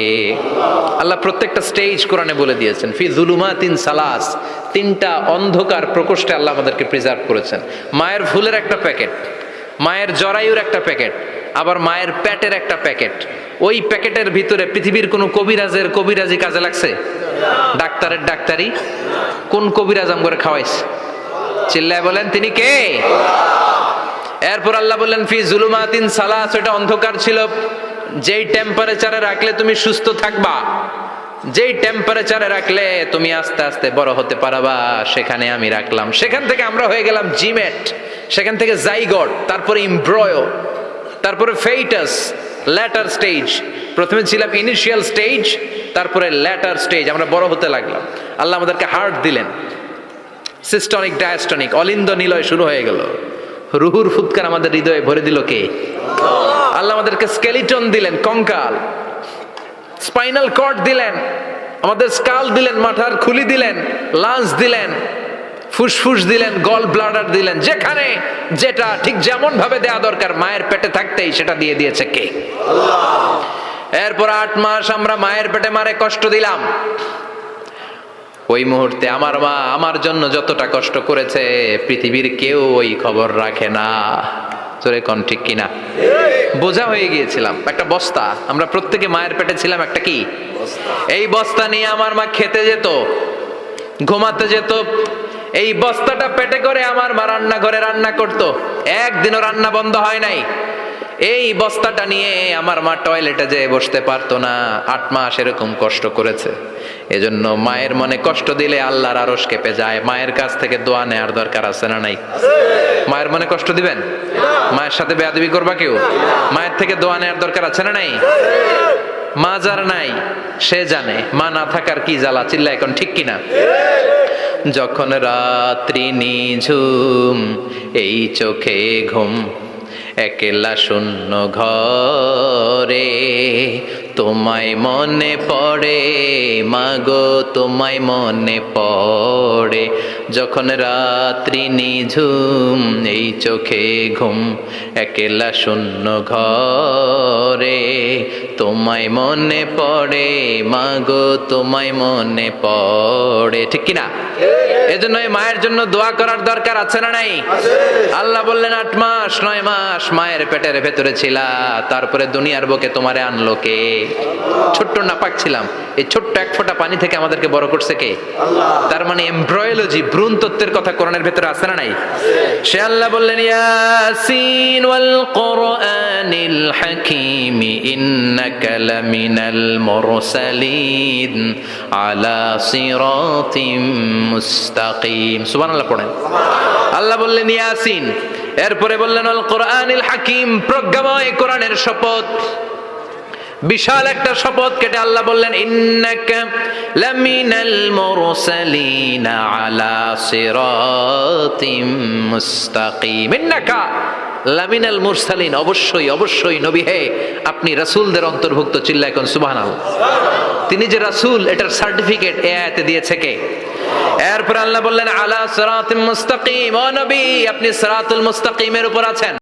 আল্লাহ প্রত্যেকটা স্টেজ কোরআনে বলে দিয়েছেন। ফি যুলুমাতিন সালাস, 3টা অন্ধকার প্রকোষ্ঠে আল্লাহ আমাদেরকে প্রিজার্ভ করেছেন। মায়ের ফুলের একটা প্যাকেট, মায়ের জরায়ুর একটা প্যাকেট, আবার মায়ের পেটের একটা প্যাকেট। ওই প্যাকেটের ভিতরে পৃথিবীর কোন কবিরাজের কবিরাজি কাজে লাগছে? ডাক্তারের ডাক্তারি? কোন কবিরাজ আমগরে খাওয়াইছে? চিল্লায় বলেন তিনি কে? এরপর আল্লাহ বললেন ফি যুলুমাতিন সালাস, এটা অন্ধকার ছিল। যেই টেম্পারেচারে রাখলে তুমি সুস্থ থাকবা, যেই টেম্পারেচারে রাখলে তুমি আস্তে আস্তে বড় হতে পারবা, সেখানে আমি রাখলাম। সেখান থেকে আমরা হয়ে গেলাম জিমেট, সেখান থেকে জাইগট, তারপরে ইমব্রয়ো, তারপরে ফেইটাস, ল্যাটার স্টেজ। প্রথমে ছিলাম ইনিশিয়াল স্টেজ, তারপরে ল্যাটার স্টেজ, আমরা বড় হতে লাগলাম। আল্লাহ আমাদেরকে হার্ট দিলেন, সিস্টনিক ডায়াস্টনিক, অলিন্দ নিলয় শুরু হয়ে গেল। রুহুর ফুৎকার আমাদের হৃদয়ে ভরে দিল কে? আল্লাহ আমাদেরকে স্কেলিটন দিলেন, কঙ্কাল, স্পাইনাল কর্ড দিলেন, আমাদের স্কাল দিলেন, মাথার খুলি দিলেন, লাঞ্চ দিলেন, ফুসফুস দিলেন, গল ব্লাডার দিলেন। যেখানে যেটা ঠিক যেমন ভাবে দেয়া দরকার মায়ের পেটে থাকতেই সেটা দিয়ে দিয়েছে কে? এরপর 8 মাস আমরা মায়ের পেটে মারে কষ্ট দিলাম। ওই মুহূর্তে আমার মা আমার জন্য যতটা কষ্ট করেছে পৃথিবীর কেউ ওই খবর রাখে না। জোরে কোন ঠিক কিনা? বোঝা হয়ে গিয়েছিলাম, একটা বস্তা। আমরা প্রত্যেকে মায়ের পেটে ছিলাম একটা কি এই বস্তা নিয়ে আমার মা খেতে যেত, ঘুমাতে যেত। এই বস্তাটা পেটে করে আমার মা রান্নাঘরে রান্না করত, একদিনও রান্না বন্ধ হয় নাই। এই বস্তাটা নিয়ে আমার মা টয়লেটে যেয়ে বসতে পারতো না। 8 মাস এরকম কষ্ট করেছে। এজন্য মায়ের মনে কষ্ট দিলে আল্লাহর আরশ কেঁপে যায়। মায়ের কাছ থেকে দোয়া নেওয়ার দরকার আছে না নাই? মায়ের মনে কষ্ট দিবেন? মায়ের সাথে বেয়াদবি করবা কেউ? মায়ের থেকে দোয়া নেওয়ার দরকার আছে না নাই? মা যার নাই সে জানে মা না থাকার কি জ্বালা। চিল্লা এখন ঠিক কিনা? যখন রাত্রি নিঝুম, এই চোখে ঘুম, একলা শূন্য ঘরে, তোমায় মনে পড়ে মাগো, তোমায় মনে পড়ে। যখন রাত্রি নিঝুম, এই চোখে ঘুম, একলা শূন্য ঘরে, তোমায় মনে পড়ে মাগো, তোমায় মনে পড়ে। ঠিক কিনা? এজন্য মায়ের জন্য দোয়া করার দরকার আছে না নাই? আল্লাহ বললেন 8 মাস 9 মাস মায়ের পেটের ভেতরে ছিলা, তারপরে দুনিয়ার বুকে তোমারে আনলো কে? ছোট্ট নাপাক ছিলাম, এই ছোট্ট এক ফোঁটা পানি থেকে আমাদেরকে বড় করছে কে? তার মানে এমব্রয়োলজি, ভ্রূণ তত্ত্বের কথা কোরআনের ভেতরে আছে না নাই? সে আল্লাহ বললেন ইয়াসিন ওয়াল কোরআনিল হাকীম ইন্নাকা লামিনাল মুরসালিন আলা সিরাতিম মুস্তাকিম। সুবহানাল্লাহ পড়েন। আল্লাহ বললেন ইয়াসিন, এরপরে বললেন আল কোরআনিল হাকীম, প্রজ্ঞাময় কোরআনের শপথ। বিশাল একটা শপথ কেটে আল্লাহ বললেন ইন্নাকা লামিনাল মুরসালিন আলা সিরাতিম মুস্তাকিম। ইন্নাকা লামিনাল মুরসালিন, অবশ্যই অবশ্যই নবী হে আপনি রাসূলদের অন্তর্ভুক্ত। চিল্লা এখন সুবহানাল্লাহ। তিনি যে রাসূল এটার সার্টিফিকেট এই আয়াতে দিয়েছে কে? এরপর আল্লাহ বললেন আলা সিরাতিম মুস্তাকিম, ও নবী আপনি সিরাতুল মুস্তাকিমের উপর আছেন।